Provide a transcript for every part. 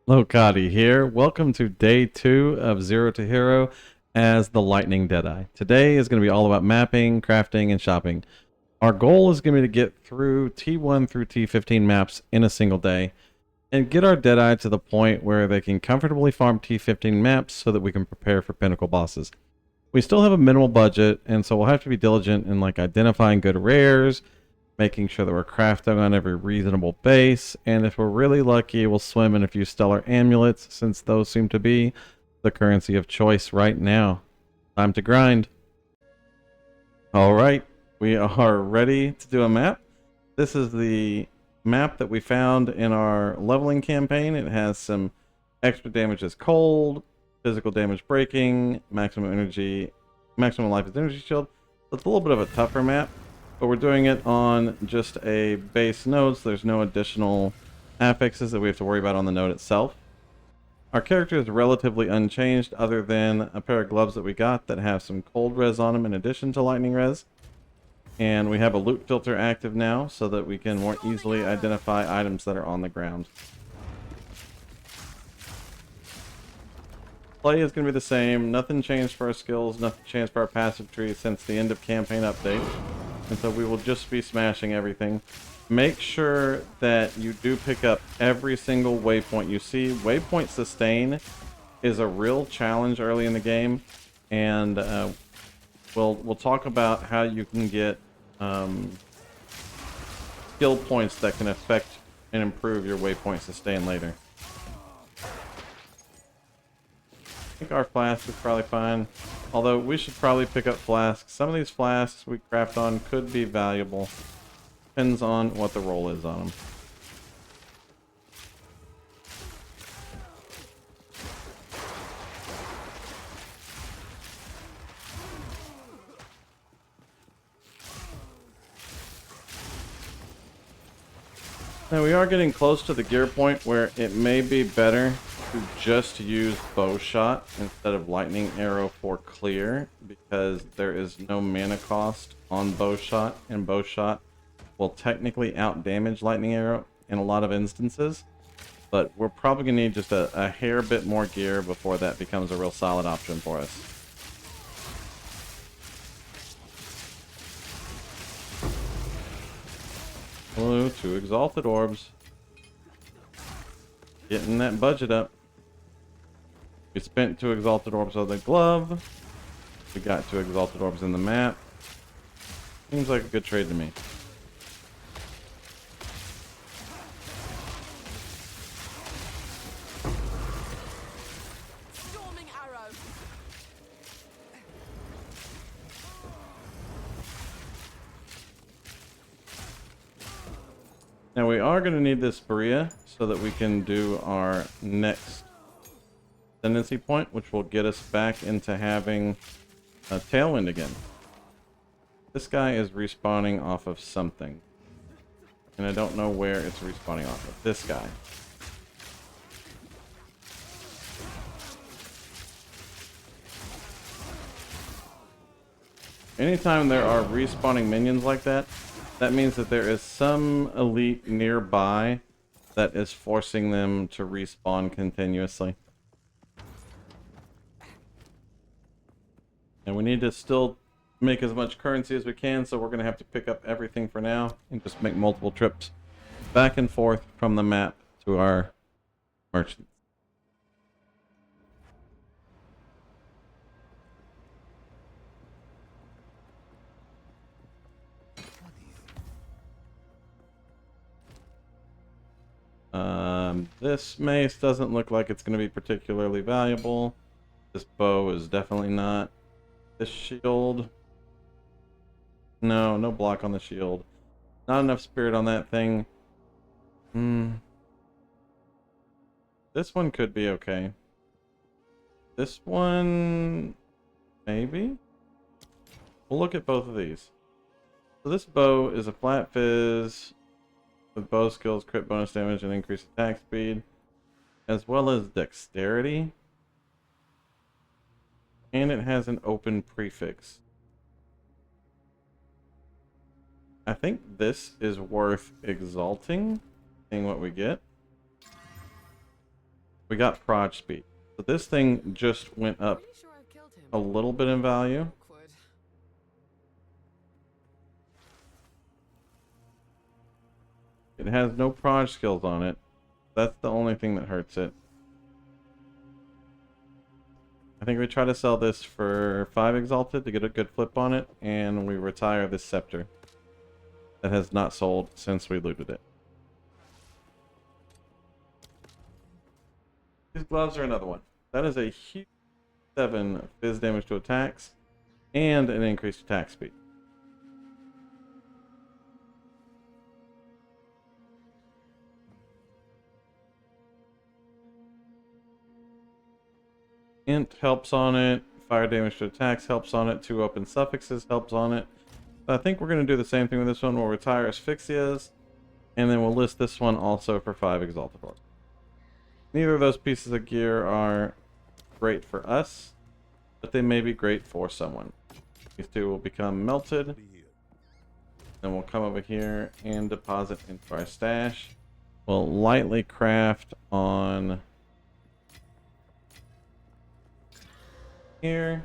Lokati here. Welcome to day 2 of Zero to Hero as the Lightning Deadeye. Today is going to be all about mapping, crafting, and shopping. Our goal is going to be to get through T1 through T15 maps in a single day and get our Deadeye to the point where they can comfortably farm T15 maps so that we can prepare for pinnacle bosses. We still have a minimal budget, and so we'll have to be diligent in identifying good rares, making sure that we're crafting on every reasonable base, and if we're really lucky, we'll swim in a few stellar amulets, since those seem to be the currency of choice right now. Time to grind. Alright, we are ready to do a map. This is the map that we found in our leveling campaign. It has some extra damage as cold, physical damage breaking, maximum life as energy shield. So it's a little bit of a tougher map, but we're doing it on just a base node, so there's no additional affixes that we have to worry about on the node itself. Our character is relatively unchanged, other than a pair of gloves that we got that have some cold res on them in addition to lightning res. And we have a loot filter active now, so that we can more easily identify items that are on the ground. Play is going to be the same. Nothing changed for our skills, nothing changed for our passive tree since the end of campaign update. And so we will just be smashing everything. Make sure that you do pick up every single waypoint you see. Waypoint sustain is a real challenge early in the game, and we'll talk about how you can get skill points that can affect and improve your waypoint sustain later. I think our flask is probably fine, although we should probably pick up flasks. Some of these flasks we craft on could be valuable. Depends on what the roll is on them. Now we are getting close to the gear point where it may be better to just use bow shot instead of lightning arrow for clear, because there is no mana cost on bow shot, and bow shot will technically out damage lightning arrow in a lot of instances, but we're probably gonna need just a hair bit more gear before that becomes a real solid option for us. Hello, 2 exalted orbs. Getting that budget up. We spent 2 exalted orbs on the glove. We got 2 exalted orbs in the map. Seems like a good trade to me. Storming arrow. Now we are going to need this Berea so that we can do our next Ascendancy point, which will get us back into having a Tailwind again. This guy is respawning off of something, and I don't know where it's respawning off of. This guy. Anytime there are respawning minions like that, that means that there is some elite nearby that is forcing them to respawn continuously. And we need to still make as much currency as we can, so we're going to have to pick up everything for now and just make multiple trips back and forth from the map to our merchants. This mace doesn't look like it's going to be particularly valuable. This bow is definitely not. This shield, no block on the shield. Not enough spirit on that thing. This one could be okay. This one, maybe? We'll look at both of these. So this bow is a flat fizz with bow skills, crit bonus damage, and increased attack speed, as well as dexterity. And it has an open prefix. I think this is worth exalting, seeing what we get. we got proj speed. So this thing just went up a little bit in value. It has no proj skills on it. That's the only thing that hurts it. I think we try to sell this for 5 exalted to get a good flip on it, and we retire this scepter that has not sold since we looted it. These gloves are another one. That is a huge 7 fizz damage to attacks and an increased attack speed. Int helps on it, fire damage to attacks helps on it, 2 open suffixes helps on it. So I think we're going to do the same thing with this one. We'll retire Asphyxias, and then we'll list this one also for 5 exalted orb. Neither of those pieces of gear are great for us, but they may be great for someone. These 2 will become melted. Then we'll come over here and deposit into our stash. We'll lightly craft on here.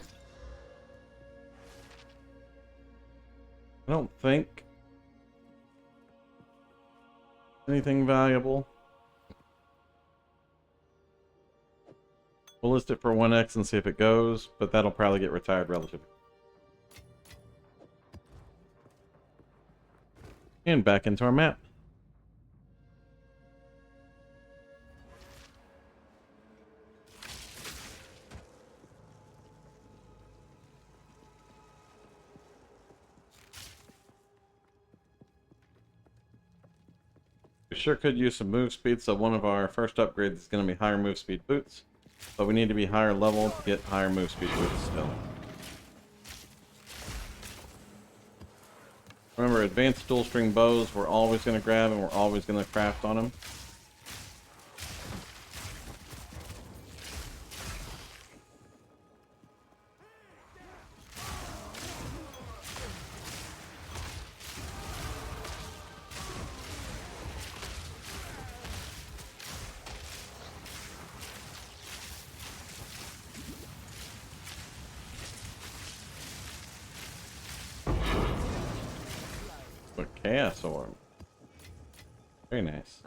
I don't think anything valuable. We'll list it for 1x and see if it goes, but that'll probably get retired relatively. And back into our map. We sure could use some move speed, so one of our first upgrades is going to be higher move speed boots. But we need to be higher level to get higher move speed boots still. Remember, advanced dual string bows we're always going to grab and we're always going to craft on them. Chaos orb. Very nice.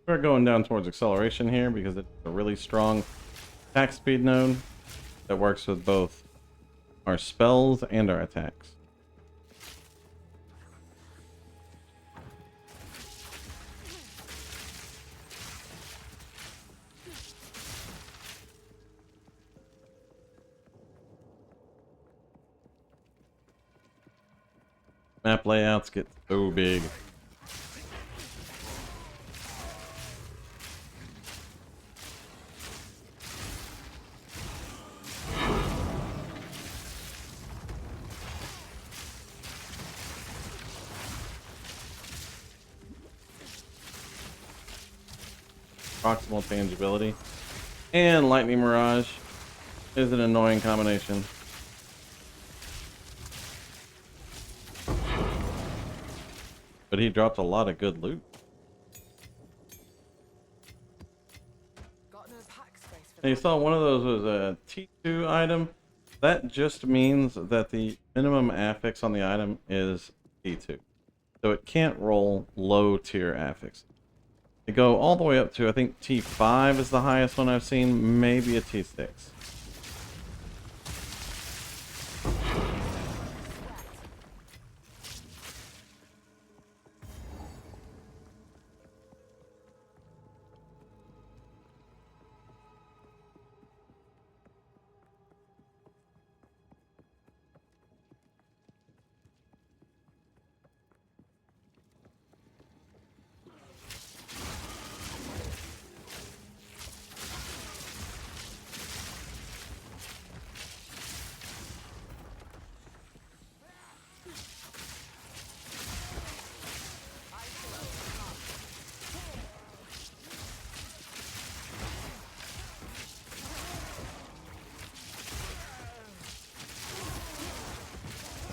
We're going down towards acceleration here because it's a really strong attack speed node that works with both our spells and our attacks. Map layouts get so big. Proximal tangibility and lightning mirage is an annoying combination. But he dropped a lot of good loot. And you saw one of those was a T2 item. That just means that the minimum affix on the item is T2. So it can't roll low tier affix. They go all the way up to, I think, T5 is the highest one I've seen, maybe a T6.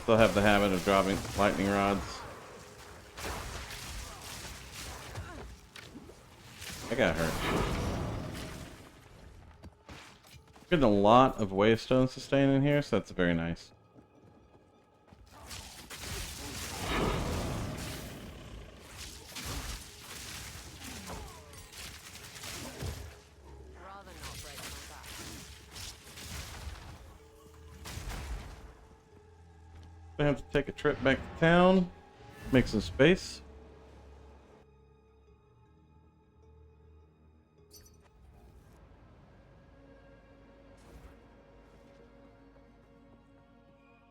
still have the habit of dropping lightning rods. I got hurt. Getting a lot of wavestone sustain in here, so that's very nice. I have to take a trip back to town, make some space.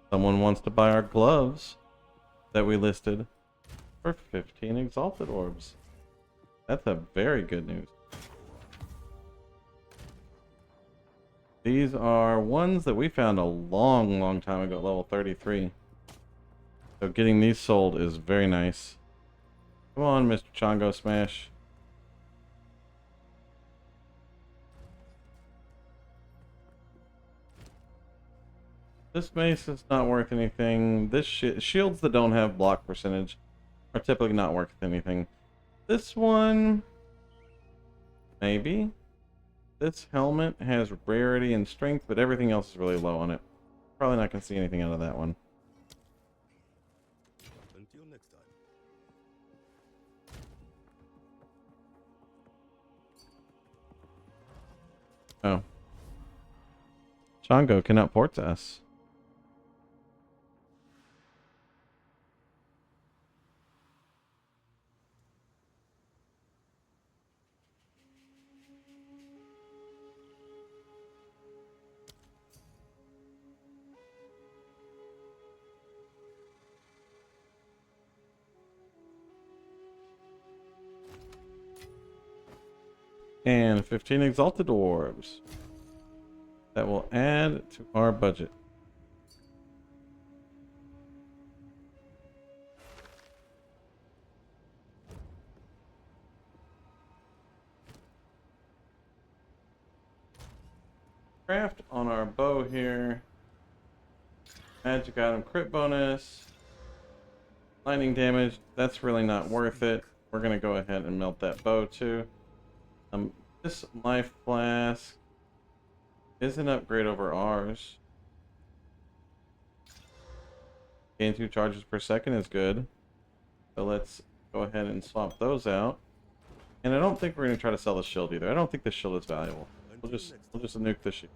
Someone wants to buy our gloves that we listed for 15 exalted orbs. That's a very good news. These are ones that we found a long time ago, level 33. So getting these sold is very nice. Come on, Mr. Chongo Smash. This mace is not worth anything. This shields that don't have block percentage are typically not worth anything. This one, maybe. This helmet has rarity and strength, but everything else is really low on it. Probably not going to see anything out of that one. Until next Oh. time. Chongo cannot port to us. And 15 exalted orbs. That will add to our budget. Craft on our bow here. Magic item crit bonus. Lightning damage. That's really not worth it. We're going to go ahead and melt that bow too. This life flask is an upgrade over ours. Gain 2 charges per second is good. So let's go ahead and swap those out. And I don't think we're going to try to sell the shield either. I don't think the shield is valuable. We'll just nuke the shield.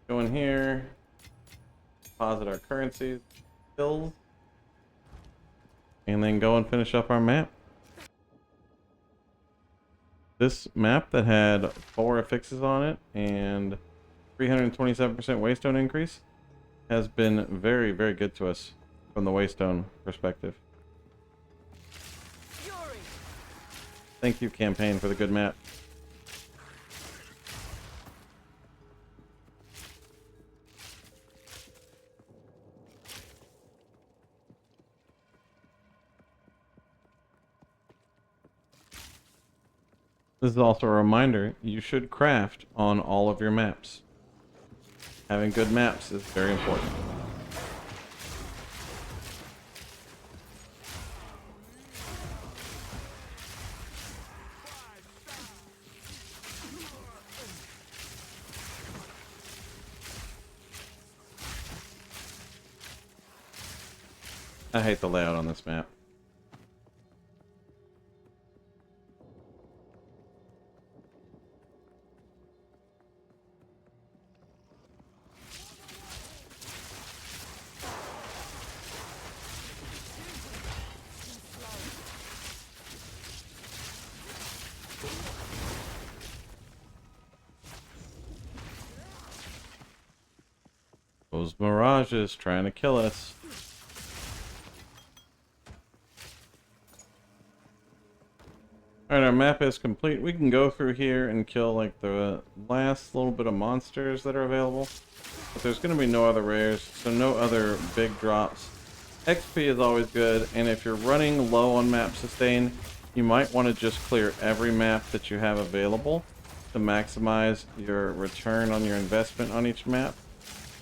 Go in here. Deposit our currencies. Bills. And then go and finish up our map. This map that had 4 affixes on it and 327% waystone increase has been very good to us from the waystone perspective. Thank you, campaign, for the good map. This is also a reminder, you should craft on all of your maps. Having good maps is very important. I hate the layout on this map. Those mirages trying to kill us. Alright, our map is complete. We can go through here and kill like the last little bit of monsters that are available. But there's going to be no other rares, so no other big drops. XP is always good, and if you're running low on map sustain, you might want to just clear every map that you have available to maximize your return on your investment on each map.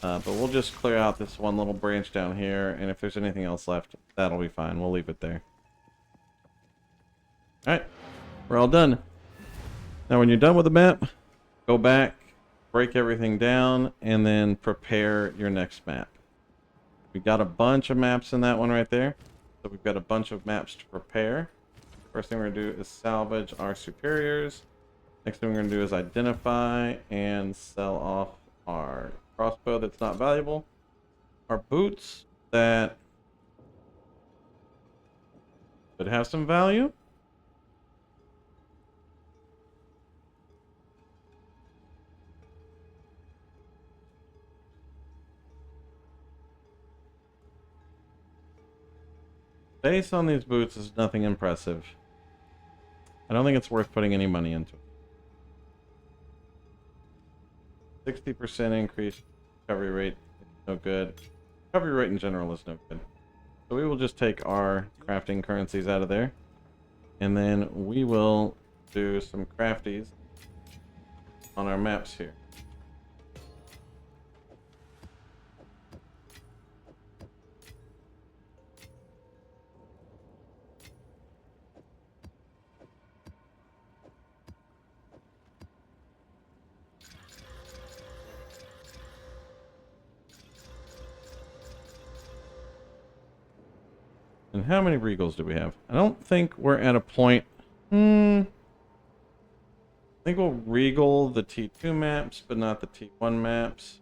But we'll just clear out this one little branch down here, and if there's anything else left, that'll be fine. We'll leave it there. Alright, we're all done. Now when you're done with the map, go back, break everything down, and then prepare your next map. We got a bunch of maps in that one right there. So we've got a bunch of maps to prepare. First thing we're going to do is salvage our superiors. Next thing we're going to do is identify and sell off our crossbow that's not valuable. Our boots that could have some value. Base on these boots is nothing impressive. I don't think it's worth putting any money into it. 60% increase recovery rate is no good. Recovery rate in general is no good. So we will just take our crafting currencies out of there. And then we will do some crafties on our maps here. And how many regals do we have? I don't think we're at a point. I think we'll regal the T2 maps, but not the T1 maps.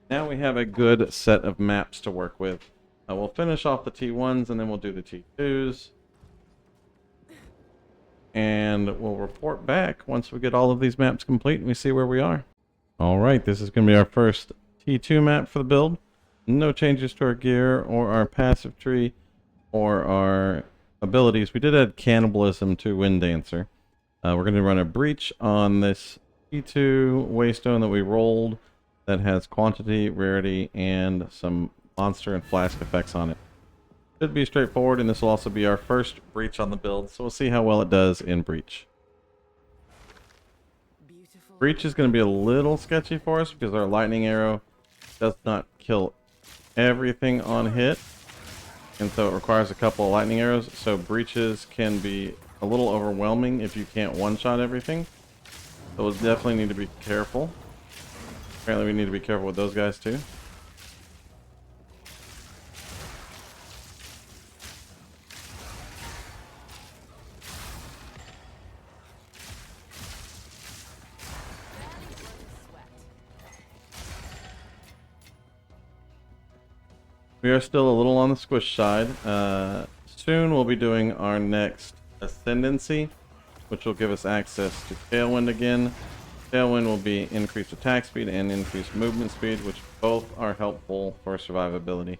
Now we have a good set of maps to work with. We'll finish off the T1s and then we'll do the T2s. And we'll report back once we get all of these maps complete and we see where we are. Alright, this is going to be our first T2 map for the build. No changes to our gear or our passive tree or our abilities. We did add cannibalism to Wind Dancer. We're going to run a breach on this T2 waystone that we rolled that has quantity, rarity, and some monster and flask effects on it. Should be straightforward, and this will also be our first breach on the build, so we'll see how well it does in breach. Breach is going to be a little sketchy for us because our lightning arrow does not kill everything on hit, and so it requires a couple of lightning arrows, so breaches can be a little overwhelming if you can't one-shot everything. So we'll definitely need to be careful. Apparently we need to be careful with those guys too. We are still a little on the squish side. Soon we'll be doing our next Ascendancy, which will give us access to Tailwind again. Tailwind will be increased attack speed and increased movement speed, which both are helpful for survivability.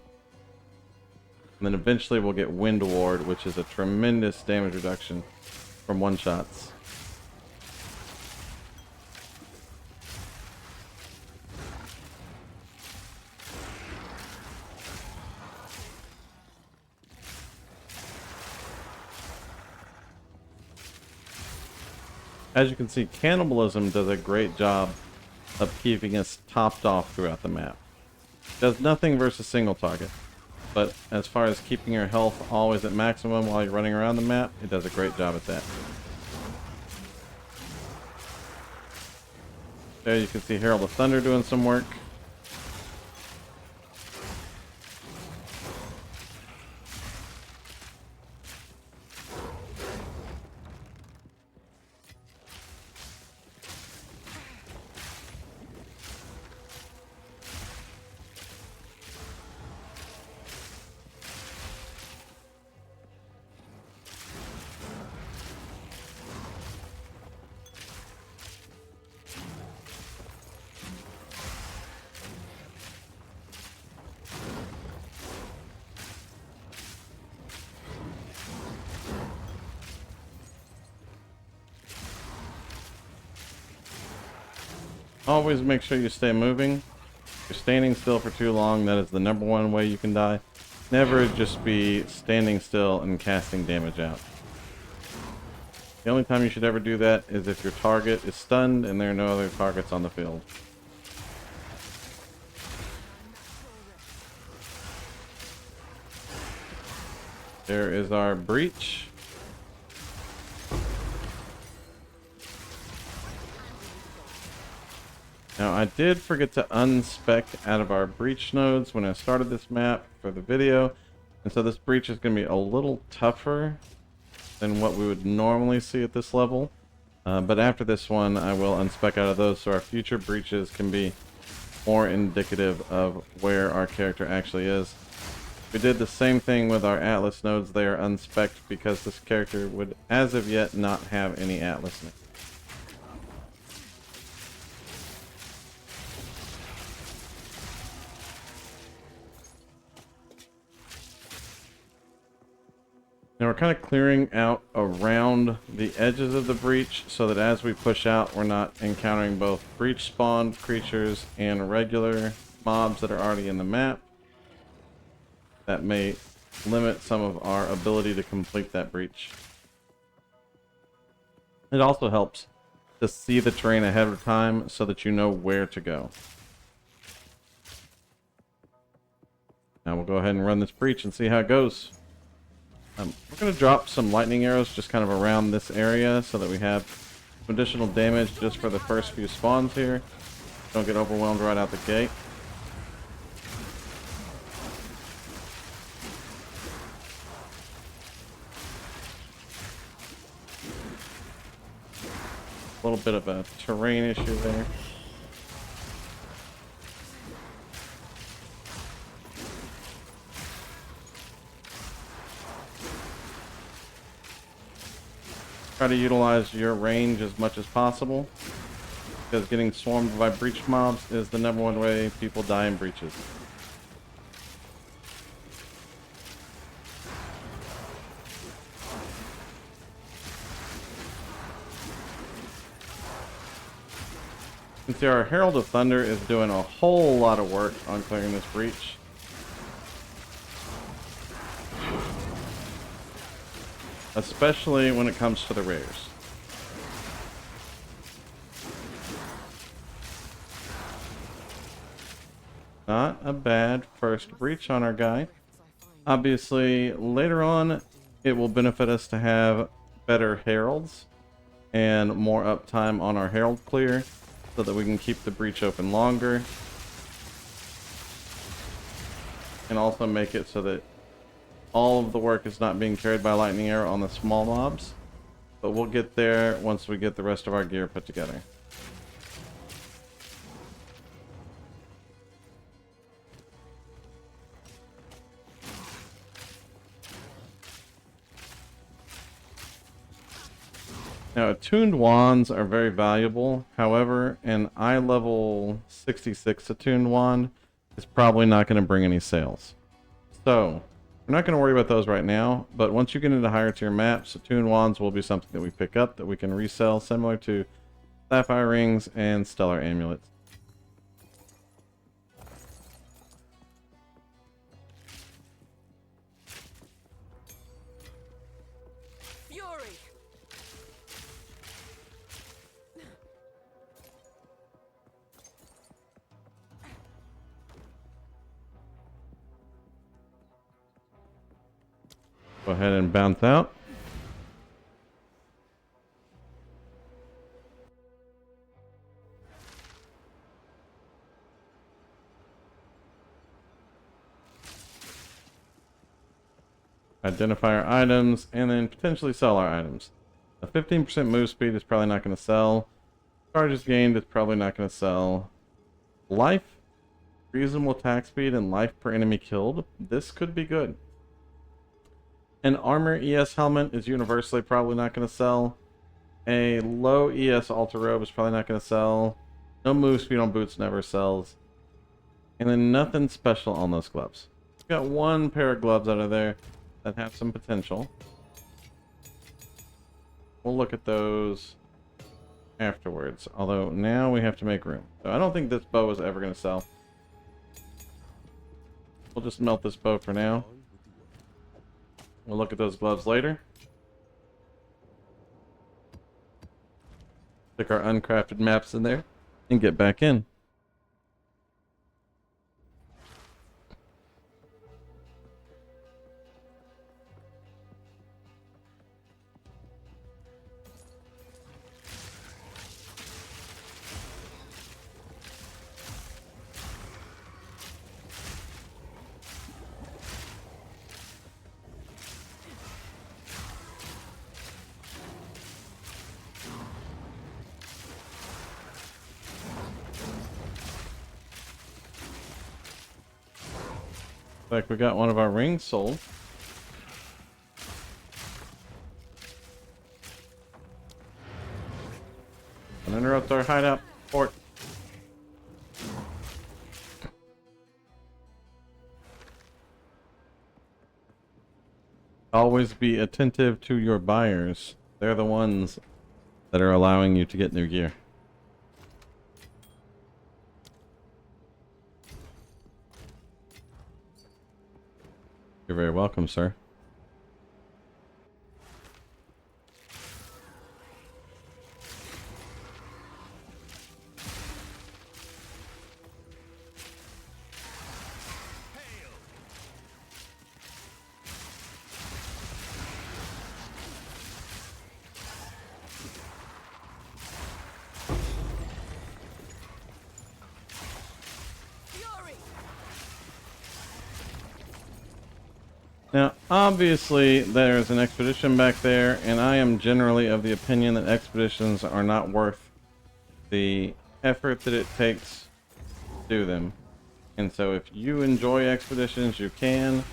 And then eventually we'll get Wind Ward, which is a tremendous damage reduction from one-shots. As you can see, cannibalism does a great job of keeping us topped off throughout the map. It does nothing versus single target, but as far as keeping your health always at maximum while you're running around the map, it does a great job at that. There you can see Herald of Thunder doing some work. Always make sure you stay moving. If you're standing still for too long, that is the #1 way you can die. Never just be standing still and casting damage out. The only time you should ever do that is if your target is stunned and there are no other targets on the field. There is our breach. Now I did forget to unspec out of our breach nodes when I started this map for the video, and so this breach is going to be a little tougher than what we would normally see at this level. But after this one I will unspec out of those so our future breaches can be more indicative of where our character actually is. We did the same thing with our Atlas nodes. They are unspec'd because this character would, as of yet, not have any Atlas nodes. Now we're kind of clearing out around the edges of the breach so that as we push out, we're not encountering both breach spawned creatures and regular mobs that are already in the map. That may limit some of our ability to complete that breach. It also helps to see the terrain ahead of time so that you know where to go. Now we'll go ahead and run this breach and see how it goes. We're going to drop some lightning arrows just kind of around this area so that we have some additional damage just for the first few spawns here. Don't get overwhelmed right out the gate. A little bit of a terrain issue there. Try to utilize your range as much as possible, because getting swarmed by breach mobs is the #1 way people die in breaches. You can see our Herald of Thunder is doing a whole lot of work on clearing this breach. Especially when it comes to the rares. Not a bad first breach on our guy. Obviously, later on, it will benefit us to have better heralds and more uptime on our herald clear so that we can keep the breach open longer. And also make it so that all of the work is not being carried by lightning arrow on the small mobs, but we'll get there once we get the rest of our gear put together. Now, attuned wands are very valuable. However, an eye level 66 attuned wand is probably not going to bring any sales. So we're not going to worry about those right now, but once you get into higher tier maps, attuned wands will be something that we pick up that we can resell, similar to sapphire rings and stellar amulets. Fury. Go ahead and bounce out. Identify our items and then potentially sell our items. A 15% move speed is probably not going to sell. Charges gained is probably not going to sell. Life, reasonable attack speed, and life per enemy killed. This could be good. An armor ES helmet is universally probably not going to sell. A low ES alter robe is probably not going to sell. No move speed on boots never sells. And then nothing special on those gloves. We've got one pair of gloves out of there that have some potential. We'll look at those afterwards. Although now we have to make room. So I don't think this bow is ever going to sell. We'll just melt this bow for now. We'll look at those gloves later. Stick our uncrafted maps in there and get back in. Like we got one of our rings sold. Don't interrupt our hideout port. Always be attentive to your buyers. They're the ones that are allowing you to get new gear. You're very welcome, sir. Fury. Now, obviously, there's an expedition back there, and I am generally of the opinion that expeditions are not worth the effort that it takes to do them. And so if you enjoy expeditions, you can,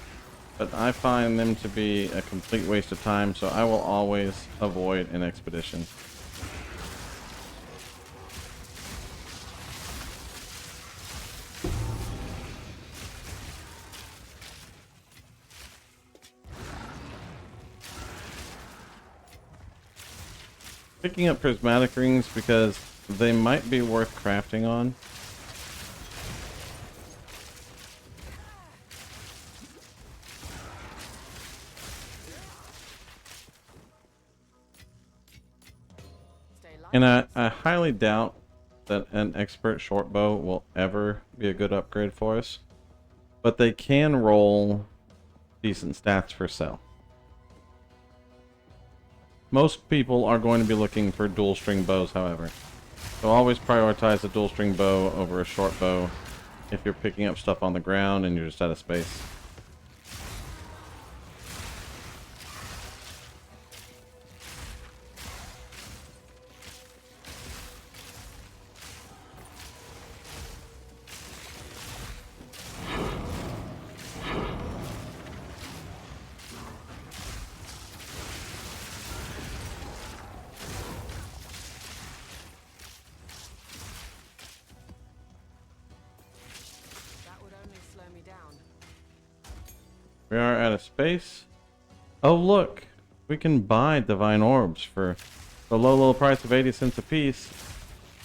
but I find them to be a complete waste of time, so I will always avoid an expedition. Picking up prismatic rings because they might be worth crafting on. Stay light. And I highly doubt that an expert short bow will ever be a good upgrade for us. But they can roll decent stats for sell. Most people are going to be looking for dual string bows, however. So always prioritize a dual string bow over a short bow if you're picking up stuff on the ground and you're just out of space. That would only slow me down. We are out of space. Oh look, we can buy divine orbs for the low price of 80 cents a piece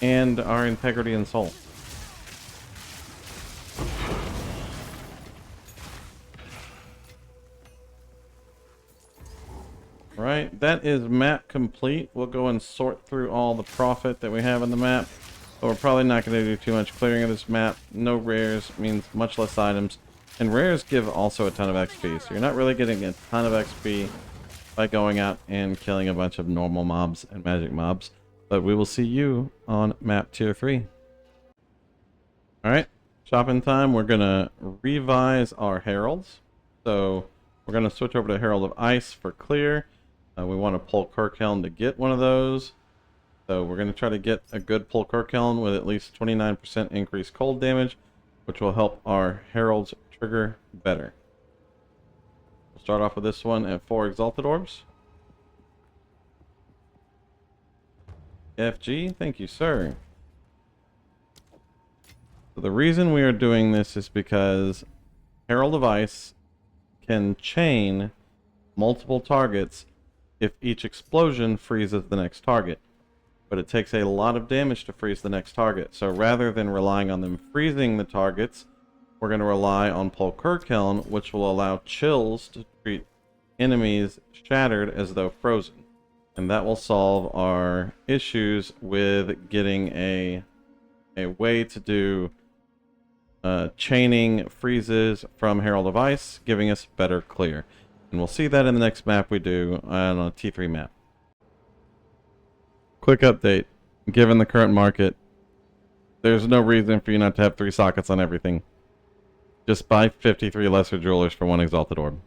and our integrity and soul. Right, that is map complete. We'll go and sort through all the profit that we have in the map, but we're probably not going to do too much clearing of this map. No rares means much less items, and rares give also a ton of XP, so you're not really getting a ton of XP by going out and killing a bunch of normal mobs and magic mobs. But we will see you on map tier 3. Alright, shopping time. We're going to revise our heralds. So we're going to switch over to Herald of Ice for clear. We want to pull Kirkhelm to get one of those. So we're going to try to get a good pull Kirkhelm with at least 29% increased cold damage, which will help our heralds trigger better. We'll start off with this one at 4 Exalted Orbs. FG, thank you, sir. So the reason we are doing this is because Herald of Ice can chain multiple targets if each explosion freezes the next target. But it takes a lot of damage to freeze the next target. So rather than relying on them freezing the targets, we're going to rely on Pull Kirkhelm, which will allow chills to treat enemies shattered as though frozen. And that will solve our issues with getting a way to do chaining freezes from Herald of Ice, giving us better clear. And we'll see that in the next map we do on a T3 map. Quick update. Given the current market, there's no reason for you not to have 3 sockets on everything. Just buy 53 lesser jewelers for 1 exalted orb.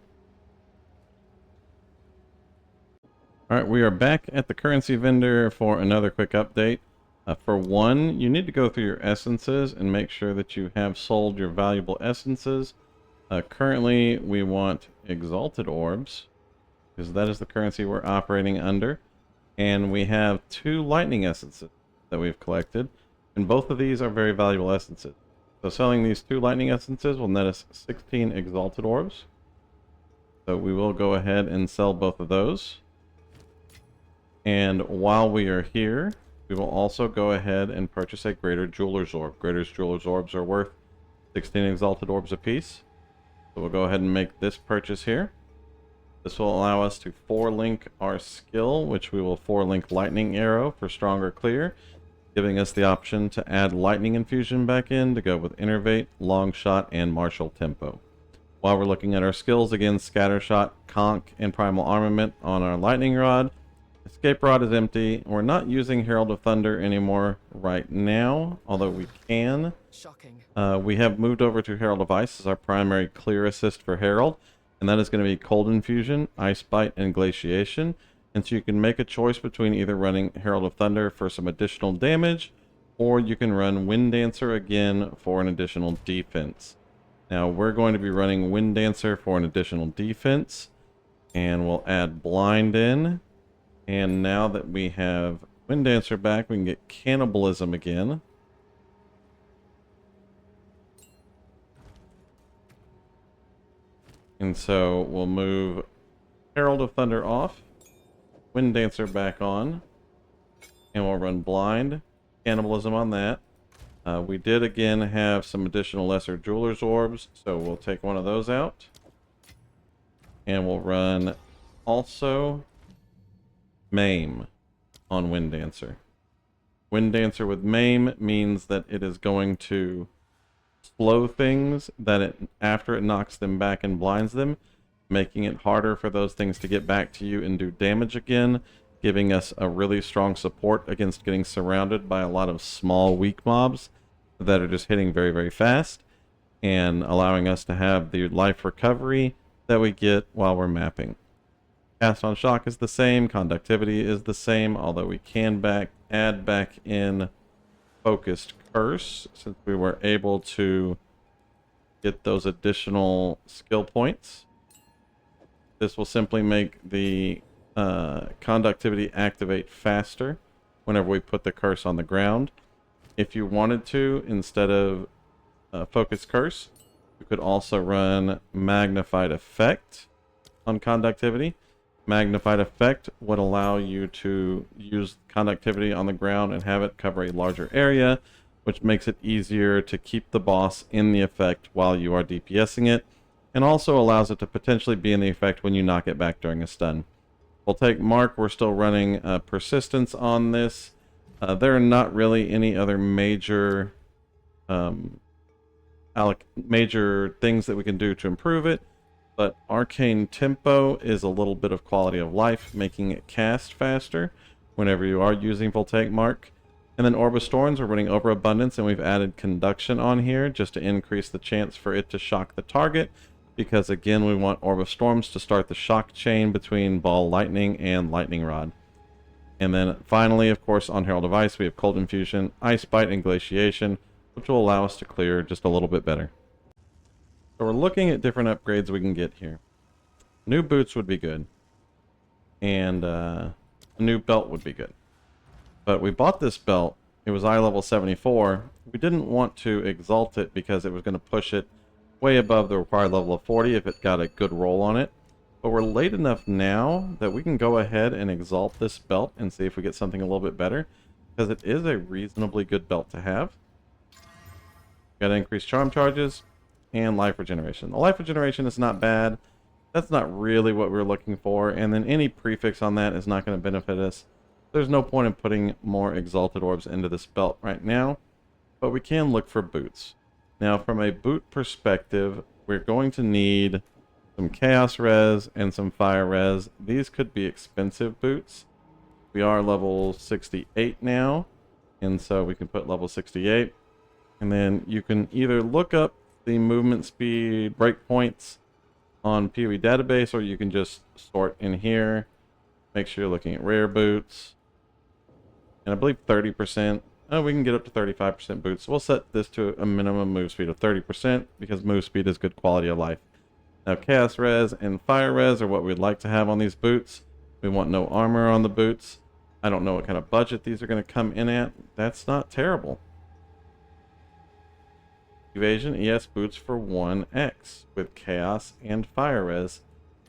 Alright, we are back at the currency vendor for another quick update. For one, you need to go through your essences and make sure that you have sold your valuable essences. Currently, we want exalted orbs, because that is the currency we're operating under. And we have 2 lightning essences that we've collected, and both of these are very valuable essences. So selling these 2 lightning essences will net us 16 exalted orbs. So we will go ahead and sell both of those. And while we are here, we will also go ahead and purchase a Greater Jeweler's Orb. Greater Jeweler's Orbs are worth 16 exalted orbs apiece. So we'll go ahead and make this purchase here. This will allow us to 4-link our skill, which we will 4-link Lightning Arrow for stronger clear, giving us the option to add Lightning Infusion back in to go with Innervate, Long Shot, and Martial Tempo. While we're looking at our skills, again, Scatter Shot, Conch, and Primal Armament on our Lightning Rod. Escape Rod is empty. We're not using Herald of Thunder anymore right now, although we can. Shocking. We have moved over to Herald of Ice as our primary clear assist for Herald, and that is going to be Cold Infusion, Ice Bite, and Glaciation. And so you can make a choice between either running Herald of Thunder for some additional damage, or you can run Wind Dancer again for an additional defense. Now we're going to be running Wind Dancer for an additional defense, and we'll add Blind in. And now that we have Wind Dancer back, we can get Cannibalism again. And so we'll move Herald of Thunder off, Wind Dancer back on, and we'll run Blind, Cannibalism on that. We did again have some additional lesser Jeweler's Orbs, so we'll take one of those out. And we'll run also Maim on Wind Dancer. Wind Dancer with Maim means that it is going to slow things after it knocks them back and blinds them, making it harder for those things to get back to you and do damage again, giving us a really strong support against getting surrounded by a lot of small weak mobs that are just hitting very, very fast, and allowing us to have the life recovery that we get while we're mapping. Cast on Shock is the same, Conductivity is the same, although we can add back in Focused Curse, since we were able to get those additional skill points. This will simply make the Conductivity activate faster whenever we put the curse on the ground. If you wanted to, instead of Focused Curse, you could also run Magnified Effect on Conductivity. Magnified Effect would allow you to use Conductivity on the ground and have it cover a larger area, which makes it easier to keep the boss in the effect while you are DPSing it, and also allows it to potentially be in the effect when you knock it back during a stun. We'll take Mark. We're still running Persistence on this. There are not really any other major major things that we can do to improve it. But Arcane Tempo is a little bit of quality of life, making it cast faster whenever you are using Voltaic Mark. And then Orb of Storms, we're running Overabundance, and we've added Conduction on here just to increase the chance for it to shock the target. Because again, we want Orb of Storms to start the shock chain between Ball Lightning and Lightning Rod. And then finally, of course, on Herald of Ice, we have Cold Infusion, Ice Bite, and Glaciation, which will allow us to clear just a little bit better. So we're looking at different upgrades we can get here. New boots would be good. And a new belt would be good. But we bought this belt. It was eye level 74. We didn't want to exalt it because it was going to push it way above the required level of 40 if it got a good roll on it. But we're late enough now that we can go ahead and exalt this belt and see if we get something a little bit better. Because it is a reasonably good belt to have. Got to increase charm charges and life regeneration. The life regeneration is not bad. That's not really what we're looking for, and then any prefix on that is not going to benefit us. There's no point in putting more Exalted Orbs into this belt right now, but we can look for boots. Now, from a boot perspective, we're going to need some Chaos Res and some Fire Res. These could be expensive boots. We are level 68 now, and so we can put level 68. And then you can either look up the movement speed breakpoints on PoE database, or you can just sort in here. Make sure you're looking at rare boots. And I believe 30%. Oh, we can get up to 35% boots. So we'll set this to a minimum move speed of 30% because move speed is good quality of life. Now, Chaos Res and Fire Res are what we'd like to have on these boots. We want no armor on the boots. I don't know what kind of budget these are going to come in at. That's not terrible. Evasion ES boots for 1x with Chaos and Fire Res.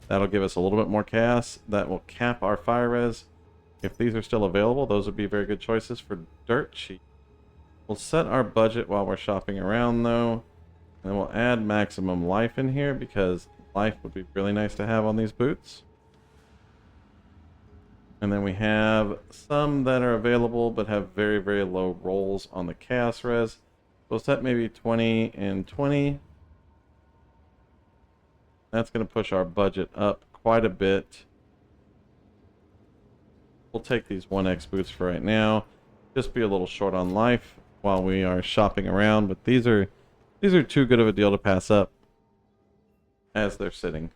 That'll give us a little bit more Chaos. That will cap our Fire Res. If these are still available, those would be very good choices for dirt cheap. We'll set our budget while we're shopping around though. And then we'll add maximum life in here because life would be really nice to have on these boots. And then we have some that are available but have very, very low rolls on the Chaos Res. We'll set maybe 20 and 20. That's going to push our budget up quite a bit. We'll take these 1x boots for right now. Just be a little short on life while we are shopping around, but these are too good of a deal to pass up as they're sitting.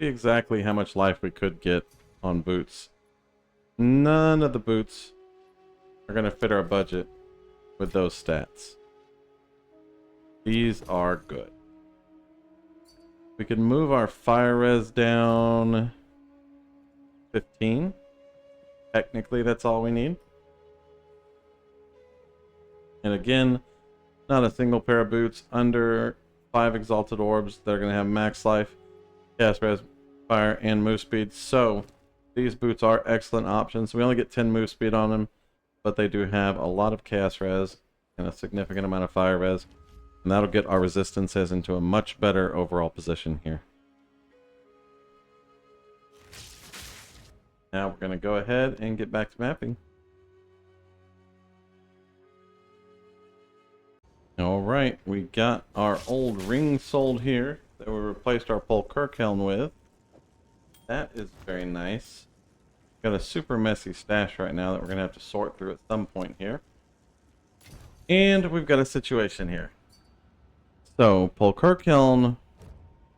See exactly how much life we could get on boots. None of the boots are going to fit our budget with those stats. These are good. We can move our Fire Res down 15. Technically, that's all we need. And again, not a single pair of boots under 5 Exalted Orbs that are going to have max life, Chaos Res, Fire, and move speed. So, these boots are excellent options. We only get 10 move speed on them, but they do have a lot of Chaos Res and a significant amount of Fire Res. And that'll get our resistances into a much better overall position here. Now we're going to go ahead and get back to mapping. Alright, we got our old ring sold here that we replaced our Polkirkhelm with. That is very nice. Got a super messy stash right now that we're going to have to sort through at some point here. And we've got a situation here. So, Polkirkhelm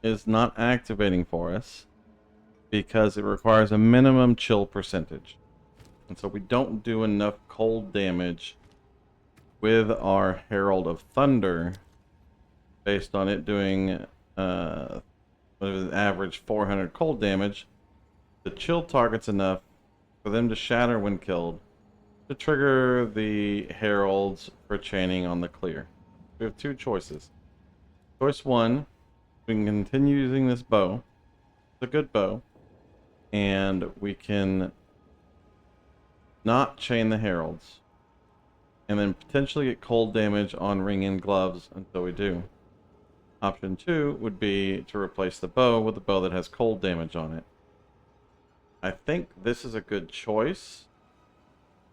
is not activating for us because it requires a minimum chill percentage. And so we don't do enough cold damage with our Herald of Thunder based on it doing average 400 cold damage to chill targets enough for them to shatter when killed to trigger the Heralds for chaining on the clear. We have two choices. Choice 1, we can continue using this bow. It's a good bow. And we can not chain the Heralds. And then potentially get cold damage on ring and gloves until we do. Option 2 would be to replace the bow with a bow that has cold damage on it. I think this is a good choice.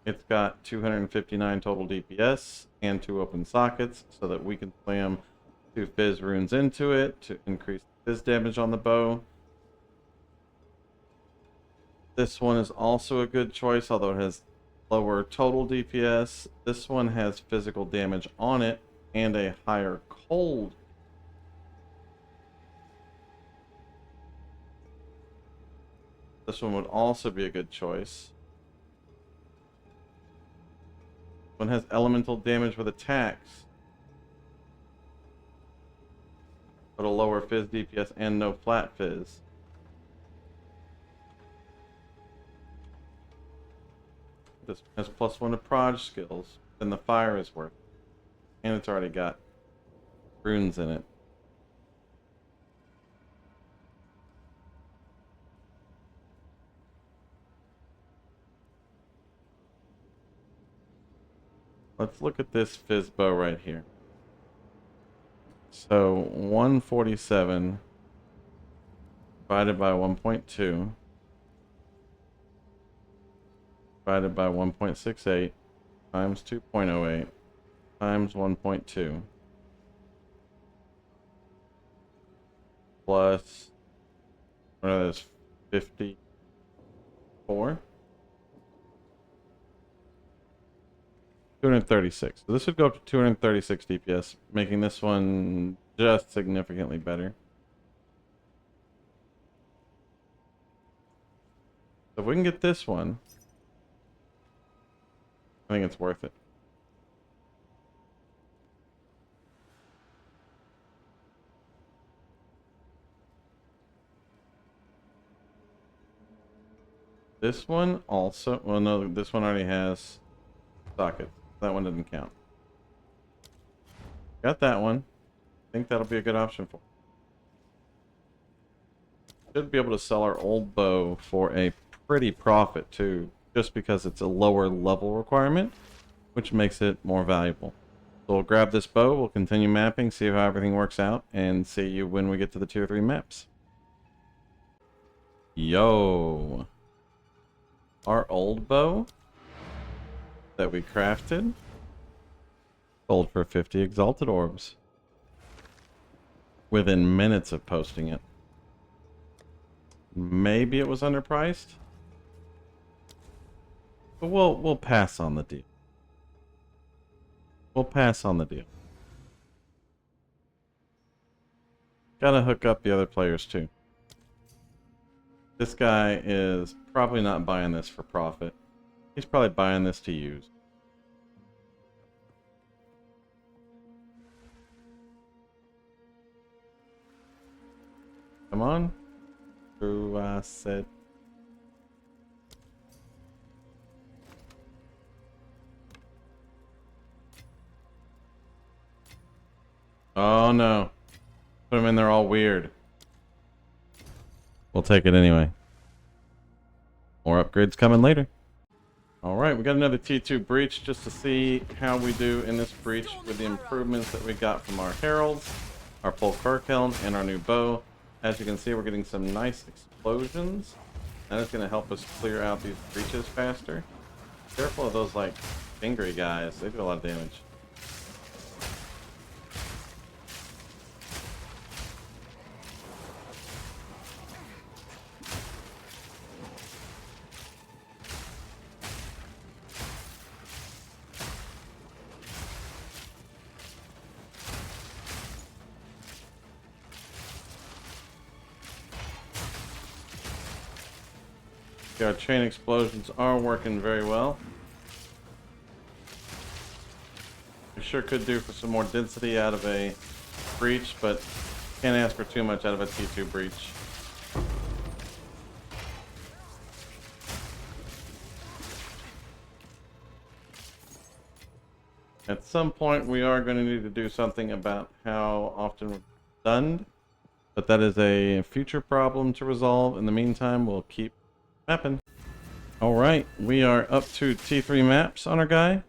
It's got 259 total DPS and 2 open sockets so that we can slam 2 fizz runes into it to increase fizz damage on the bow. This one is also a good choice, although it has lower total DPS. This one has physical damage on it and a higher cold. This one would also be a good choice. This one has elemental damage with attacks, but a lower fizz DPS and no flat fizz. This has +1 to proj skills, then the fire is worth. And it's already got runes in it. Let's look at this Fizzbow right here. So 147 divided by 1.2 divided by 1.68 times 2.08 times 1.2 plus, what are those, 54? 236. So this would go up to 236 DPS, making this one just significantly better. So if we can get this one, I think it's worth it. This one also, well no, this one already has sockets. That one didn't count. Got that one. I think that'll be a good option for. Should be able to sell our old bow for a pretty profit too, just because it's a lower level requirement, which makes it more valuable. So we'll grab this bow, we'll continue mapping, see how everything works out, and see you when we get to the tier 3 maps. Yo! Our old bow that we crafted sold for 50 exalted orbs within minutes of posting it. Maybe it was underpriced, but we'll pass on the deal. We'll pass on the deal. Gotta hook up the other players too. This guy is probably not buying this for profit. He's probably buying this to use. Come on. Who said? Oh no. Put them in there all weird. We'll take it anyway. More upgrades coming later. Alright, we got another T2 breach just to see how we do in this breach with the improvements that we got from our heralds, our full Kirk helm, and our new bow. As you can see, we're getting some nice explosions. That is going to help us clear out these breaches faster. Careful of those like fingery guys, they do a lot of damage. Our chain explosions are working very well. We sure could do for some more density out of a breach, but can't ask for too much out of a T2 breach. At some point we are going to need to do something about how often we're stunned, but that is a future problem to resolve. In the meantime, we'll keep mapping. Alright, we are up to T3 maps on our guy.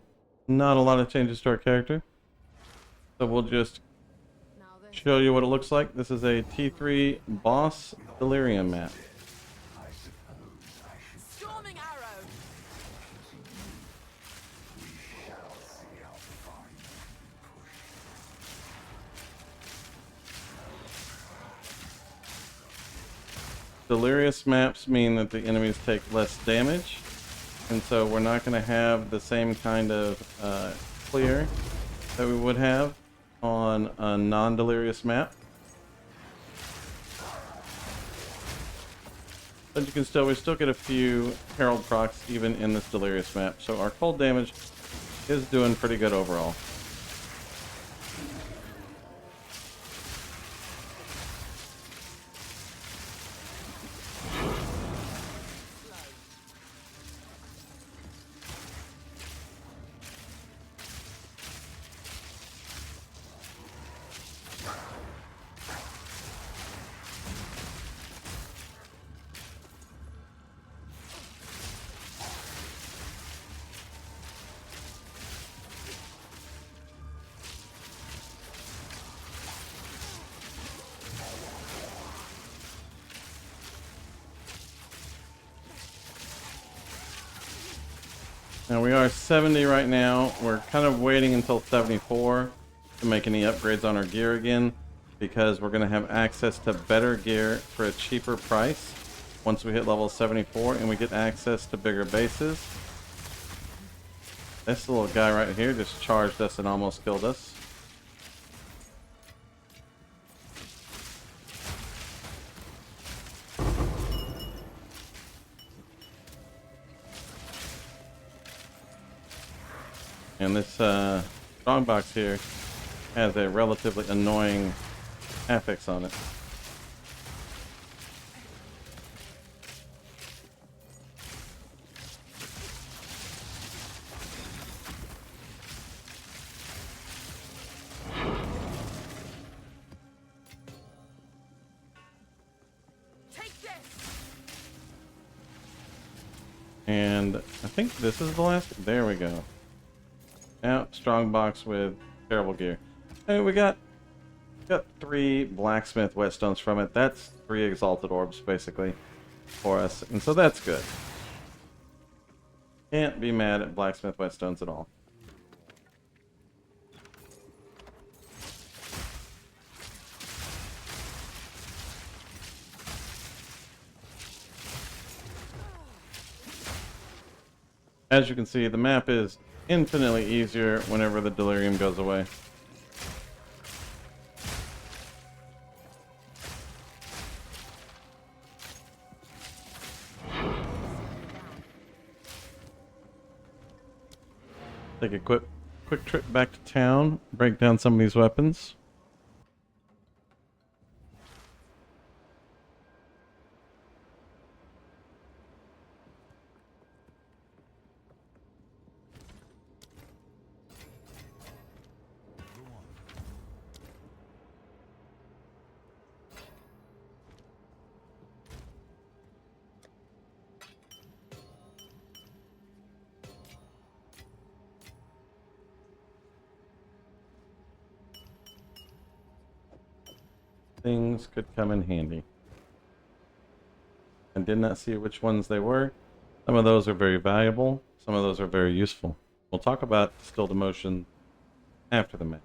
Not a lot of changes to our character. So we'll just show you what it looks like. This is a T3 Boss Delirium map. Storming arrow. Delirious maps mean that the enemies take less damage, and so we're not going to have the same kind of clear that we would have on a non-delirious map. But you can still, we still get a few Herald procs even in this delirious map, so our cold damage is doing pretty good overall. Now we are 70 right now. We're kind of waiting until 74 to make any upgrades on our gear again, because we're going to have access to better gear for a cheaper price once we hit level 74 and we get access to bigger bases. This little guy right here just charged us and almost killed us. And this strongbox here has a relatively annoying affix on it. Take this. And I think this is the last. There we go. Now, strong box with terrible gear. And we got 3 blacksmith whetstones from it. That's 3 exalted orbs basically for us, and so that's good. Can't be mad at blacksmith whetstones at all. As you can see, the map is infinitely easier whenever the delirium goes away. Take a quick trip back to town, break down some of these weapons. Things could come in handy. I did not see which ones they were. Some of those are very valuable, some of those are very useful. We'll talk about distilled emotion after the map.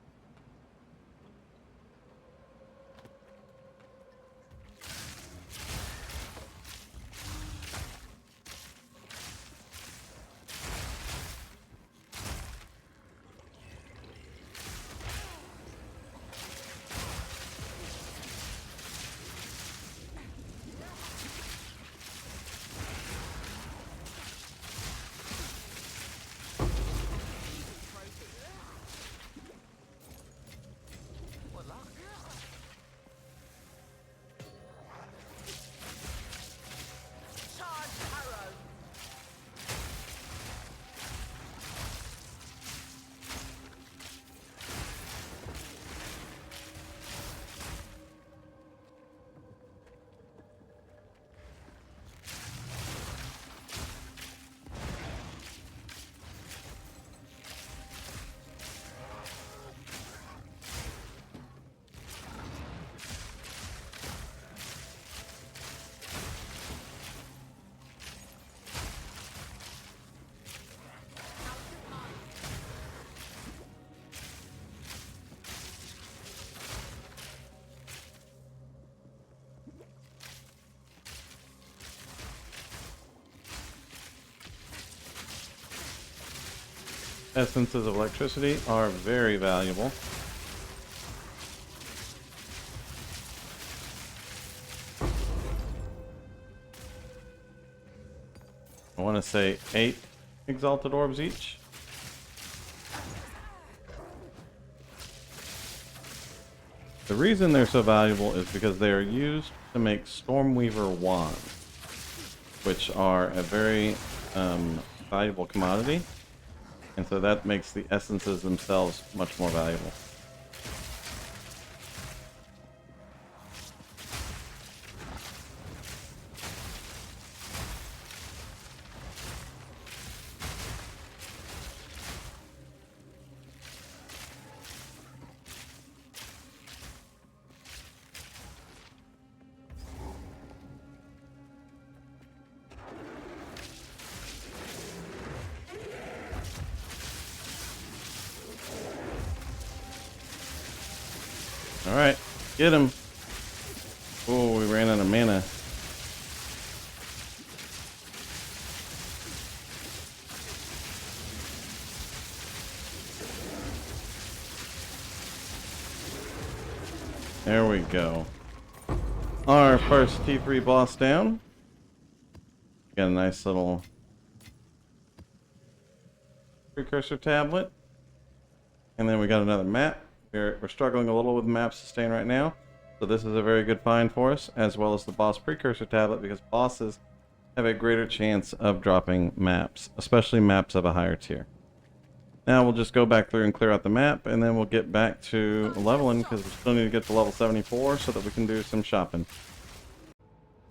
What luck? Charge arrow. Essences of electricity are very valuable. I want to say 8 exalted orbs each. The reason they're so valuable is because they are used to make Stormweaver wands, which are a very valuable commodity, and so that makes the essences themselves much more valuable. All right, get him. Oh, we ran out of mana. There we go. Our first T3 boss down. Got a nice little precursor tablet. And then we got another map. We're struggling a little with map sustain right now. So this is a very good find for us, as well as the boss precursor tablet, because bosses have a greater chance of dropping maps, especially maps of a higher tier. Now we'll just go back through and clear out the map, and then we'll get back to leveling, because we still need to get to level 74 so that we can do some shopping.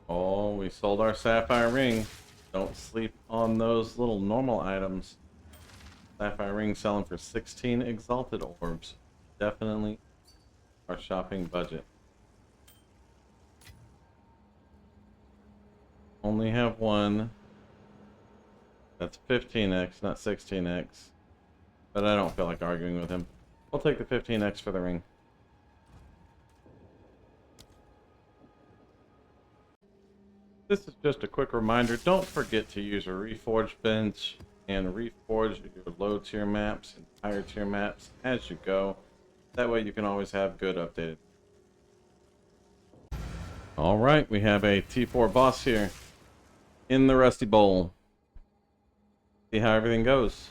Oh, we sold our sapphire ring. Don't sleep on those little normal items. Sapphire ring selling for 16 exalted orbs. Definitely our shopping budget. Only have one. That's 15x, not 16x. But I don't feel like arguing with him. We'll take the 15x for the ring. This is just a quick reminder. Don't forget to use a reforge bench and reforge your low tier maps and higher tier maps as you go. That way you can always have good updated. Alright, we have a T4 boss here in the Rusty Bowl. See how everything goes.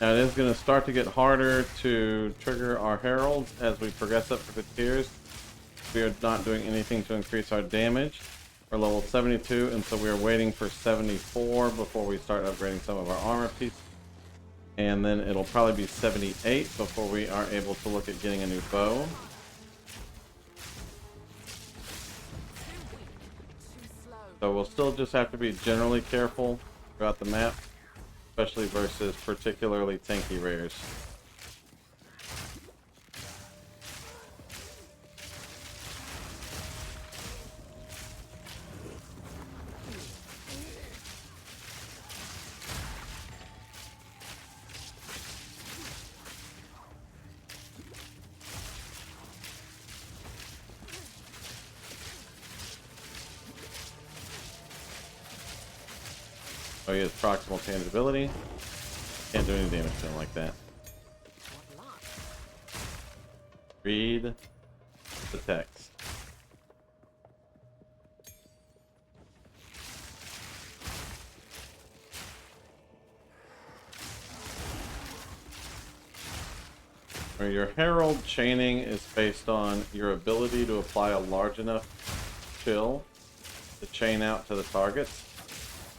Now it is going to start to get harder to trigger our heralds as we progress up for the tiers. We are not doing anything to increase our damage. We're level 72, and so we are waiting for 74 before we start upgrading some of our armor pieces. And then it'll probably be 78 before we are able to look at getting a new bow. So we'll still just have to be generally careful throughout the map, especially versus particularly tanky rares. Oh, he has proximal tangibility. Can't do any damage to him like that. Read the text. Where your herald chaining is based on your ability to apply a large enough chill to chain out to the targets.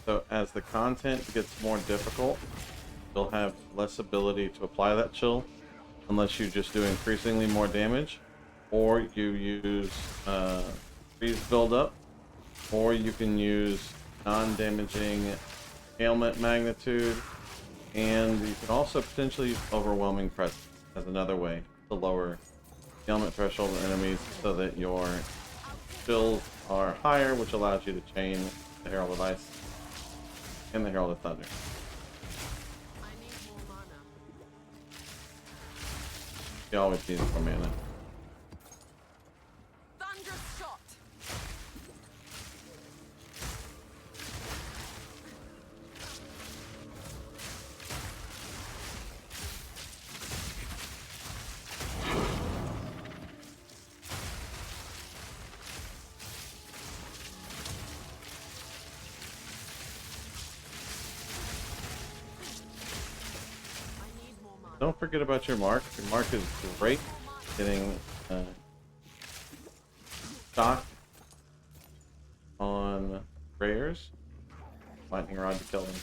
So as the content gets more difficult, you'll have less ability to apply that chill unless you just do increasingly more damage, or you use freeze buildup, or you can use non-damaging ailment magnitude, and you can also potentially use overwhelming presence as another way to lower the ailment threshold of enemies so that your chills are higher, which allows you to chain the Herald of Ice and the Herald of Thunder. I need more mana. You always need more mana. Thunder shot. Don't forget about your mark. Your mark is great. Getting shocked on rares. Lightning rod to kill them.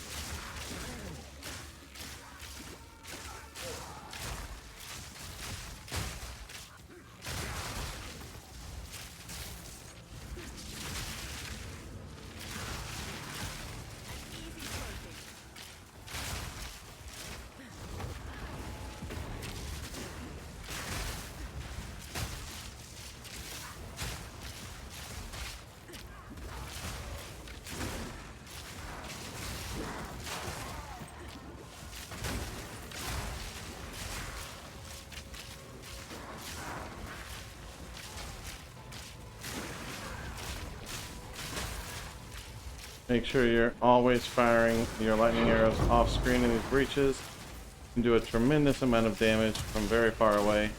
Make sure you're always firing your lightning arrows off screen in these breaches. You can do a tremendous amount of damage from very far away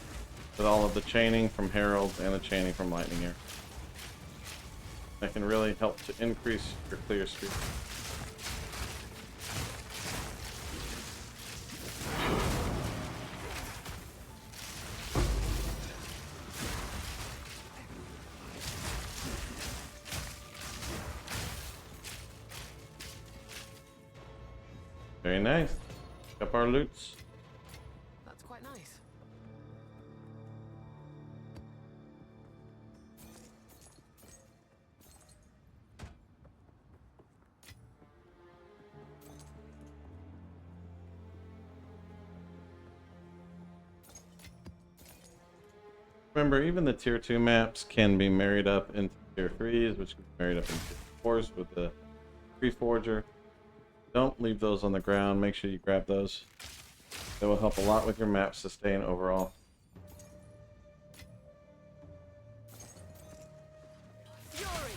with all of the chaining from heralds and the chaining from lightning arrows. That can really help to increase your clear speed. Very nice. Pick up our loots. That's quite nice. Remember, even the tier 2 maps can be married up into tier 3s, which can be married up into tier 4s with the Tree Forger. Don't leave those on the ground. Make sure you grab those. That will help a lot with your map sustain overall. Fury.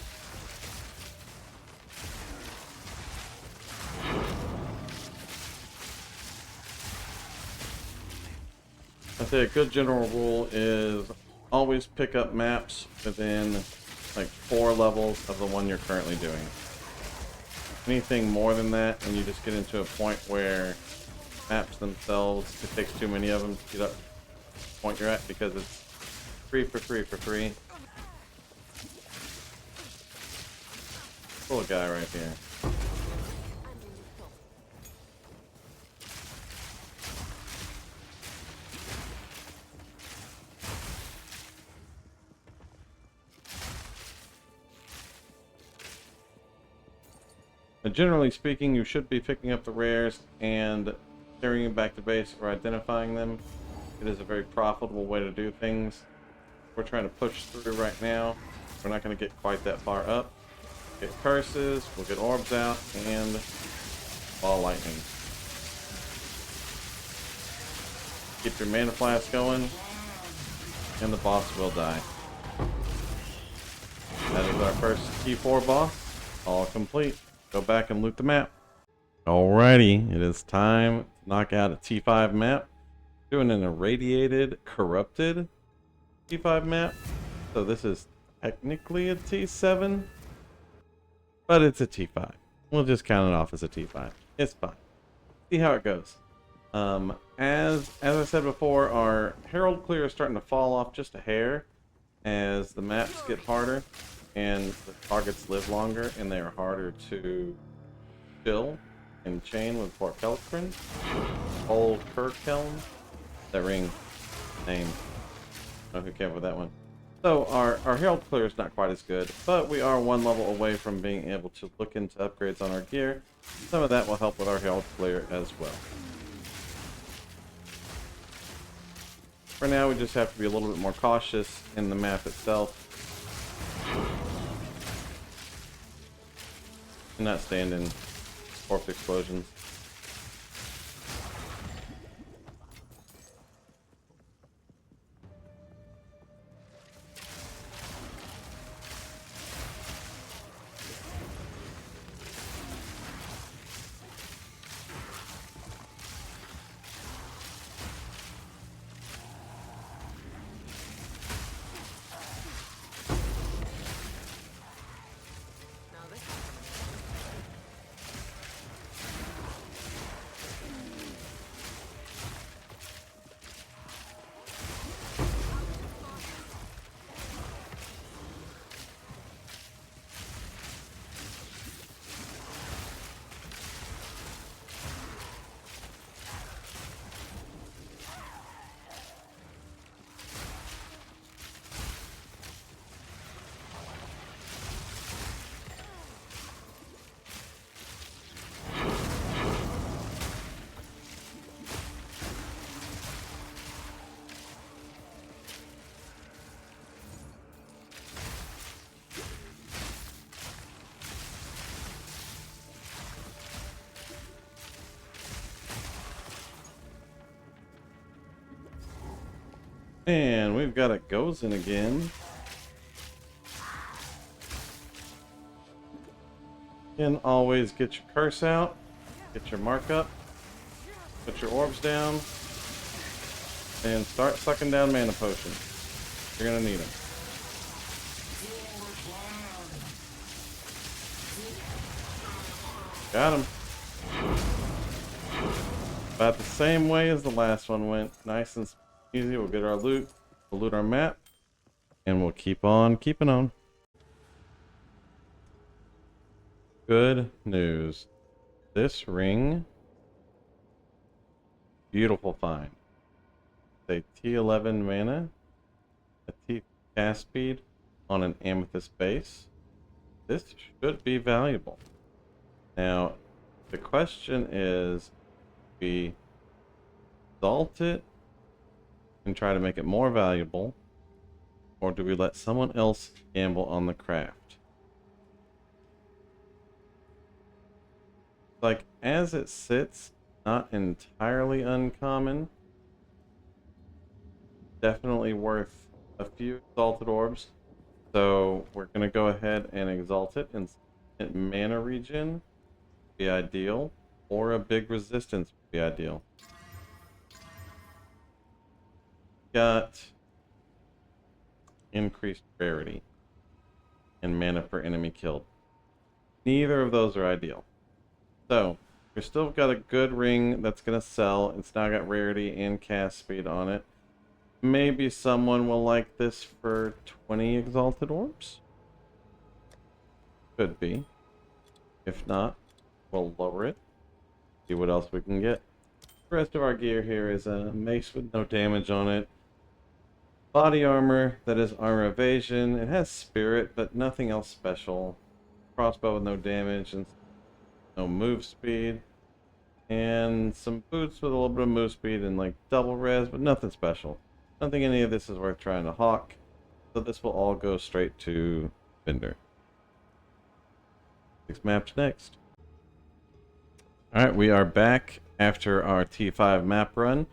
I'd say a good general rule is always pick up maps within like 4 levels of the one you're currently doing. Anything more than that, and you just get into a point where maps themselves, it takes too many of them to get up to the point you're at, because it's 3 for 3 for 3. Cool guy right here. But generally speaking, you should be picking up the rares and carrying them back to base or identifying them. It is a very profitable way to do things. We're trying to push through right now. We're not going to get quite that far up. Get curses, we'll get orbs out, and ball lightning. Keep your mana flask going, and the boss will die. That is our first T4 boss, all complete. Go back and loot the map. Alrighty, it is time to knock out a T5 map. Doing an irradiated, corrupted T5 map. So this is technically a T7, but it's a T5. We'll just count it off as a T5. It's fine. See how it goes. As I said before, our Herald Clear is starting to fall off just a hair as the maps get harder and the targets live longer and they are harder to kill and chain with Port Kelkrin. Old Kirkhelm. That ring name. I don't know who came up with that one. So our Herald Clear is not quite as good, but we are 1 level away from being able to look into upgrades on our gear. Some of that will help with our Herald Clear as well. For now, we just have to be a little bit more cautious in the map itself. And not stand in corpse explosions. Now this. And we've got it Gozen again. And always get your curse out, get your mark up, put your orbs down, and start sucking down mana potions. You're gonna need them. Got him. About the same way as the last one went. Nice and easy. We'll get our loot. We'll loot our map. And we'll keep on keeping on. Good news. This ring. Beautiful find. A T11 mana. A T cast speed on an amethyst base. This should be valuable. Now, the question is, we exalt it and try to make it more valuable, or do we let someone else gamble on the craft? Like, as it sits, not entirely uncommon. Definitely worth a few exalted orbs. So we're going to go ahead and exalt it, and mana regen would be ideal, or a big resistance would be ideal. Got increased rarity and mana per enemy killed. Neither of those are ideal. So we've still got a good ring that's going to sell. It's now got rarity and cast speed on it. Maybe someone will like this for 20 exalted orbs. Could be. If not, we'll lower it. See what else we can get. The rest of our gear here is a mace with no damage on it. Body armor that is armor evasion. It has spirit, but nothing else special. Crossbow with no damage and no move speed. And some boots with a little bit of move speed and like double res, but nothing special. I don't think any of this is worth trying to hawk. So this will all go straight to vendor. 6 maps next. Alright, we are back after our T5 map run.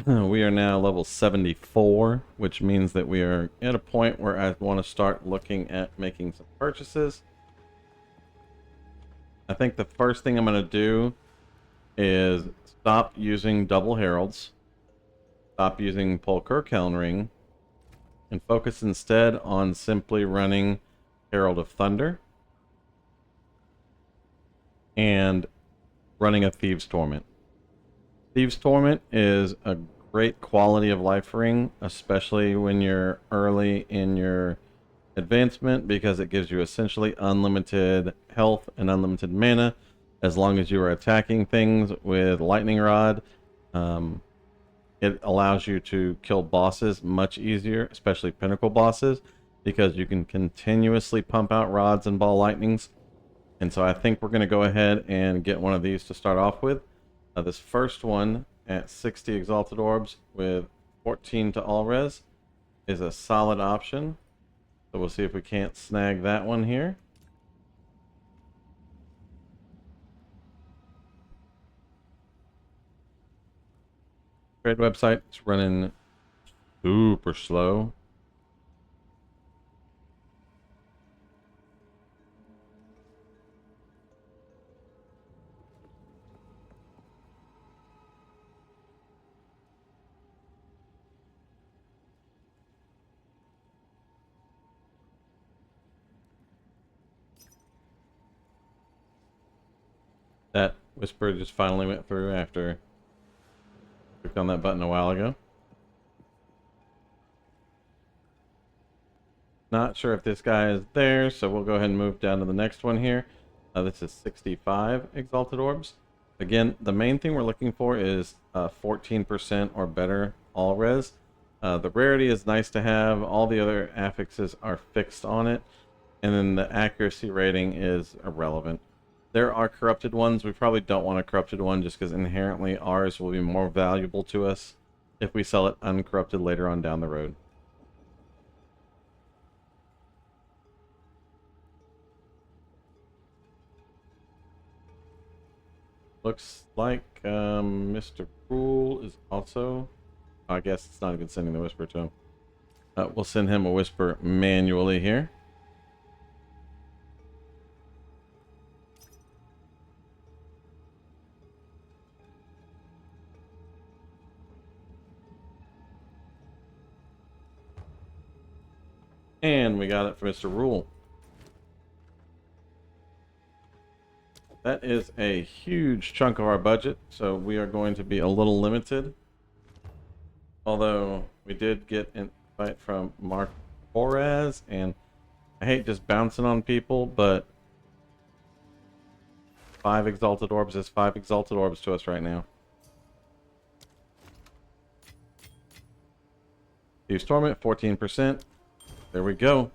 We are now level 74, which means that we are at a point where I want to start looking at making some purchases. I think the first thing I'm going to do is stop using double heralds, stop using Polkurkeln ring, and focus instead on simply running Herald of Thunder and running a Thieves' Torment. Thieves' Torment is a great quality of life ring, especially when you're early in your advancement, because it gives you essentially unlimited health and unlimited mana as long as you are attacking things with Lightning Rod. It allows you to kill bosses much easier, especially pinnacle bosses, because you can continuously pump out rods and ball lightnings. And so I think we're going to go ahead and get one of these to start off with. This first one at 60 exalted orbs with 14 to all res is a solid option. So we'll see if we can't snag that one here. Trade website, it's running super slow. That whisper just finally went through after I clicked on that button a while ago. Not sure if this guy is there, so we'll go ahead and move down to the next one here. This is 65 exalted orbs. Again, the main thing we're looking for is 14% or better all res. The rarity is nice to have. All the other affixes are fixed on it. And then the accuracy rating is irrelevant. There are corrupted ones. We probably don't want a corrupted one just because inherently ours will be more valuable to us if we sell it uncorrupted later on down the road. Looks like Mr. Pool is also... I guess it's not even sending the whisper to him. We'll send him a whisper manually here. And we got it from Mr. Rule. That is a huge chunk of our budget, so we are going to be a little limited. Although we did get an invite from Mark Boraz, and I hate just bouncing on people, but 5 Exalted Orbs is 5 Exalted Orbs to us right now. Use Torment, 14%. There we go.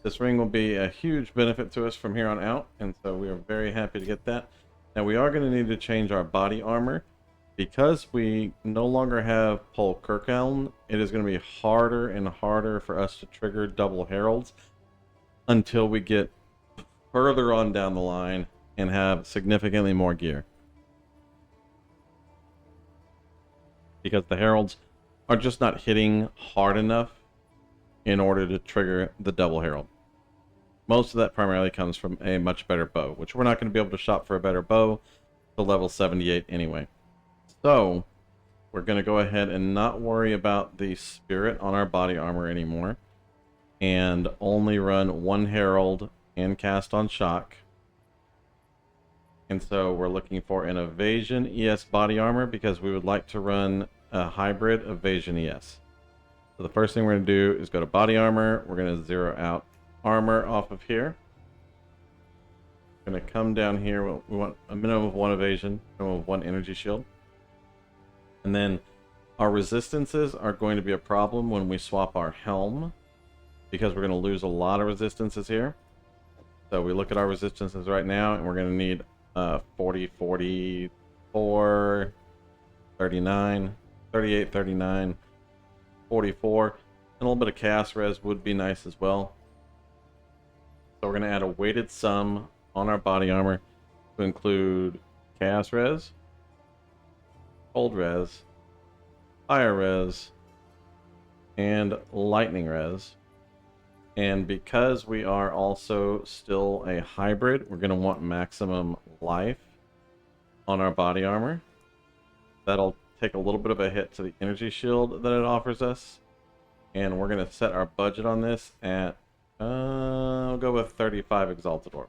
This ring will be a huge benefit to us from here on out, and so we are very happy to get that. Now we are going to need to change our body armor. Because we no longer have Pol Kirkeln, it is going to be harder and harder for us to trigger double heralds until we get further on down the line and have significantly more gear. Because the heralds are just not hitting hard enough in order to trigger the double herald. Most of that primarily comes from a much better bow, which we're not going to be able to shop for a better bow till level 78 anyway. So, we're going to go ahead and not worry about the spirit on our body armor anymore, and only run 1 herald and cast on shock. And so we're looking for an evasion ES body armor because we would like to run a hybrid evasion ES. So the first thing we're going to do is go to body armor. We're going to zero out armor off of here. We're going to come down here. We want a minimum of 1 evasion, minimum of 1 energy shield. And then our resistances are going to be a problem when we swap our helm, because we're going to lose a lot of resistances here. So we look at our resistances right now, and we're going to need 40, 44, 39, 38, 39, 44. And a little bit of chaos res would be nice as well. So we're going to add a weighted sum on our body armor to include chaos res, cold res, fire res, and lightning res. And because we are also still a hybrid, we're going to want maximum life on our body armor. That'll take a little bit of a hit to the energy shield that it offers us. And we're going to set our budget on this at, we'll go with 35 Exalted Orb.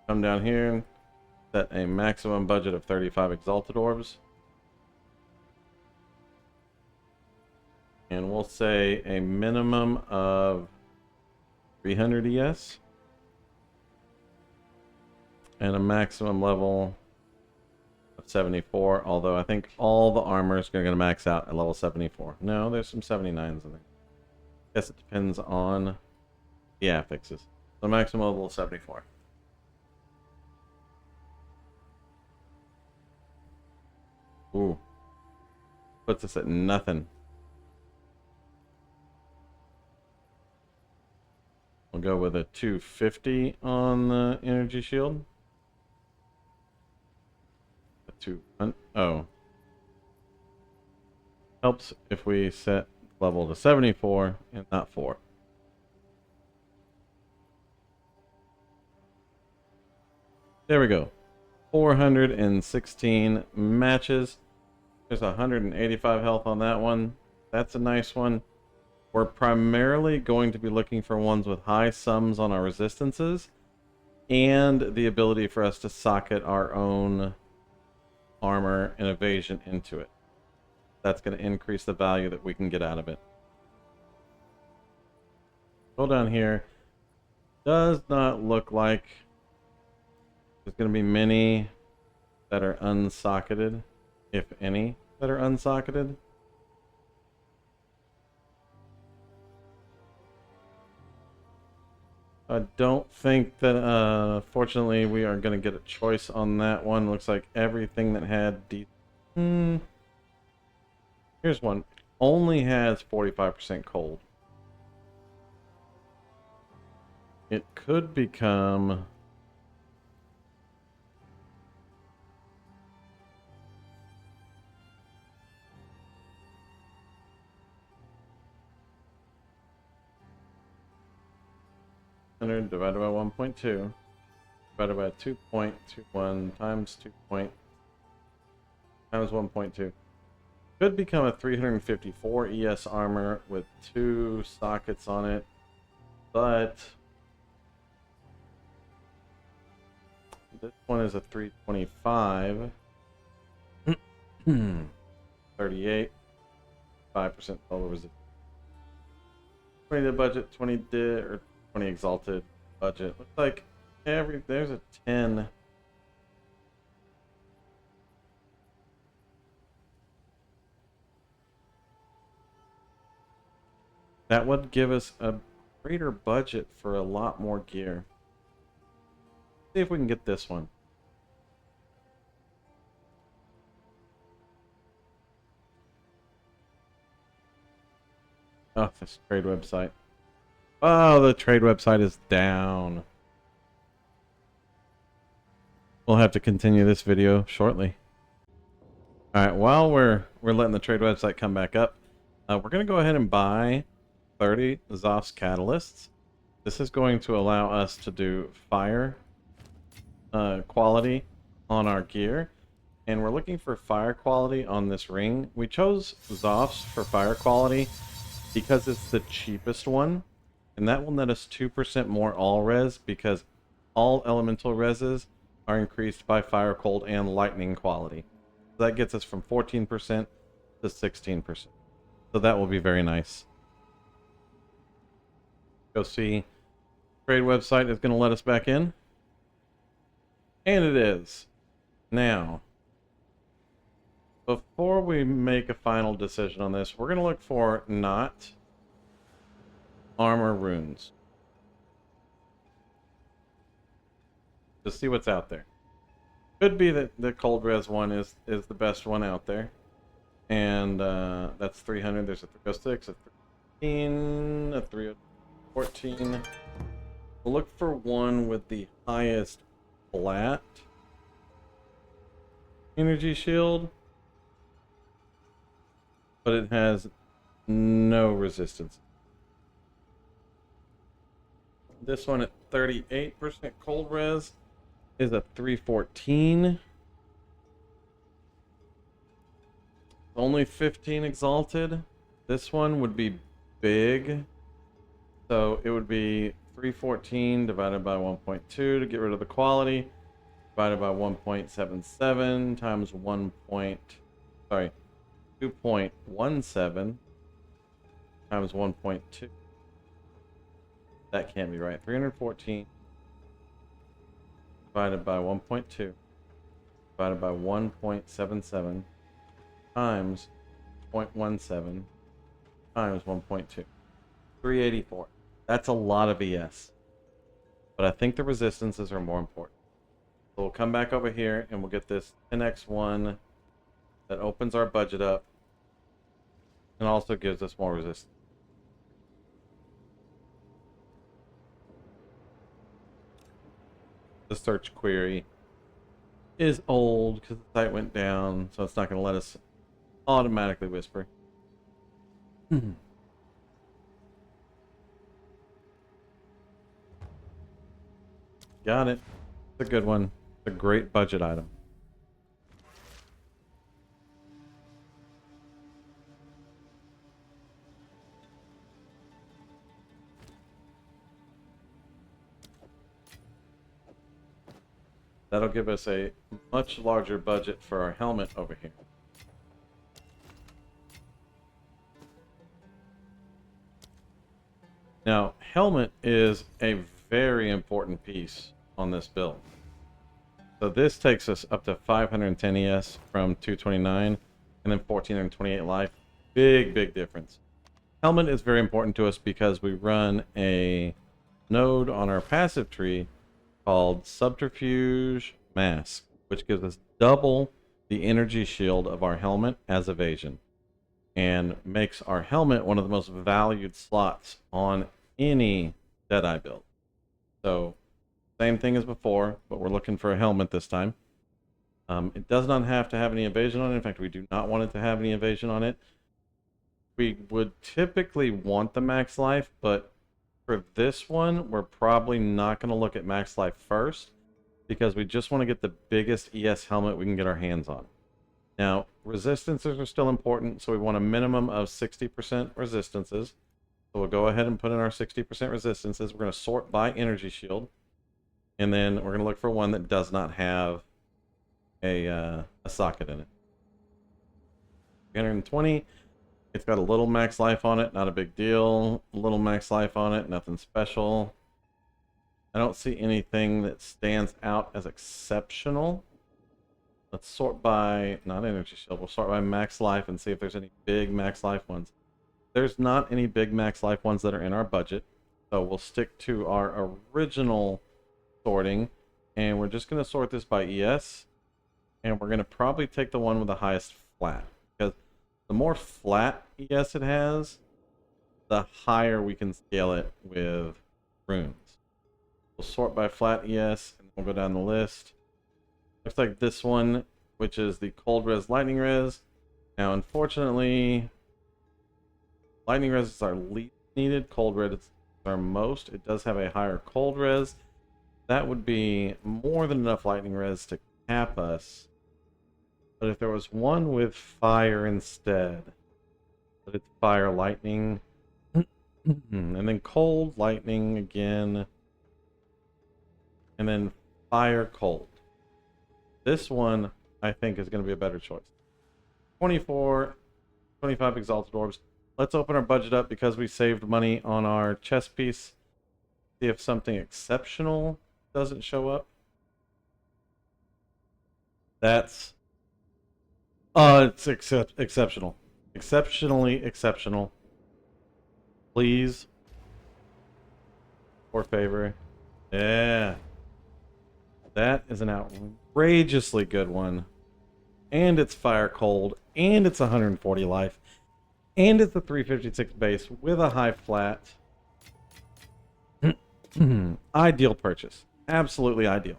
Come down here and set a maximum budget of 35 Exalted Orbs. And we'll say a minimum of 300 ES. And a maximum level of 74. Although I think all the armor is going to max out at level 74. No, there's some 79s in there. Guess it depends on the affixes. So maximum level 74. Ooh. Puts us at nothing. We'll go with a 250 on the energy shield. A 200. Oh. Helps if we set level to 74 and not 4. There we go. 416 matches. There's 185 health on that one. That's a nice one. We're primarily going to be looking for ones with high sums on our resistances and the ability for us to socket our own armor and evasion into it. That's going to increase the value that we can get out of it. Go down here. Does not look like there's going to be many that are unsocketed, if any, that are unsocketed. I don't think that, fortunately, we are going to get a choice on that one. Looks like everything that had Here's one. Only has 45% cold. It could become... divided by 1.2 divided by 2.21 times 2 point times 1.2. Could become a 354 ES armor with 2 sockets on it, but this one is a 325. 38. 5% total resistance. 20 to budget, 20 or 20 exalted budget. Looks like there's a 10. That would give us a greater budget for a lot more gear. See if we can get this one. Oh, this trade website. Oh, the trade website is down. We'll have to continue this video shortly. All right, while we're letting the trade website come back up, we're going to go ahead and buy 30 Zoph's catalysts. This is going to allow us to do fire quality on our gear, and we're looking for fire quality on this ring. We chose Zoph's for fire quality because it's the cheapest one, and that will net us 2% more all res, because all elemental reses are increased by fire, cold, and lightning quality. So that gets us from 14% to 16%. So that will be very nice. Go see. Trade website is going to let us back in. And it is. Now, before we make a final decision on this, we're going to look for not armor runes to see what's out there. Could be that the cold res one is the best one out there, and that's 300. There's a 306, a 315, a 314. We'll look for one with the highest flat energy shield, but it has no resistance. This one at 38% cold res is a 314. Only 15 exalted. This one would be big, so it would be 314 divided by 1.2 to get rid of the quality, divided by 1.77 times 2.17 times 1.2. That can't be right. 314 divided by 1.2 divided by 1.77 times 0.17 times 1.2. 384. That's a lot of ES. But I think the resistances are more important. So we'll come back over here and we'll get this 10x one that opens our budget up and also gives us more resistance. The search query is old because the site went down, so it's not going to let us automatically whisper. Got it. It's a good one. It's a great budget item. That'll give us a much larger budget for our helmet over here. Now, helmet is a very important piece on this build. So this takes us up to 510 ES from 229 and then 1428 life. Big difference. Helmet is very important to us because we run a node on our passive tree called Subterfuge Mask, which gives us double the energy shield of our helmet as evasion, and makes our helmet one of the most valued slots on any Deadeye build. So, same thing as before, but we're looking for a helmet this time. It does not have to have any evasion on it. In fact, we do not want it to have any evasion on it. We would typically want the max life, but for this one, we're probably not going to look at max life first, because we just want to get the biggest ES helmet we can get our hands on. Now, resistances are still important, so we want a minimum of 60% resistances. So we'll go ahead and put in our 60% resistances. We're going to sort by energy shield. And then we're going to look for one that does not have a socket in it. 320. It's got a little max life on it, not a big deal. A little max life on it, nothing special. I don't see anything that stands out as exceptional. Let's sort by, not energy shield, we'll sort by max life and see if there's any big max life ones. There's not any big max life ones that are in our budget. So we'll stick to our original sorting. And we're just going to sort this by ES. And we're going to probably take the one with the highest flat. Because the more flat ES it has, the higher we can scale it with runes. We'll sort by flat ES, and we'll go down the list. Looks like this one, which is the cold res lightning res. Now, unfortunately, lightning res is our least needed. Cold res is our most. It does have a higher cold res. That would be more than enough lightning res to cap us. But if there was one with fire instead, but it's fire lightning, and then cold lightning again, and then fire cold. This one, I think, is going to be a better choice. 24, 25 exalted orbs. Let's open our budget up because we saved money on our chess piece. See if something exceptional doesn't show up. That's it's exceptional. Exceptionally exceptional. Please. For favor. Yeah. That is an outrageously good one. And it's fire cold. And it's 140 life. And it's a 356 base with a high flat. Ideal purchase. Absolutely ideal.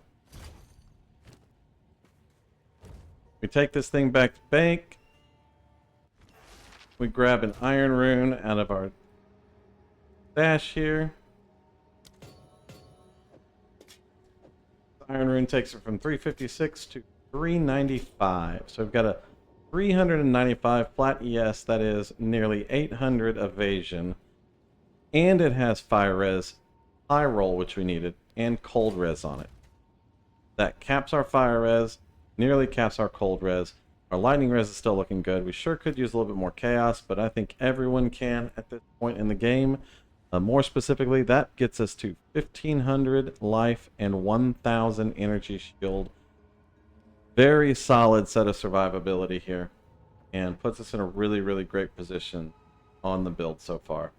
We take this thing back to bank. We grab an iron rune out of our stash here. Iron rune takes it from 356 to 395. So we've got a 395 flat ES, that is nearly 800 evasion. And it has fire res, high roll, which we needed, and cold res on it. That caps our fire res, nearly caps our cold res. Our lightning res is still looking good. We sure could use a little bit more chaos, but I think everyone can at this point in the game. More specifically, that gets us to 1500 life and 1000 energy shield. Very solid set of survivability here, and puts us in a really, really great position on the build so far.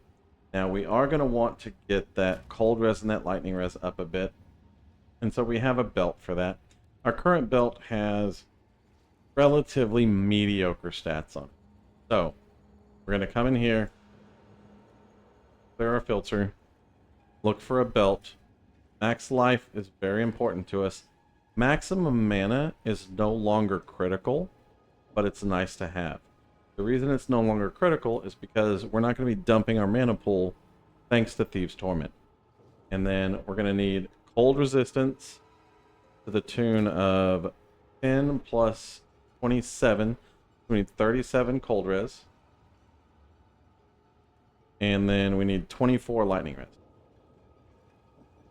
Now, we are going to want to get that cold res and that lightning res up a bit, and so we have a belt for that. Our current belt has relatively mediocre stats on it. So, we're going to come in here, clear our filter, look for a belt. Max life is very important to us. Maximum mana is no longer critical, but it's nice to have. The reason it's no longer critical is because we're not going to be dumping our mana pool thanks to Thieves' Torment. And then we're going to need cold resistance to the tune of 10 plus 27. We need 37 cold res. And then we need 24 lightning res.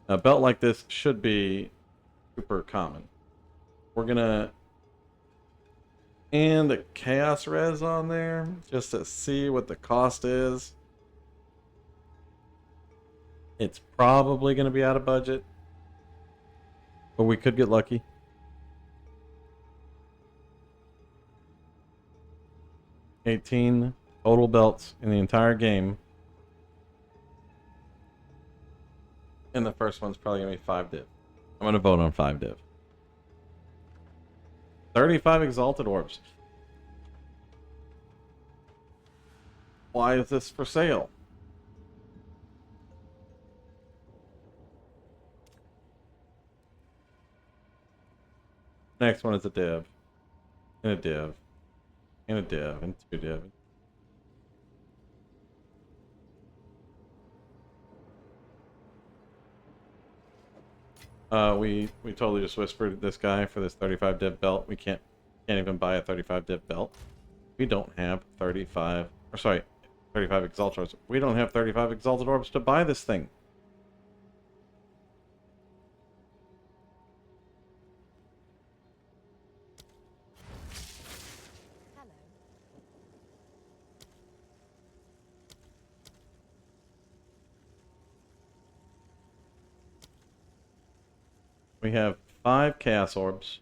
A belt like this should be super common. We're gonna and a chaos res on there just to see what the cost is. It's probably gonna be out of budget, but we could get lucky. $18 total belts in the entire game. And the first one's probably going to be 5 div. I'm going to vote on 5 div. 35 exalted orbs. Why is this for sale? Next one is a div. And a div. And a div. And 2 div. We totally just whispered this guy for this 35 div belt. We can't Can't even buy a 35 div belt. We don't have 35, or sorry, 35 exalted orbs. We don't have 35 exalted orbs to buy this thing. Hello. We have 5 chaos orbs.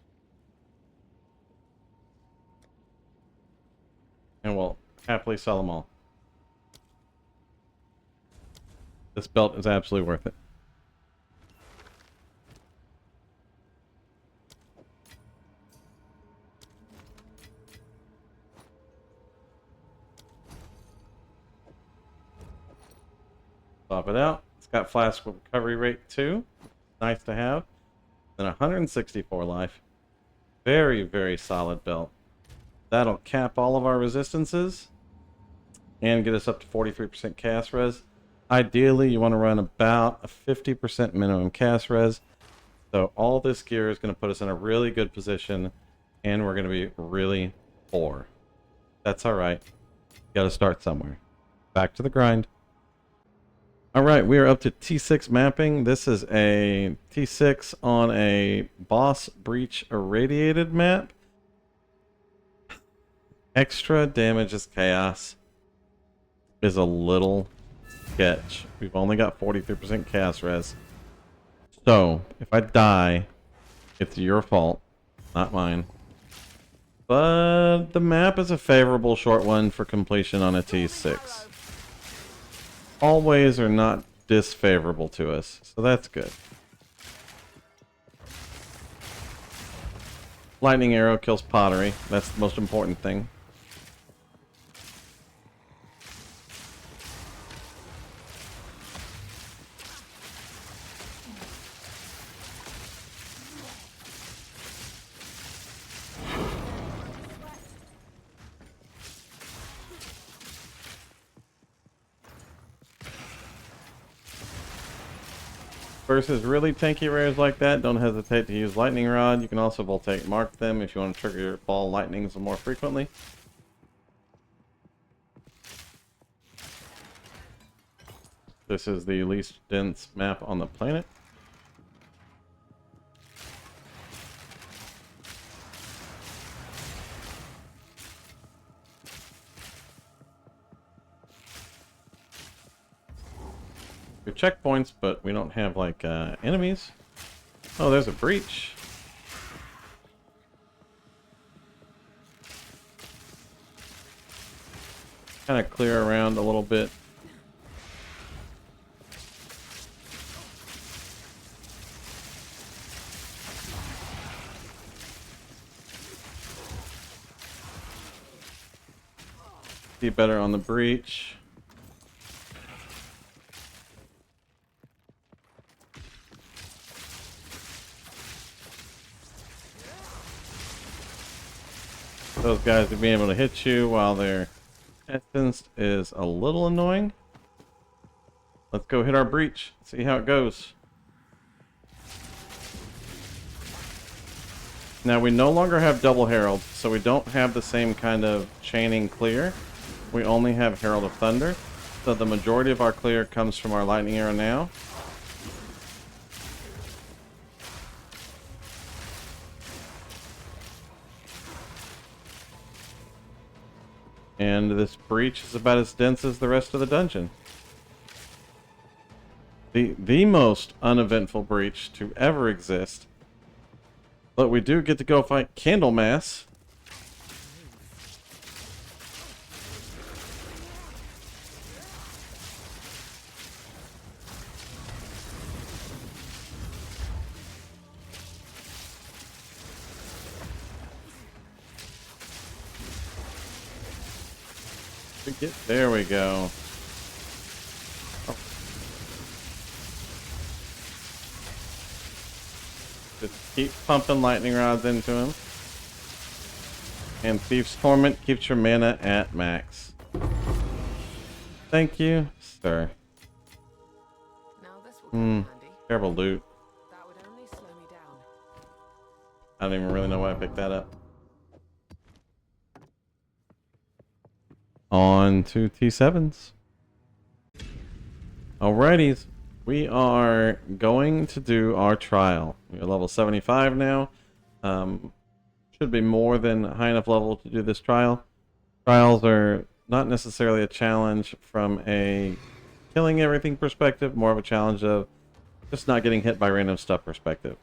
And we'll happily sell them all. This belt is absolutely worth it. Swap it out. It's got flash recovery rate too. Nice to have. Then 164 life. Very, very solid belt. That'll cap all of our resistances and get us up to 43% cast res. Ideally, you want to run about a 50% minimum cast res. So all this gear is going to put us in a really good position, and we're going to be really poor. That's all right. Got to start somewhere. Back to the grind. All right, we are up to T6 mapping. This is a T6 on a boss breach irradiated map. Extra damage is chaos is a little sketch. We've only got 43% cast res. So, if I die, it's your fault, not mine. But the map is a favorable short one for completion on a T6. Always are not disfavorable to us, so that's good. Lightning arrow kills pottery. That's the most important thing. Versus really tanky rares like that, don't hesitate to use Lightning Rod. You can also voltaic mark them if you want to trigger your ball lightnings more frequently. This is the least dense map on the planet. We have checkpoints, but we don't have like enemies. Oh, there's a breach. Kind of clear around a little bit. See better on the breach. Those guys are being able to hit you while they're essenced is a little annoying. Let's go hit our breach, see how it goes. Now we no longer have double herald, so we don't have the same kind of chaining clear. We only have Herald of Thunder, so the majority of our clear comes from our lightning arrow now. And this breach is about as dense as the rest of the dungeon. The most uneventful breach to ever exist. But we do get to go fight Candlemass. There we go. Oh. Just keep pumping lightning rods into him. And Thief's Torment keeps your mana at max. Thank you, sir. Now this will come in handy. Terrible loot. That would only slow me down. I don't even really know why I picked that up. On to T7s. Alrighties, we are going to do our trial. We're level 75 now. Should be more than high enough level to do this trial. Trials are not necessarily a challenge from a killing everything perspective, more of a challenge of just not getting hit by random stuff perspective.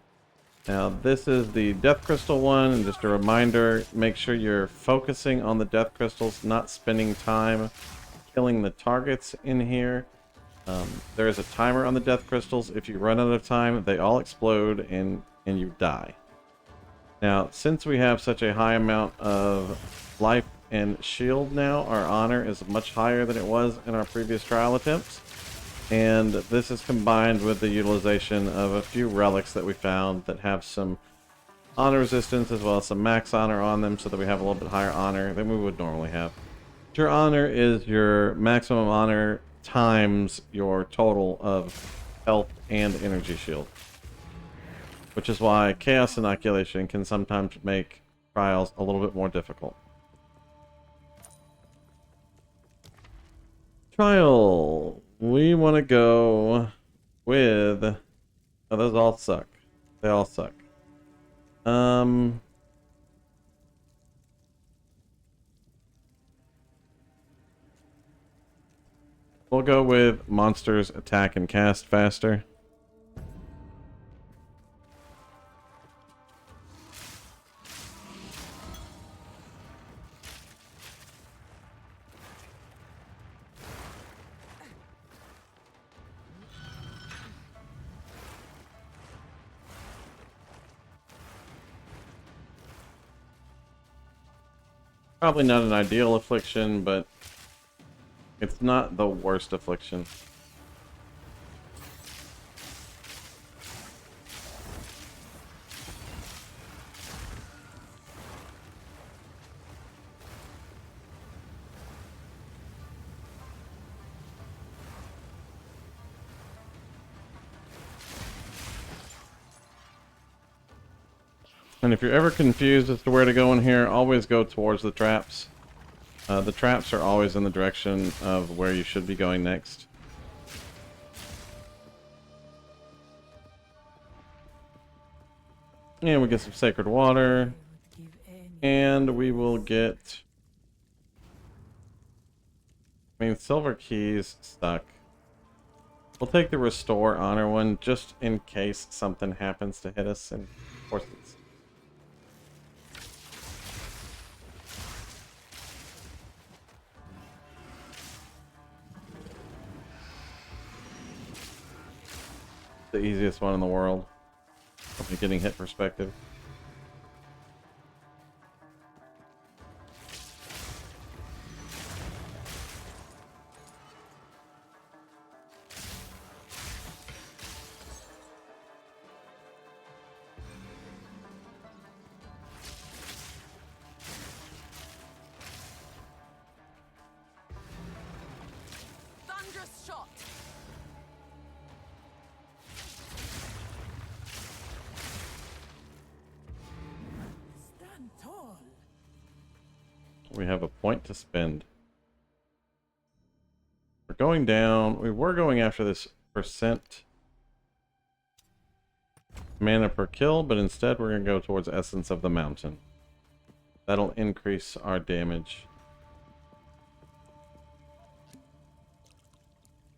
Now, this is the Death Crystal one, and just a reminder, make sure you're focusing on the Death Crystals, not spending time killing the targets in here. There is a timer on the Death Crystals. If you run out of time, they all explode and you die. Now, since we have such a high amount of life and shield now, our honor is much higher than it was in our previous trial attempts. And this is combined with the utilization of a few relics that we found that have some honor resistance as well as some max honor on them, so that we have a little bit higher honor than we would normally have. Your honor is your maximum honor times your total of health and energy shield. Which is why Chaos Inoculation can sometimes make trials a little bit more difficult. Trial. We want to go with... Oh, those all suck. They all suck. We'll go with monsters attack and cast faster. Probably not an ideal affliction, but it's not the worst affliction. And if you're ever confused as to where to go in here, always go towards the traps. The traps are always in the direction of where you should be going next. And we get some sacred water. And we will get... I mean, silver keys stuck. We'll take the restore honor one just in case something happens to hit us. And of course it's... the easiest one in the world from a getting hit perspective. Thunderous shot. We have a point to spend. We're going down. We were going after this percent mana per kill, but instead we're going to go towards Essence of the Mountain. That'll increase our damage.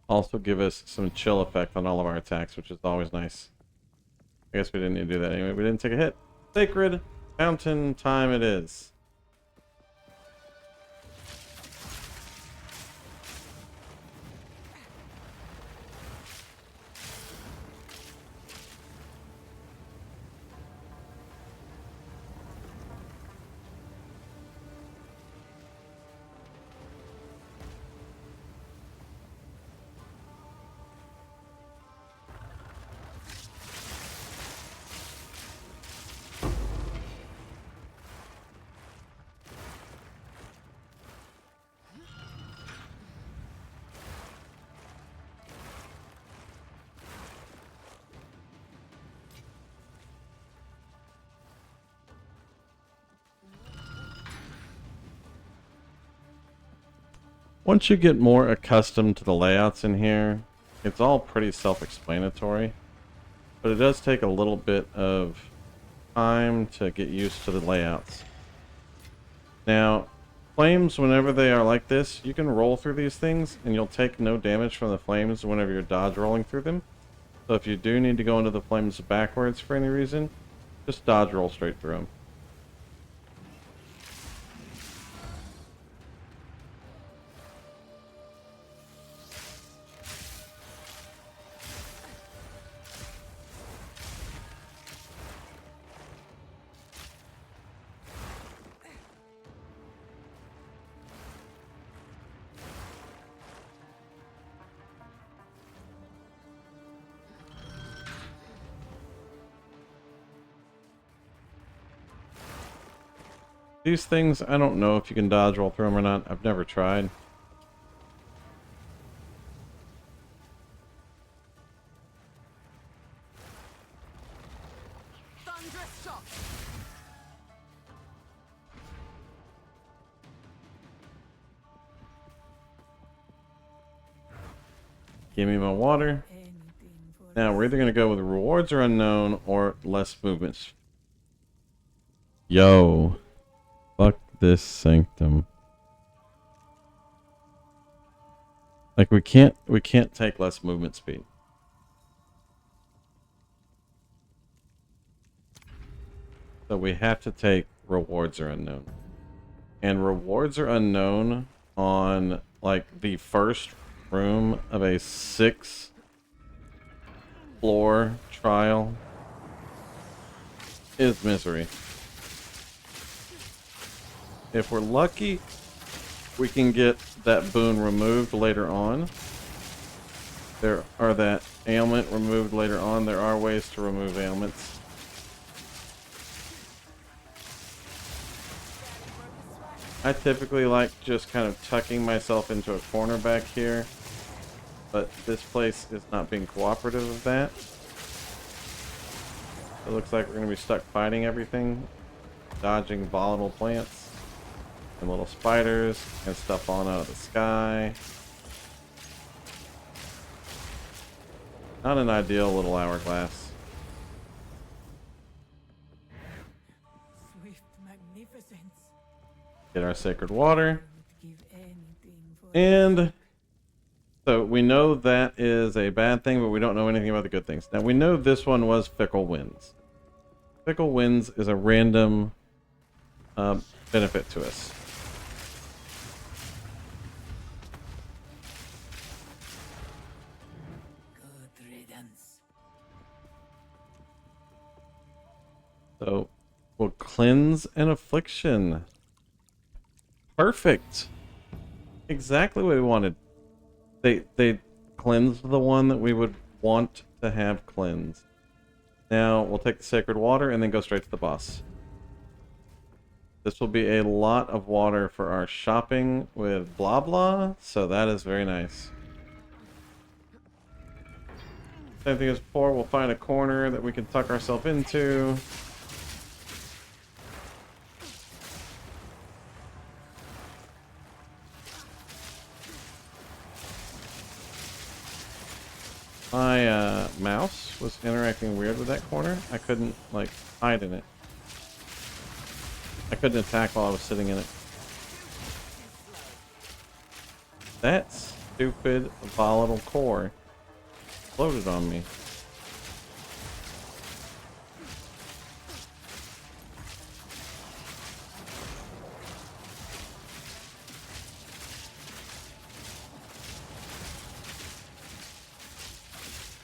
Also give us some chill effect on all of our attacks, which is always nice. I guess we didn't need to do that anyway. We didn't take a hit. Sacred Mountain time it is. Once you get more accustomed to the layouts in here, it's all pretty self-explanatory. But it does take a little bit of time to get used to the layouts. Now, flames, whenever they are like this, you can roll through these things and you'll take no damage from the flames whenever you're dodge rolling through them. So if you do need to go into the flames backwards for any reason, just dodge roll straight through them. These things, I don't know if you can dodge roll through them or not. I've never tried. Thunderous shot. Give me my water. Now, we're either going to go with rewards are unknown or less movements. Yo. Fuck this sanctum. Like, we can't take less movement speed. So we have to take rewards are unknown. And rewards are unknown on, like, the first room of a 6-floor trial is misery. If we're lucky, we can get that boon removed later on. Or that ailment removed later on. There are ways to remove ailments. I typically like just kind of tucking myself into a corner back here. But this place is not being cooperative of that. It looks like we're going to be stuck fighting everything. Dodging volatile plants. And little spiders and stuff falling out of the sky. Not an ideal little hourglass. Swift magnificence. Get our sacred water. And so we know that is a bad thing, but we don't know anything about the good things. Now we know this one was Fickle Winds. Fickle Winds is a random benefit to us. So, we'll cleanse an affliction. Perfect. Exactly what we wanted. They cleansed the one that we would want to have cleansed. Now, we'll take the sacred water and then go straight to the boss. This will be a lot of water for our shopping with blah blah, so that is very nice. Same thing as before, we'll find a corner that we can tuck ourselves into. My mouse was interacting weird with that corner. I couldn't, like, hide in it. I couldn't attack while I was sitting in it. That stupid volatile core exploded on me.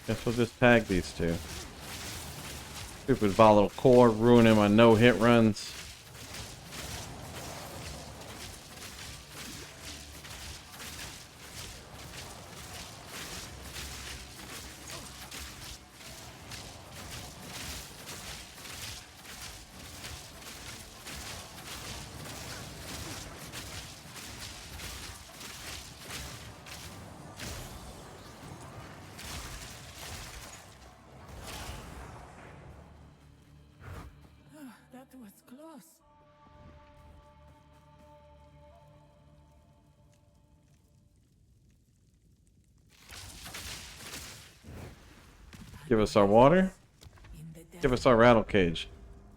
Guess we'll just tag these two. Stupid volatile core ruining my no-hit runs. That was close. Give us our water. In the Give us our rattle cage.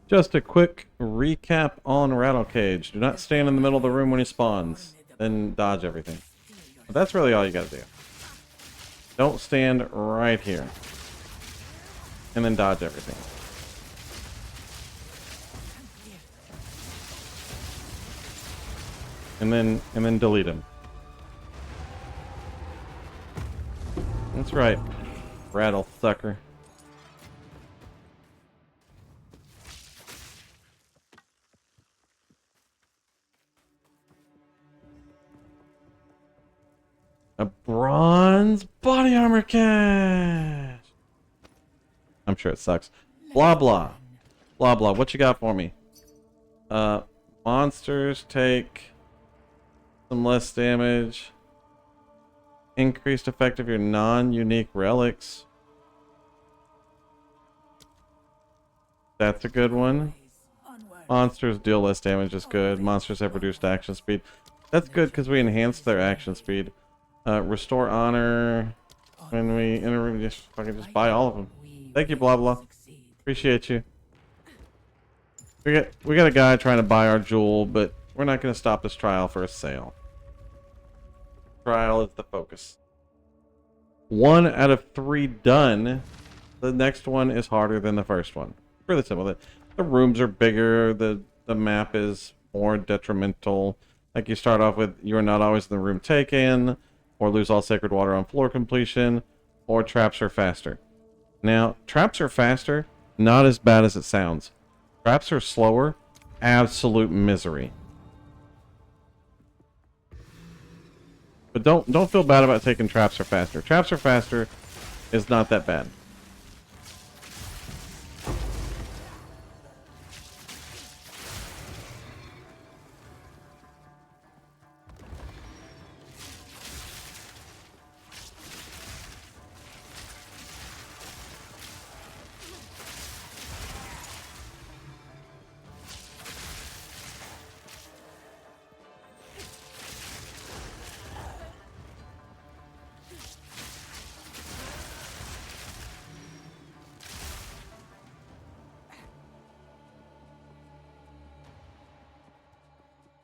Just a quick recap on rattle cage. Do not stand in the middle of the room when he spawns. Then dodge everything. But that's really all you gotta do. Don't stand right here. And then dodge everything. And then delete him. That's right. Rattle sucker. A bronze body armor cache. I'm sure it sucks. Blah blah. Blah blah. What you got for me? Monsters take some less damage. Increased effect of your non-unique relics. That's a good one. Monsters deal less damage is good. Monsters have reduced action speed. That's good because we enhanced their action speed. Restore honor. When we enter room, just fucking just buy all of them. Thank you, blah blah. Appreciate you. We got a guy trying to buy our jewel, but we're not going to stop this trial for a sale. Trial is the focus. 1 out of 3 done. The next one is harder than the first one. Really simple. The rooms are bigger. The map is more detrimental. Like you start off with, you are not always in the room taken, or lose all sacred water on floor completion, or traps are faster. Now, traps are faster, not as bad as it sounds. Traps are slower, absolute misery. But don't feel bad about taking traps are faster. Traps are faster is not that bad.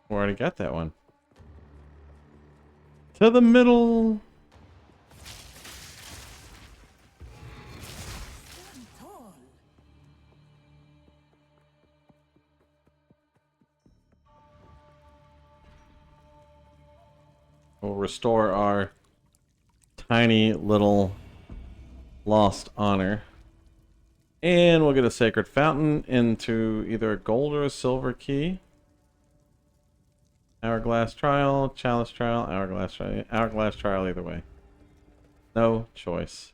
We already got that one. To the middle. We'll restore our tiny little lost honor. And we'll get a sacred fountain into either a gold or a silver key. Hourglass trial, chalice trial, hourglass trial either way. No choice.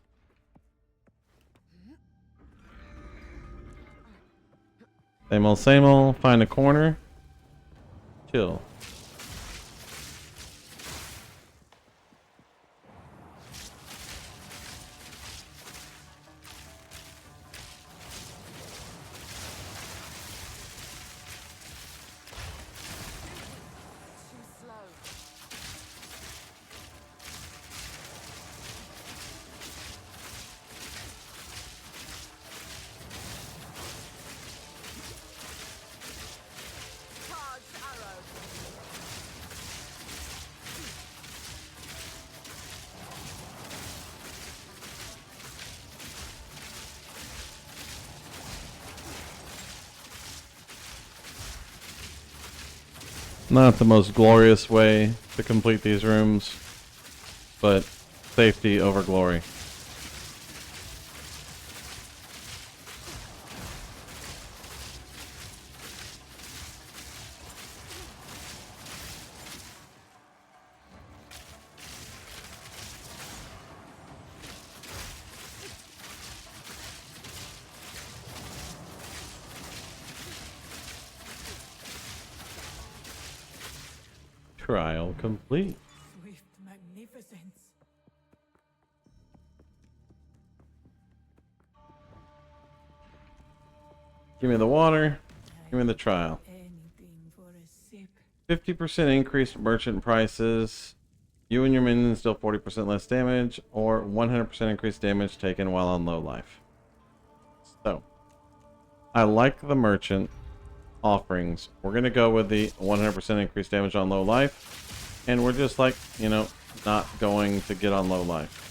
Same old, find a corner. Chill. Not the most glorious way to complete these rooms, but safety over glory. Trial complete. Swift magnificence. Give me the water. Give me the trial. Anything for a sip. 50% increased merchant prices. You and your minions deal 40% less damage, or 100% increased damage taken while on low life. So, I like the merchant offerings. We're going to go with the 100% increased damage on low life. And we're just like, you know, not going to get on low life.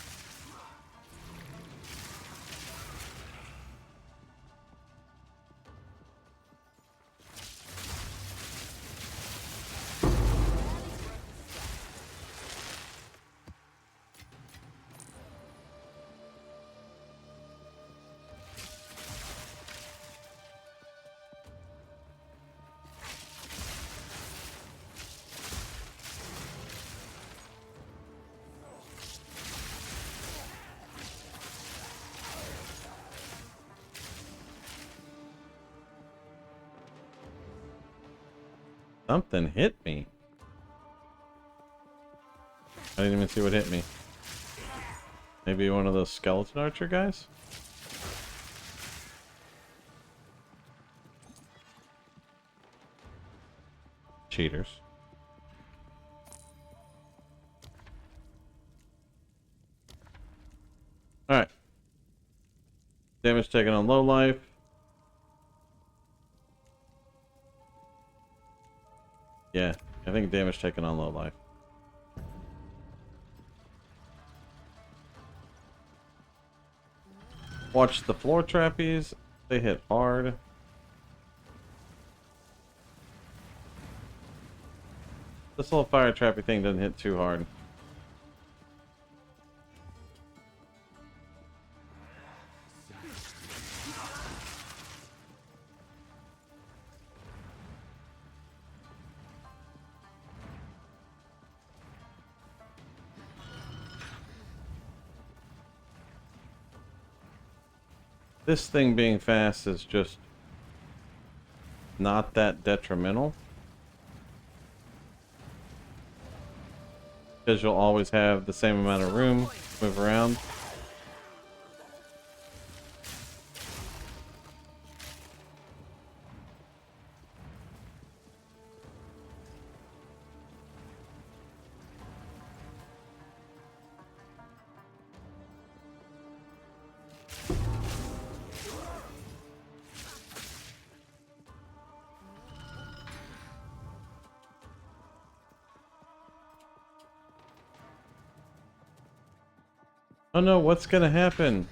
Something hit me. I didn't even see what hit me. Maybe one of those skeleton archer guys? Cheaters. Alright. Damage taken on low life. Yeah, I think damage taken on low life. Watch the floor trappies. They hit hard. This little fire trappy thing doesn't hit too hard. This thing being fast is just not that detrimental. Because you'll always have the same amount of room to move around. Oh no, what's gonna happen?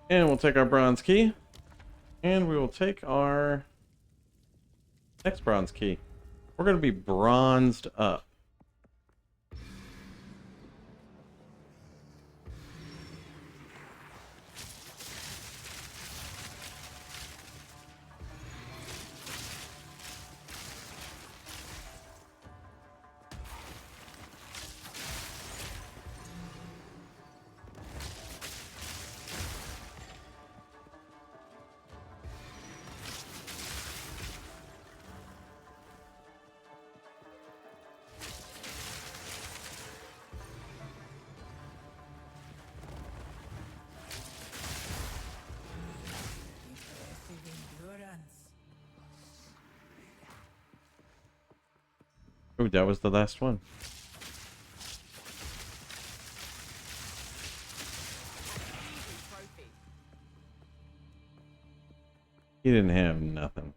And we'll take our bronze key. And we will take our next bronze key. We're gonna be bronzed up. Oh, that was the last one. He didn't have nothing.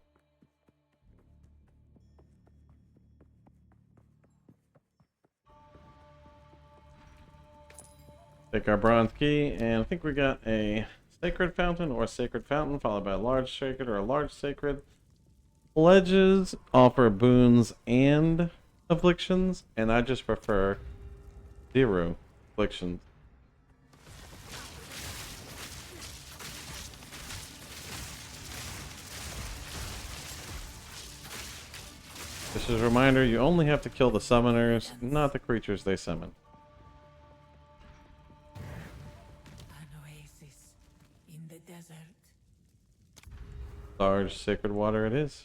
Take our bronze key, and I think we got a sacred fountain or a sacred fountain, followed by a large sacred or a large sacred. Pledges offer boons and afflictions, and I just prefer 0 afflictions. Just as a reminder, you only have to kill the summoners, not the creatures they summon. An oasis in the desert. Large sacred water it is.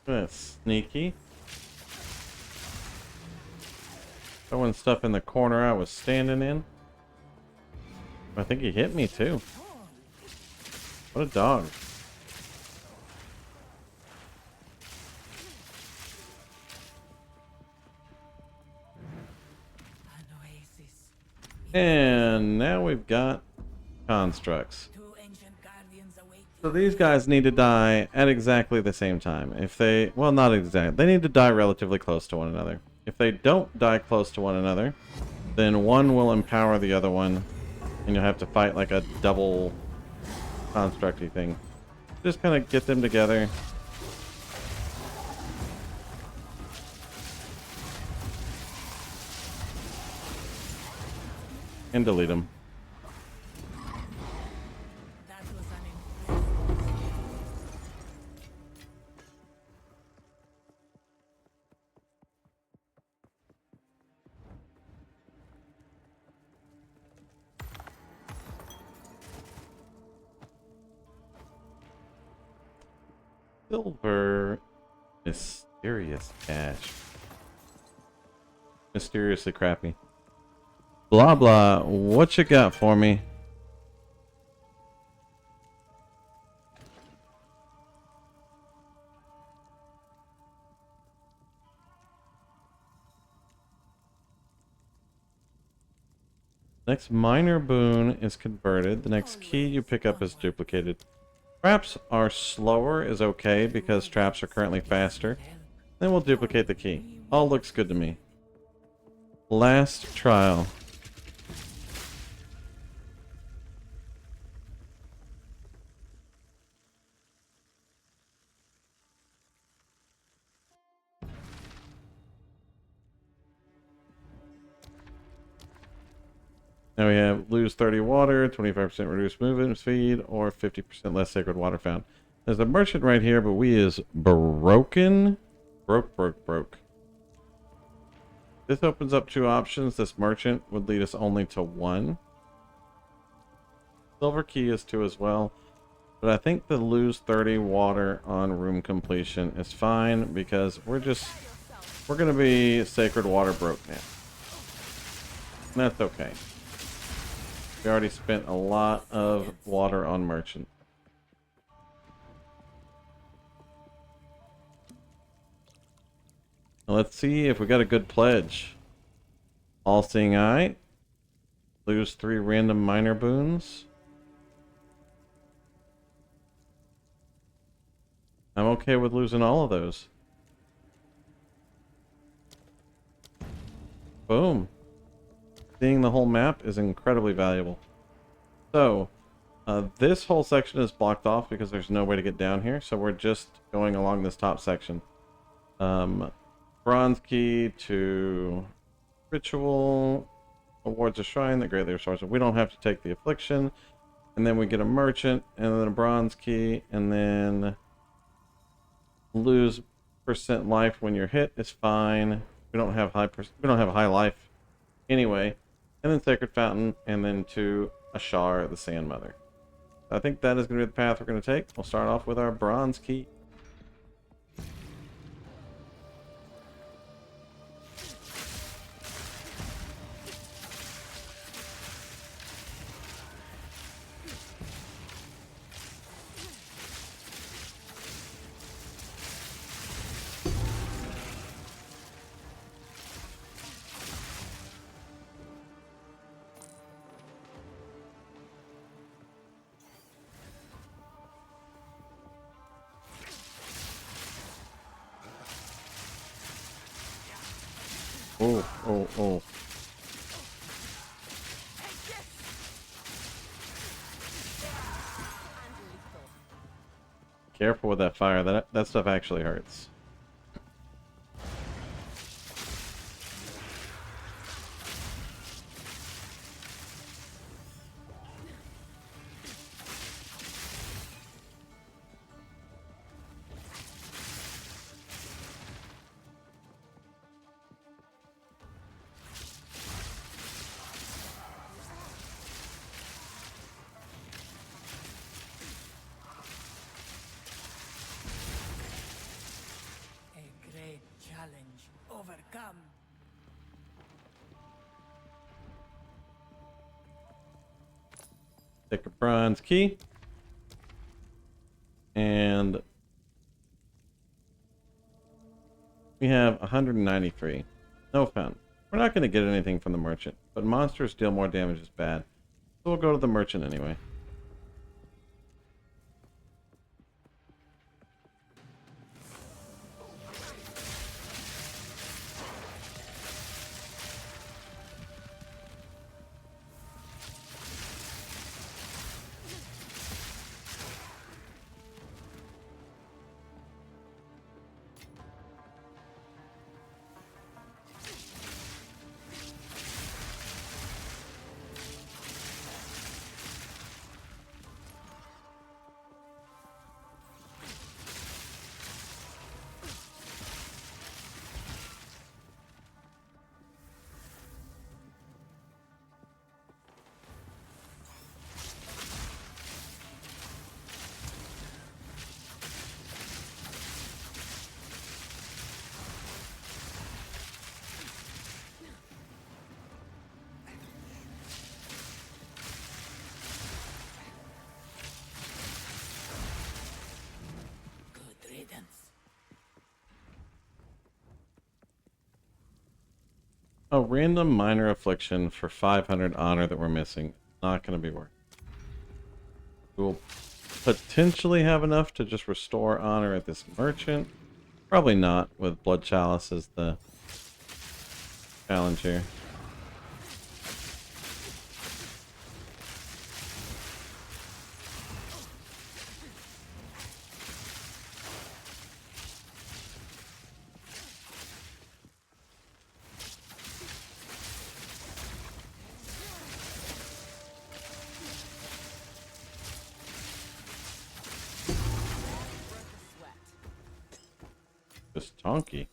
That's sneaky. Throwing stuff in the corner I was standing in. I think he hit me too. What a dog. An oasis. And now we've got constructs. Two ancient guardians await So these guys need to die at exactly the same time. If they, well, not exact, they need to die relatively close to one another. If they don't die close to one another, then one will empower the other one, and you'll have to fight like a double construct-y thing. Just kind of get them together. And delete them. That was an impressive. Silver. Mysterious cash. Mysteriously crappy. Blah blah, what you got for me? Next minor boon is converted. The next key you pick up is duplicated. Traps are slower is okay because traps are currently faster. Then we'll duplicate the key. All looks good to me. Last trial. Now we have lose 30 water, 25% reduced movement speed, or 50% less sacred water found. There's a merchant right here, but we is broken. Broke. This opens up two options. This merchant would lead us only to one. Silver key is two as well. But I think the lose 30 water on room completion is fine because we're going to be sacred water broke now. And that's okay. We already spent a lot of water on merchant. Now let's see if we got a good pledge. All-seeing eye. Lose 3 random minor boons. I'm okay with losing all of those. Boom. Seeing the whole map is incredibly valuable. So, this whole section is blocked off because there's no way to get down here. So we're just going along this top section. Bronze key to ritual. Awards a shrine that greatly restores it. We don't have to take the affliction. And then we get a merchant and then a bronze key. And then lose % life when you're hit is fine. We don't have high life anyway. And then Sacred Fountain, and then to Ashar, the Sand Mother. I think that is going to be the path we're going to take. We'll start off with our bronze key. Oh. Careful with that fire. That stuff actually hurts. come. Take a bronze key. And we have 193. No fun. We're not going to get anything from the merchant, but monsters deal more damage is bad. So we'll go to the merchant anyway. Good riddance. A random minor affliction for 500 honor that we're missing. Not going to be worth it. We'll potentially have enough to just restore honor at this merchant. Probably not, with Blood Chalice as the challenge here. Just Tonky.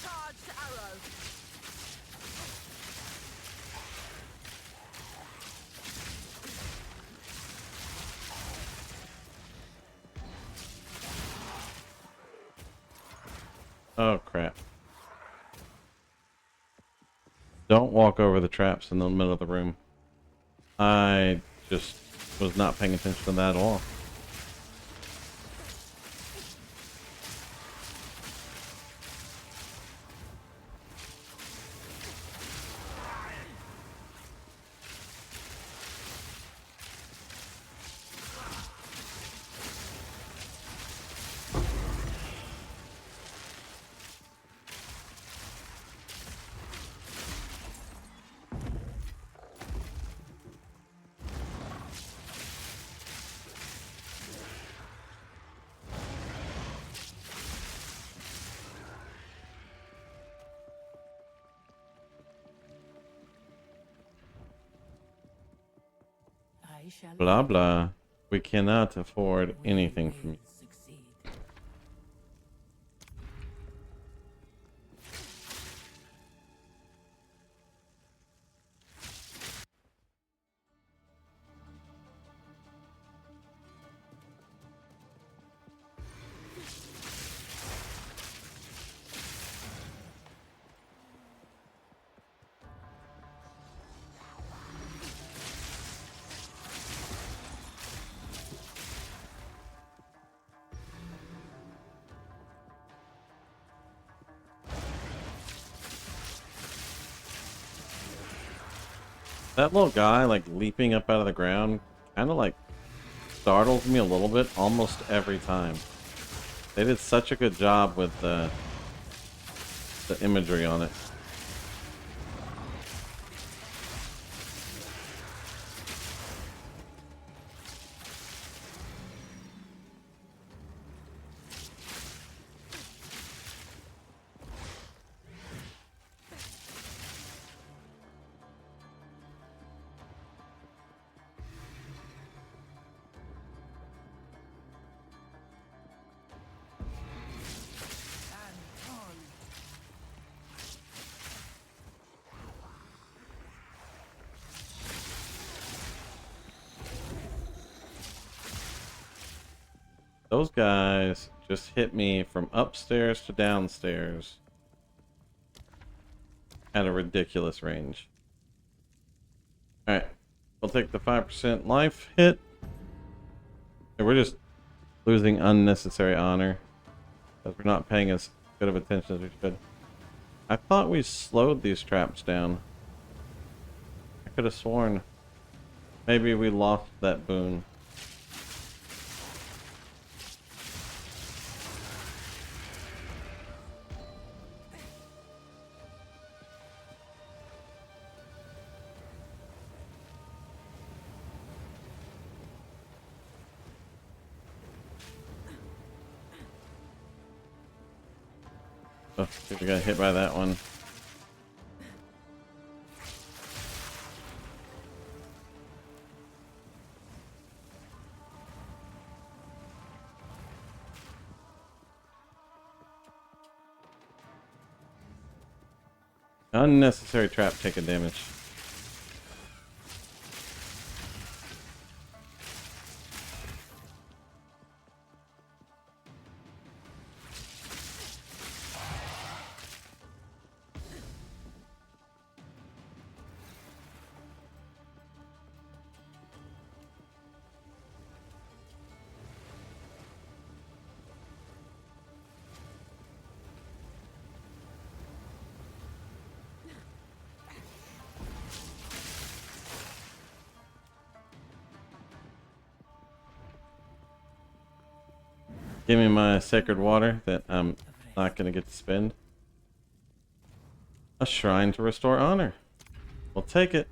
Charged arrow. Oh crap. Don't walk over the traps in the middle of the room. I just was not paying attention to that at all. I shall Blah blah. We cannot afford anything from you. succeed. That little guy, like, leaping up out of the ground, kind of, like, startles me a little bit almost every time. They did such a good job with the imagery on it. Those guys just hit me from upstairs to downstairs at a ridiculous range. Alright, we'll take the 5% life hit. And we're just losing unnecessary honor because we're not paying as good of attention as we should. I thought we slowed these traps down. I could have sworn maybe we lost that boon. Oh, we got hit by that one. Unnecessary trap taking damage. Give me my sacred water that I'm not going to get to spend. A shrine to restore honor. We'll take it.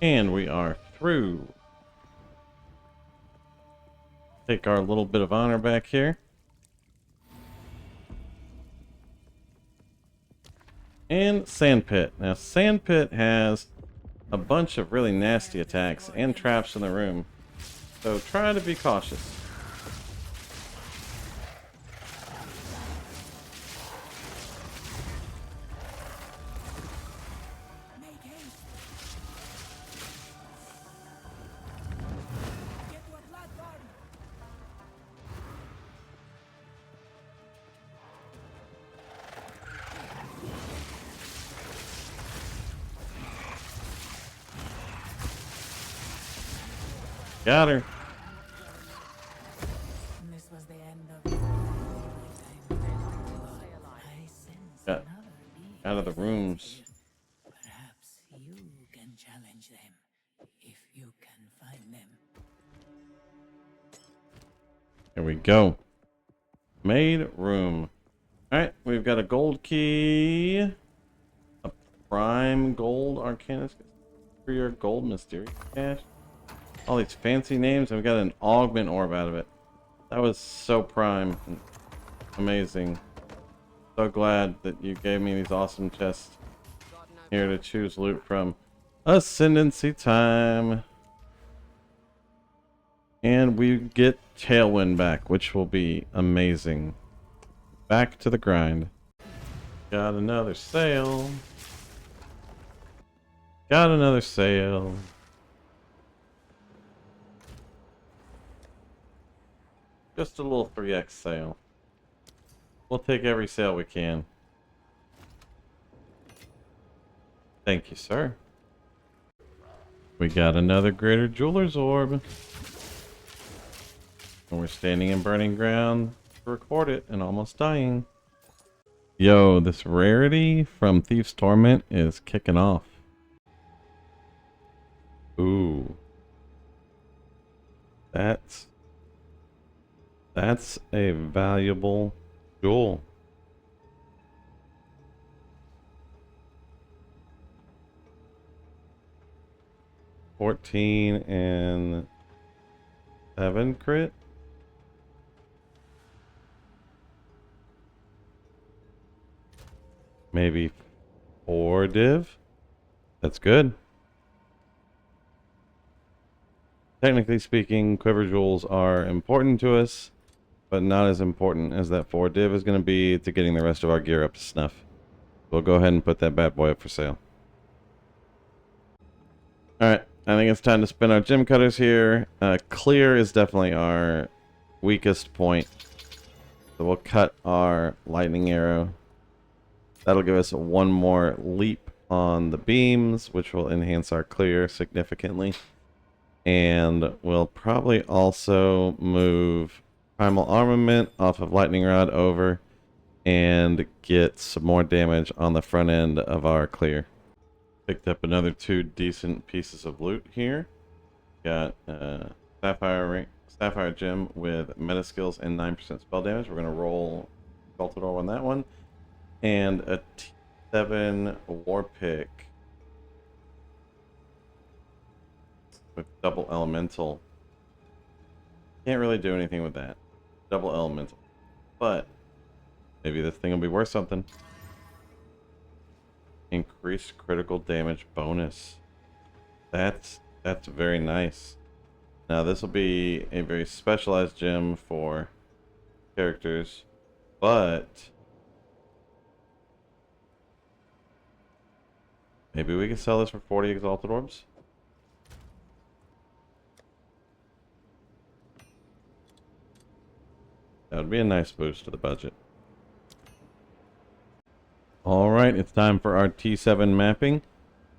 And we are through. Take our little bit of honor back here. And Sandpit. Now Sandpit has a bunch of really nasty attacks and traps in the room. So try to be cautious. Got her. This was the end of I sense Got out of the rooms. Perhaps you can challenge them if you can find them. Here we go. Made room. Alright, we've got a gold key. A prime gold arcanist. For your gold mysterious cache. All these fancy names, and we got an augment orb out of it. That was so prime and amazing. So glad that you gave me these awesome chests. Here to choose loot from. Ascendancy time. And we get Tailwind back, which will be amazing. Back to the grind. Got another sale. Got another sale. Just a little 3x sale. We'll take every sale we can. Thank you, sir. We got another Greater Jeweler's Orb. And we're standing in burning ground to record it and almost dying. Yo, this rarity from Thief's Torment is kicking off. Ooh. That's a valuable jewel. $14 and 7 crit. Maybe 4 div. That's good. Technically speaking, quiver jewels are important to us, but not as important as that 4 div is going to be to getting the rest of our gear up to snuff. We'll go ahead and put that bad boy up for sale. Alright, I think it's time to spin our gem cutters here. Clear is definitely our weakest point. So we'll cut our lightning arrow. That'll give us one more leap on the beams, which will enhance our clear significantly. And we'll probably also move Primal Armament off of Lightning Rod over and get some more damage on the front end of our clear. Picked up another 2 decent pieces of loot here. Got Sapphire Gem with meta skills and 9% spell damage. We're going to roll Exalted Orb on that one. And a T7 War Pick with double elemental. Can't really do anything with that. Double elemental. But maybe this thing will be worth something. Increased critical damage bonus. That's very nice. Now this will be a very specialized gem for characters, but maybe we can sell this for 40 Exalted Orbs. That would be a nice boost to the budget. Alright, it's time for our T7 mapping.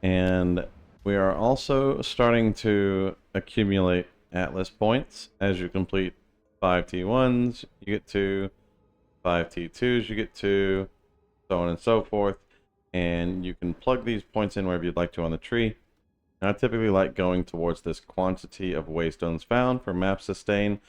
And we are also starting to accumulate Atlas points. As you complete 5 T1s, you get 2. 5 T2s, you get 2. So on and so forth. And you can plug these points in wherever you'd like to on the tree. And I typically like going towards this quantity of waystones found for map sustain,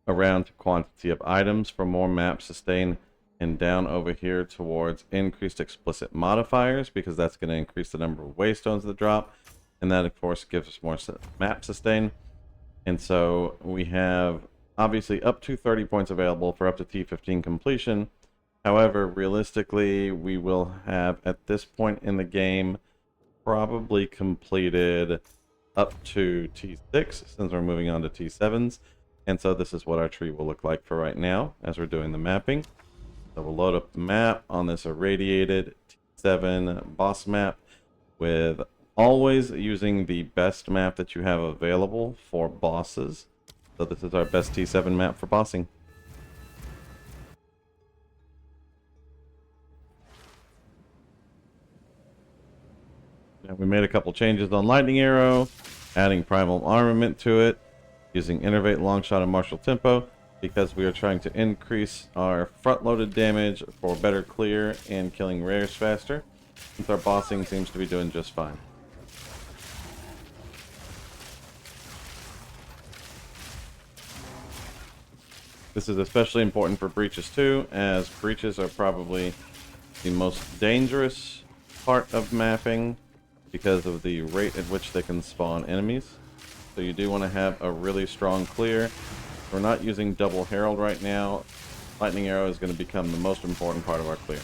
around to quantity of items for more map sustain, and down over here towards increased explicit modifiers, because that's going to increase the number of waystones that drop, and that of course gives us more map sustain. And so we have obviously up to 30 points available for up to T15 completion. However, realistically, we will have at this point in the game probably completed up to T6 since we're moving on to T7s. And so this is what our tree will look like for right now as we're doing the mapping. So we'll load up the map on this irradiated T7 boss map, with always using the best map that you have available for bosses. So this is our best T7 map for bossing. Now we made a couple changes on Lightning Arrow, adding Primal Armament to it, using Innervate, Longshot, and Martial Tempo, because we are trying to increase our front-loaded damage for better clear and killing rares faster, since our bossing seems to be doing just fine. This is especially important for breaches too, as breaches are probably the most dangerous part of mapping because of the rate at which they can spawn enemies. So you do want to have a really strong clear. We're not using double herald right now. Lightning Arrow is going to become the most important part of our clear.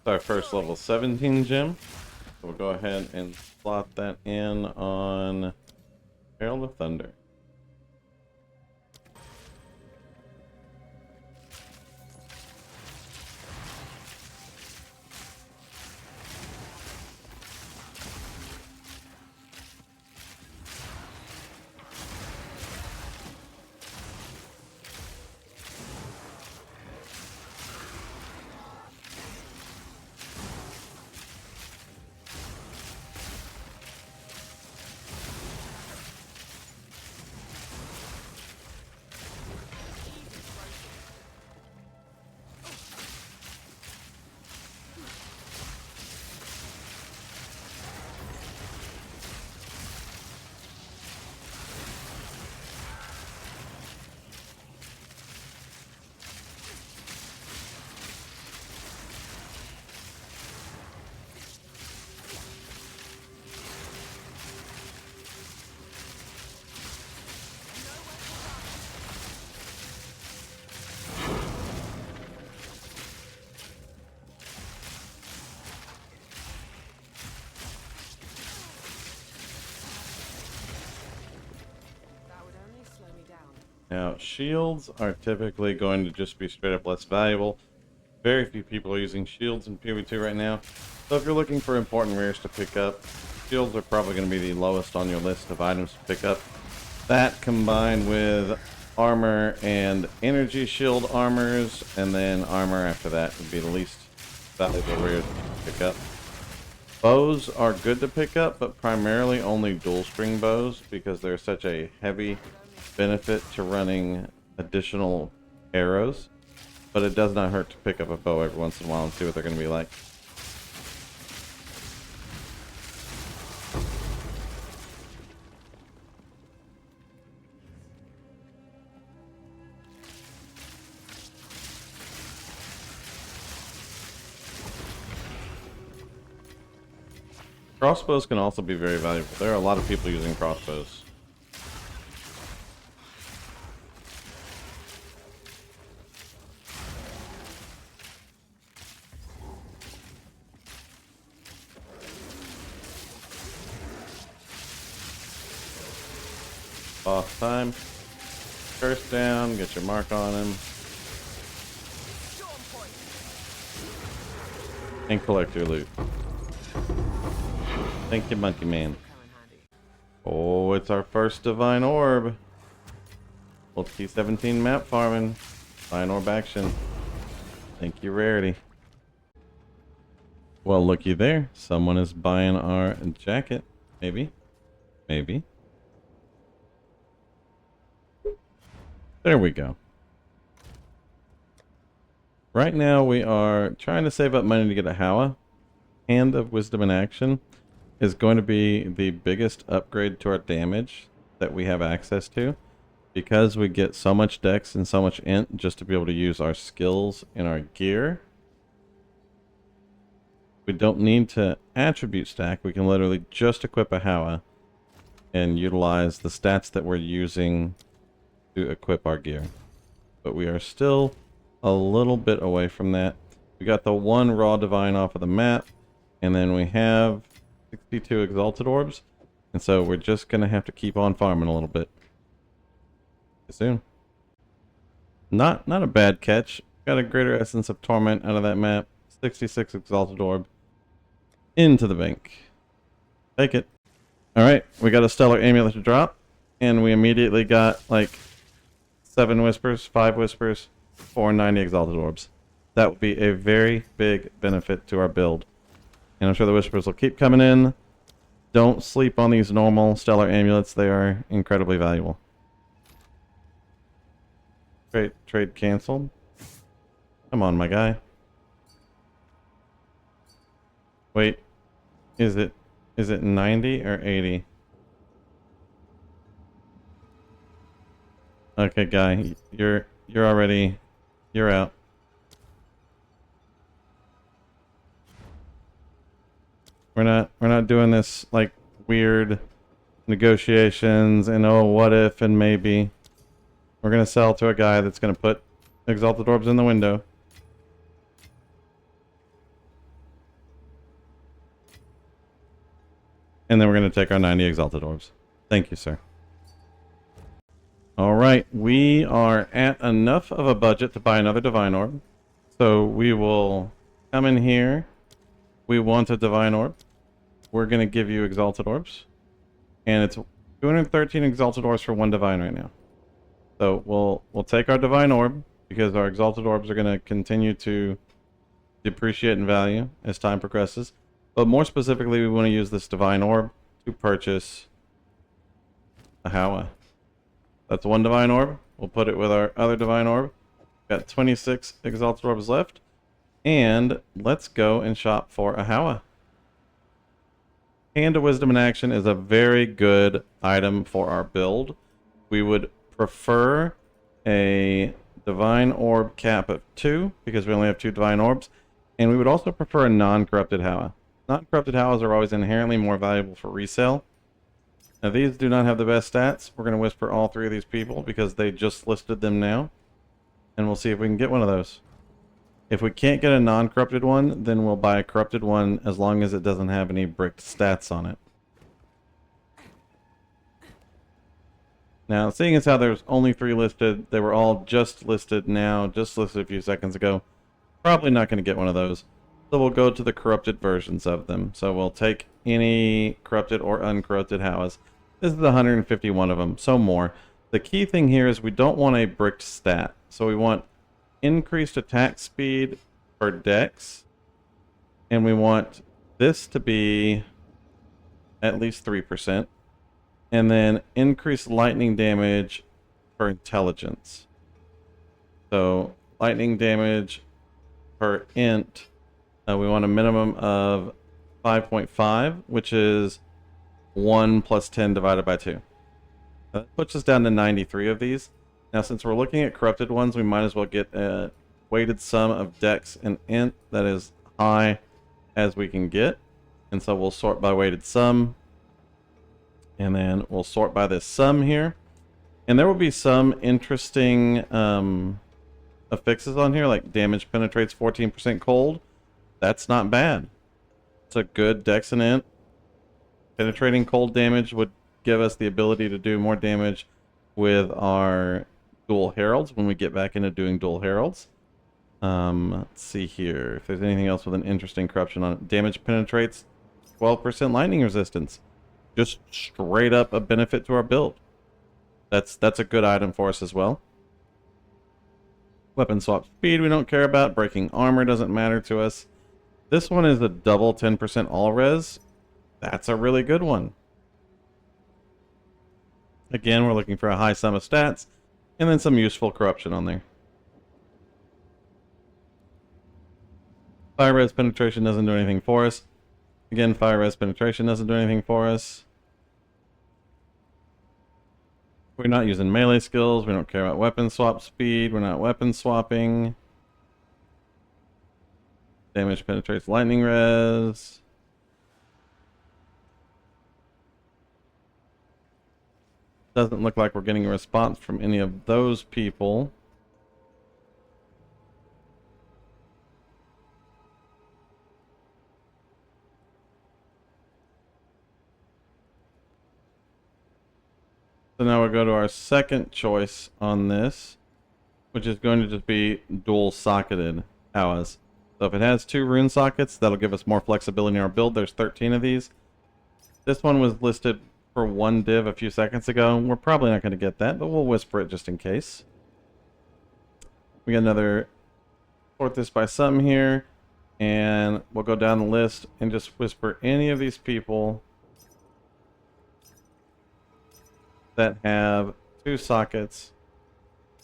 our first level 17 gem. So we'll go ahead and slot that in on Herald of Thunder. Now, shields are typically going to just be straight up less valuable. Very few people are using shields in PvP right now. So if you're looking for important rares to pick up, shields are probably going to be the lowest on your list of items to pick up. That combined with armor and energy shield armors, and then armor after that would be the least valuable rares to pick up. Bows are good to pick up, but primarily only dual string bows because they're such a heavy benefit to running additional arrows, but it does not hurt to pick up a bow every once in a while and see what they're going to be like. Crossbows can also be very valuable. There are a lot of people using crossbows. Boss time. Curse down, get your mark on him. And collect your loot. Thank you, Monkey Man. Oh, it's our first Divine Orb. Well, T17 map farming. Divine Orb action. Thank you, Rarity. Well, looky there. Someone is buying our jacket. Maybe. Maybe. There we go. Right now we are trying to save up money to get a HOOOWWWAAAAA. Hand of Wisdom in action is going to be the biggest upgrade to our damage that we have access to, because we get so much dex and so much int just to be able to use our skills and our gear. We don't need to attribute stack. We can literally just equip a HOOOWWWAAAAA and utilize the stats that we're using to equip our gear. But we are still a little bit away from that. We got the one raw divine off of the map, and then we have 62 exalted orbs, and so we're just gonna have to keep on farming a little bit. See you soon. Not a bad catch. Got a greater essence of torment out of that map. 66 exalted orb into the bank. Take it. All right, we got a stellar amulet to drop, and we immediately got like 7 whispers, 5 whispers, 490 exalted orbs. That would be a very big benefit to our build. And I'm sure the whispers will keep coming in. Don't sleep on these normal stellar amulets. They are incredibly valuable. Great. Trade canceled. Come on, my guy. Wait. Is it 90 or 80? Okay, guy. You're out. We're not doing this like weird negotiations and oh what if and maybe. We're gonna sell to a guy that's gonna put exalted orbs in the window. And then we're going to take our 90 Exalted Orbs. Thank you, sir. Alright, we are at enough of a budget to buy another Divine Orb. So we will come in here. We want a Divine Orb. We're going to give you Exalted Orbs. And it's 213 Exalted Orbs for one Divine right now. So we'll take our Divine Orb, because our Exalted Orbs are going to continue to depreciate in value as time progresses. But more specifically, we want to use this Divine Orb to purchase a HOOOWWWAAAAA. That's one Divine Orb. We'll put it with our other Divine Orb. Got 26 Exalted Orbs left. And let's go and shop for a HOOOWWWAAAAA. Hand of Wisdom in action is a very good item for our build. We would prefer a Divine Orb cap of 2, because we only have 2 Divine Orbs. And we would also prefer a non-corrupted HOOOWWWAAAAA. Non-corrupted HOOOWWWAAAAs are always inherently more valuable for resale. Now these do not have the best stats. We're going to whisper all 3 of these people because they just listed them now. And we'll see if we can get one of those. If we can't get a non-corrupted one, then we'll buy a corrupted one as long as it doesn't have any bricked stats on it. Now, seeing as how there's only 3 listed, they were all just listed now, just listed a few seconds ago. Probably not going to get one of those. So we'll go to the corrupted versions of them. So we'll take any corrupted or uncorrupted HOOOWWWAAAAs. This is 151 of them, so more. The key thing here is we don't want a bricked stat. So we want increased attack speed for dex. And we want this to be at least 3%. And then increased lightning damage for intelligence. So lightning damage per int, we want a minimum of 5.5, which is 1 plus 10 divided by 2. That puts us down to 93 of these. Now, since we're looking at corrupted ones, we might as well get a weighted sum of dex and int that is high as we can get. And so we'll sort by weighted sum. And then we'll sort by this sum here. And there will be some interesting affixes on here, like damage penetrates 14% cold. That's not bad. It's a good dex and int. Penetrating cold damage would give us the ability to do more damage with our dual heralds when we get back into doing dual heralds. Let's see here if there's anything else with an interesting corruption on it. Damage penetrates 12% lightning resistance. Just straight up a benefit to our build. That's a good item for us as well. Weapon swap speed we don't care about. Breaking armor doesn't matter to us. This one is a double 10% all res. That's a really good one. Again, we're looking for a high sum of stats and then some useful corruption on there. Fire res penetration doesn't do anything for us. Again, fire res penetration doesn't do anything for us. We're not using melee skills. We don't care about weapon swap speed. We're not weapon swapping. Damage penetrates lightning res. Doesn't look like we're getting a response from any of those people. So now we'll go to our second choice on this, which is going to just be dual socketed HOOOWWWAAAAs. So if it has 2 rune sockets, that'll give us more flexibility in our build. There's 13 of these. This one was listed for 1 div a few seconds ago. We're probably not going to get that, but we'll whisper it just in case. We got another sort this by sum here, and we'll go down the list and just whisper any of these people that have 2 sockets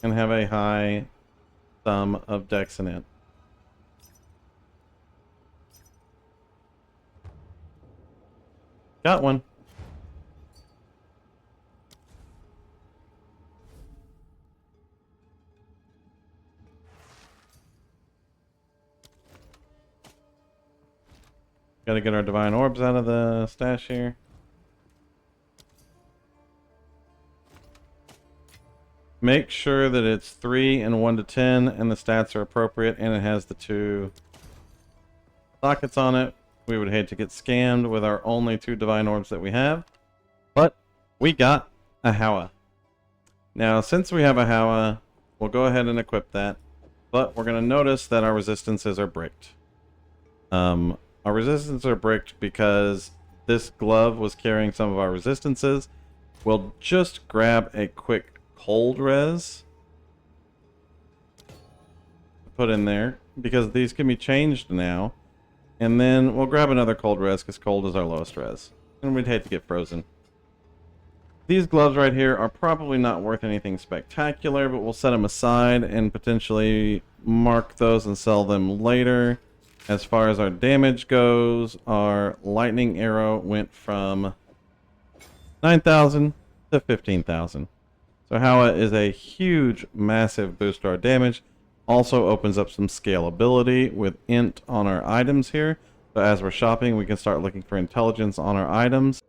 and have a high sum of dex in it. Got one. Gotta get our divine orbs out of the stash here. Make sure that it's 3 and 1 to 10 and the stats are appropriate and it has the 2 sockets on it. We would hate to get scammed with our only 2 divine orbs that we have. But we got a HOOOWWWAAAAA. Now, since we have a HOOOWWWAAAAA, we'll go ahead and equip that. But we're going to notice that our resistances are bricked. Our resistances are bricked because this glove was carrying some of our resistances. We'll just grab a quick cold res. Put in there, because these can be changed now. And then we'll grab another cold res, because cold is our lowest res. And we'd hate to get frozen. These gloves right here are probably not worth anything spectacular, but we'll set them aside and potentially mark those and sell them later. As far as our damage goes, our lightning arrow went from 9,000 to 15,000. So HOOOWWWAAAAA is a huge, massive boost to our damage. Also opens up some scalability with int on our items here. So as we're shopping, we can start looking for intelligence on our items.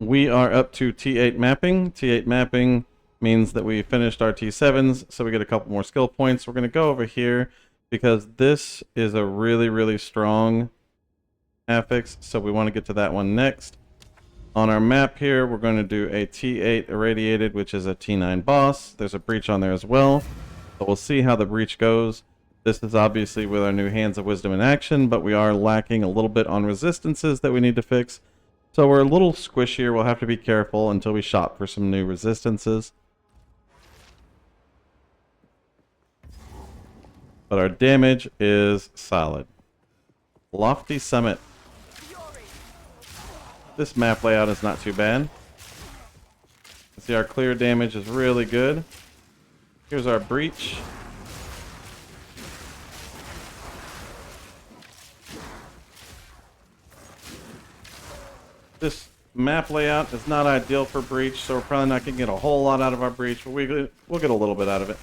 We are up to T8 mapping. T8 mapping means that we finished our T7s, so we get a couple more skill points. We're going to go over here because this is a really, really strong affix, so we want to get to that one next. On our map here, we're going to do a T8 irradiated, which is a T9 boss. There's a breach on there as well. So we'll see how the breach goes. This is obviously with our new Hands of Wisdom in action, but we are lacking a little bit on resistances that we need to fix. So we're a little squishier. We'll have to be careful until we shop for some new resistances. But our damage is solid. Lofty Summit. This map layout is not too bad. See, our clear damage is really good. Here's our breach. This map layout is not ideal for breach, so we're probably not going to get a whole lot out of our breach, but we'll get a little bit out of it.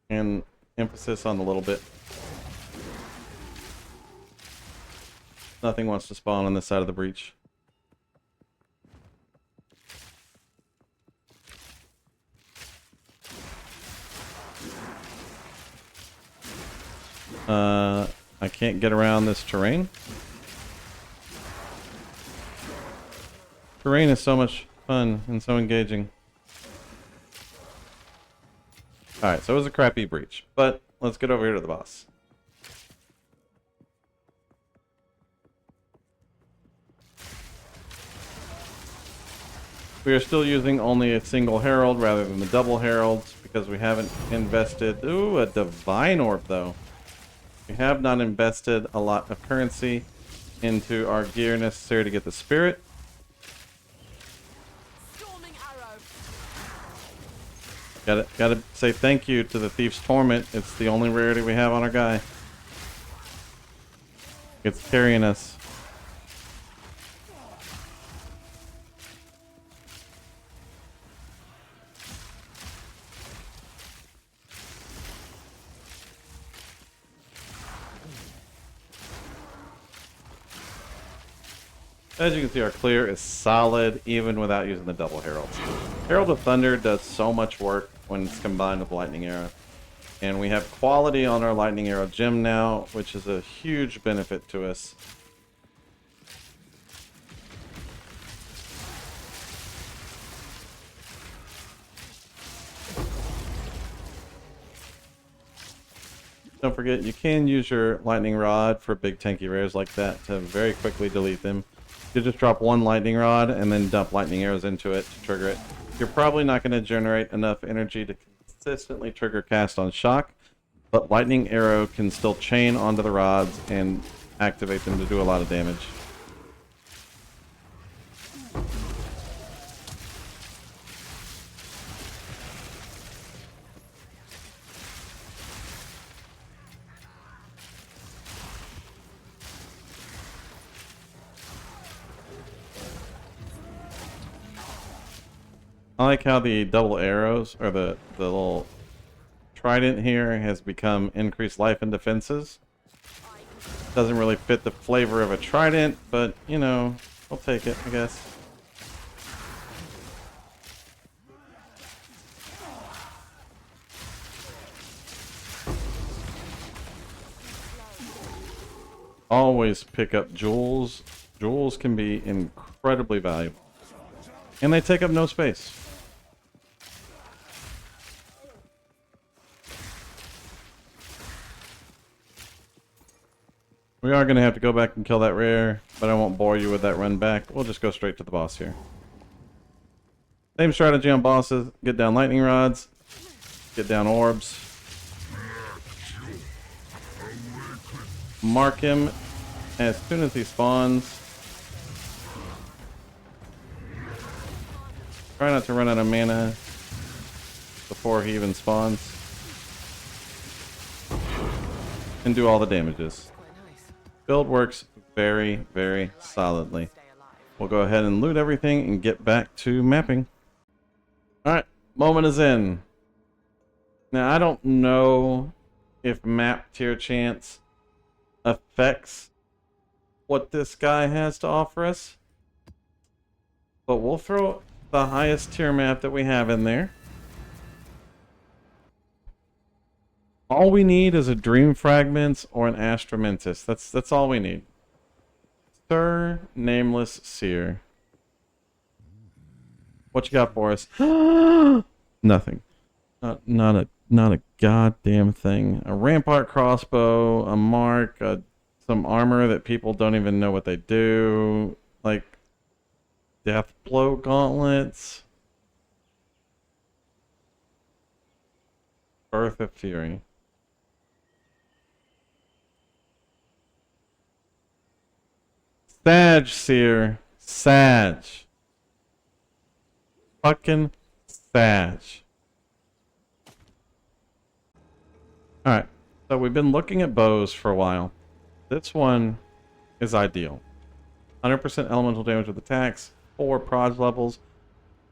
And emphasis on a little bit. Nothing wants to spawn on this side of the breach. I can't get around this terrain. Terrain is so much fun and so engaging. Alright, so it was a crappy breach, but let's get over here to the boss. We are still using only a single herald rather than the double heralds because we haven't invested... Ooh, a divine orb though. We have not invested a lot of currency into our gear necessary to get the spirit. Gotta say thank you to the Thief's Torment. It's the only rarity we have on our guy. It's carrying us. As you can see, our clear is solid even without using the double heralds. Herald of Thunder does so much work when it's combined with Lightning Arrow. And we have quality on our Lightning Arrow gem now, which is a huge benefit to us. Don't forget, you can use your Lightning Rod for big tanky rares like that to very quickly delete them. You just drop one Lightning Rod and then dump Lightning Arrows into it to trigger it. You're probably not going to generate enough energy to consistently trigger cast on shock, but Lightning Arrow can still chain onto the rods and activate them to do a lot of damage. I like how the double arrows, or the little trident here, has become increased life and defenses. Doesn't really fit the flavor of a trident, but, you know, I'll take it, I guess. always pick up jewels. Jewels can be incredibly valuable. And they take up no space. We are going to have to go back and kill that rare, but I won't bore you with that run back. We'll just go straight to the boss here. Same strategy on bosses. Get down lightning rods. Get down orbs. Mark him as soon as he spawns. Try not to run out of mana before he even spawns. And do all the damages. Build works very, very solidly. We'll go ahead and loot everything and get back to mapping. Alright, moment is in. Now, I don't know if map tier chance affects what this guy has to offer us. But we'll throw the highest tier map that we have in there. All we need is a Dream Fragments or an Astramantis. That's all we need. Sir Nameless Seer. What you got for us? Nothing. Not a goddamn thing. A Rampart crossbow, a mark, some armor that people don't even know what they do. Like death blow gauntlets. Birth of Fury. Sag Seer. Sag. Fucking Sag. Alright, so we've been looking at bows for a while. This one is ideal. 100% elemental damage with attacks, 4 proj levels,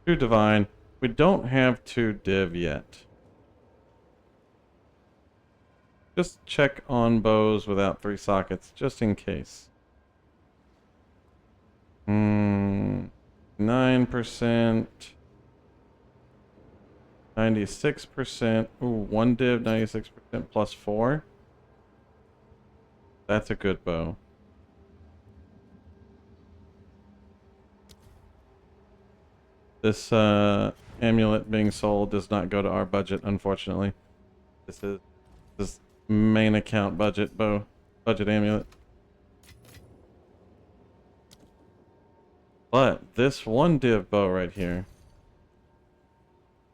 2 divine. We don't have 2 div yet. Just check on bows without 3 sockets, just in case. 9%. 96%. Ooh, 1 div, 96% plus 4. That's a good bow. This amulet being sold does not go to our budget, unfortunately. This is main account budget bow, budget amulet. But this 1 div bow right here,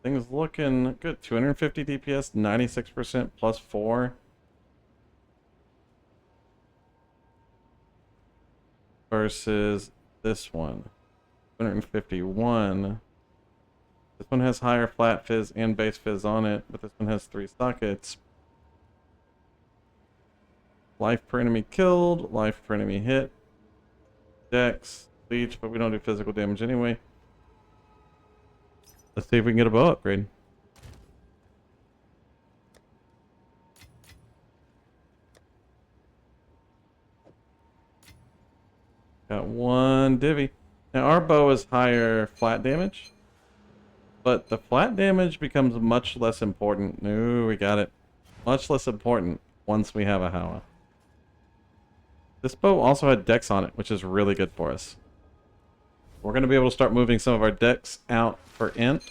thing's looking good. 250 DPS, 96% plus 4. Versus this one. 251. This one has higher flat fizz and base fizz on it, but this one has 3 sockets. Life per enemy killed, life per enemy hit, dex, leech, but we don't do physical damage anyway. Let's see if we can get a bow upgrade. Got 1 divvy. Now our bow is higher flat damage, but the flat damage becomes much less important. No, we got it. Much less important once we have a HOOOWWWAAAAA. This bow also had dex on it, which is really good for us. We're going to be able to start moving some of our dex out for int,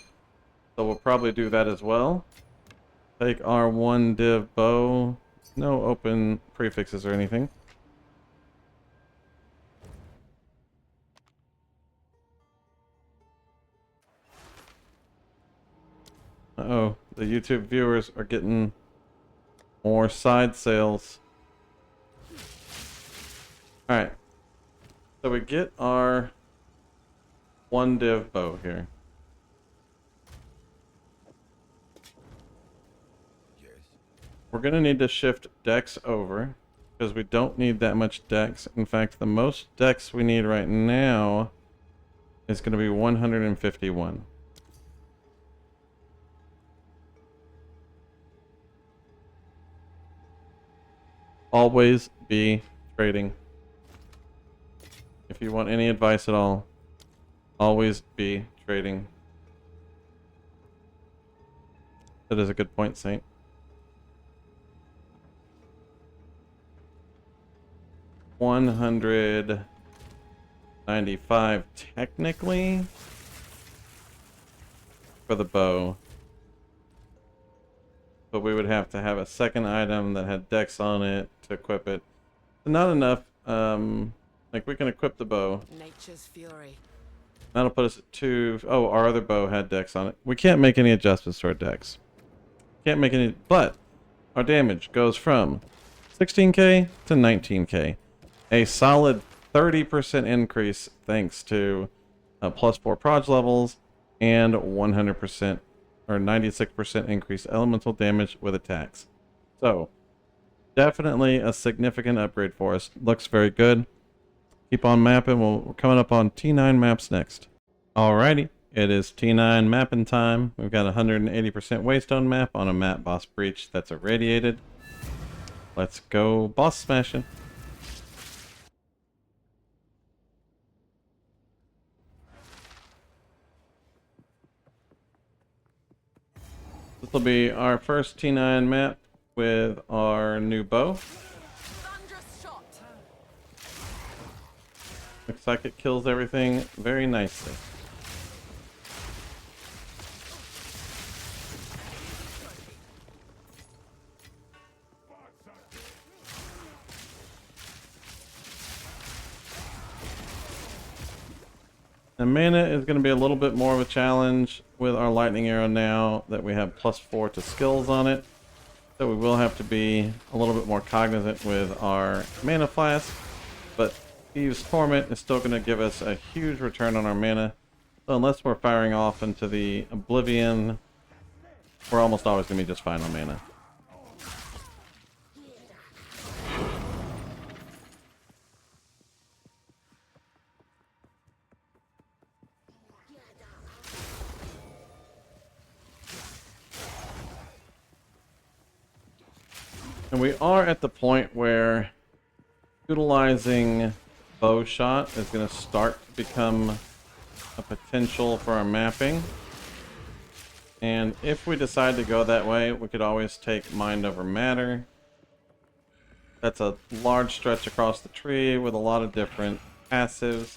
so we'll probably do that as well. Take our 1 div bow. No open prefixes or anything. Uh-oh, the YouTube viewers are getting more side sales. Alright, so we get our 1 div bow here. Yes. We're going to need to shift dex over, because we don't need that much dex. In fact, the most dex we need right now is going to be 151. Always be trading. If you want any advice at all, always be trading. That is a good point, Saint. 195 technically for the bow. But we would have to have a second item that had dex on it to equip it. Not enough. Like we can equip the bow. Nature's fury. That'll put us at 2. Oh, our other bow had dex on it. We can't make any adjustments to our dex. Can't make any, but our damage goes from 16k to 19k. A solid 30% increase thanks to +4 proj levels and 100% or 96% increased elemental damage with attacks. So, definitely a significant upgrade for us. Looks very good. Keep on mapping. We're coming up on T9 maps next. Alrighty, it is T9 mapping time. We've got a 180% waystone map on a map boss breach that's irradiated. Let's go boss smashing. This will be our first T9 map with our new bow. Thunderous shot. Looks like it kills everything very nicely. And mana is going to be a little bit more of a challenge with our lightning arrow now that we have +4 to skills on it. So we will have to be a little bit more cognizant with our mana flask. But Thieves' Torment is still going to give us a huge return on our mana. So unless we're firing off into the Oblivion, we're almost always going to be just fine on mana. And we are at the point where utilizing bow shot is going to start to become a potential for our mapping. And if we decide to go that way, we could always take mind over matter. That's a large stretch across the tree with a lot of different passives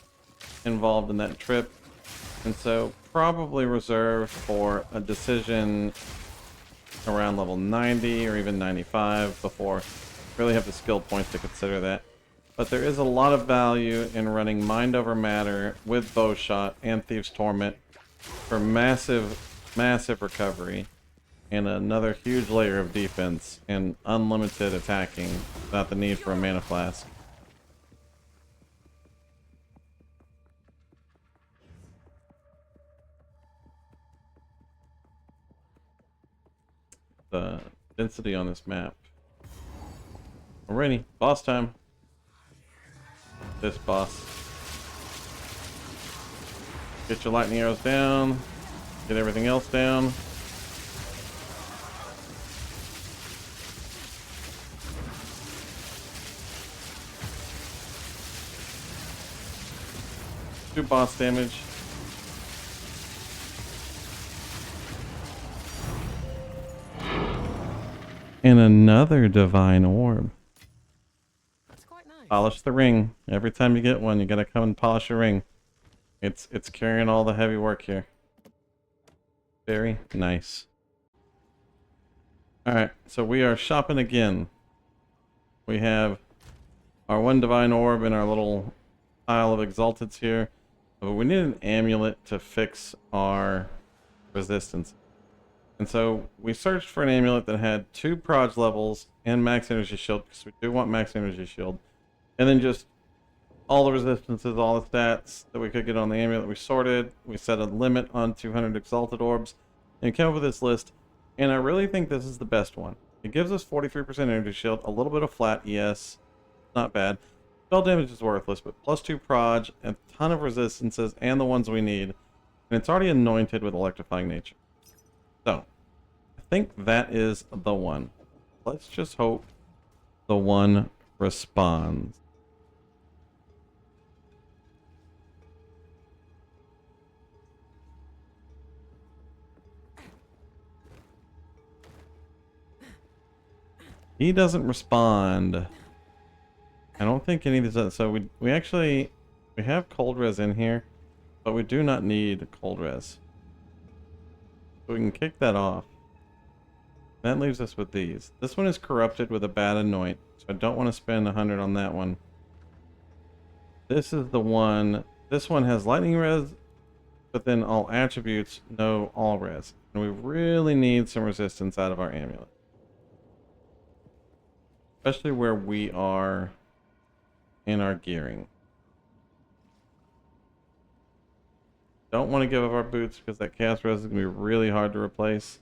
involved in that trip. And so probably reserved for a decision around level 90 or even 95 before really have the skill points to consider that. But there is a lot of value in running Mind Over Matter with Bowshot and Thieves' Torment for massive recovery and another huge layer of defense and unlimited attacking without the need for a mana flask. The density on this map. Alrighty, boss time. This boss. Get your lightning arrows down. Get everything else down. Do boss damage. And another divine orb. That's quite nice. Polish the ring. Every time you get one, you gotta come and polish a ring. It's carrying all the heavy work here. Very nice. Alright, so we are shopping again. We have our one divine orb in our little pile of exalteds here. But we need an amulet to fix our resistance. And so we searched for an amulet that had 2 proj levels and max energy shield, because we do want max energy shield. And then just all the resistances, all the stats that we could get on the amulet. We sorted, we set a limit on 200 exalted orbs, and came up with this list. And I really think this is the best one. It gives us 43% energy shield, a little bit of flat ES, not bad. Spell damage is worthless, but +2 proj, a ton of resistances, and the ones we need. And it's already anointed with electrifying nature. So, I think that is the one. Let's just hope the one responds. He doesn't respond. I don't don't think any of these other, so we actually we have cold res in here, but we do not need cold res. So we can kick that off. That leaves us with these. This one is corrupted with a bad anoint, so I don't want to spend 100 on that one. This is the one. This one has lightning res, but then all attributes, no all res. And we really need some resistance out of our amulet. Especially where we are in our gearing. Don't want to give up our boots because that chaos res is going to be really hard to replace.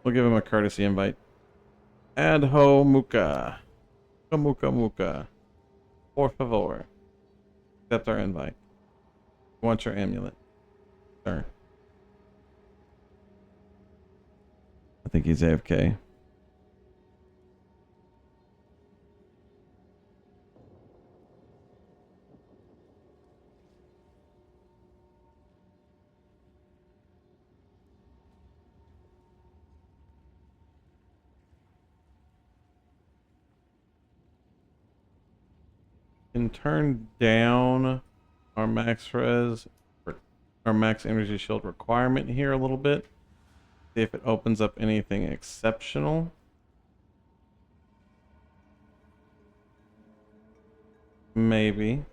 We'll give him a courtesy invite. Adho Muka. Muka Muka. Por favor. Accept our invite. We want your amulet. Sure. I think he's AFK. Can turn down our max res, our max energy shield requirement here a little bit. See if it opens up anything exceptional. Maybe.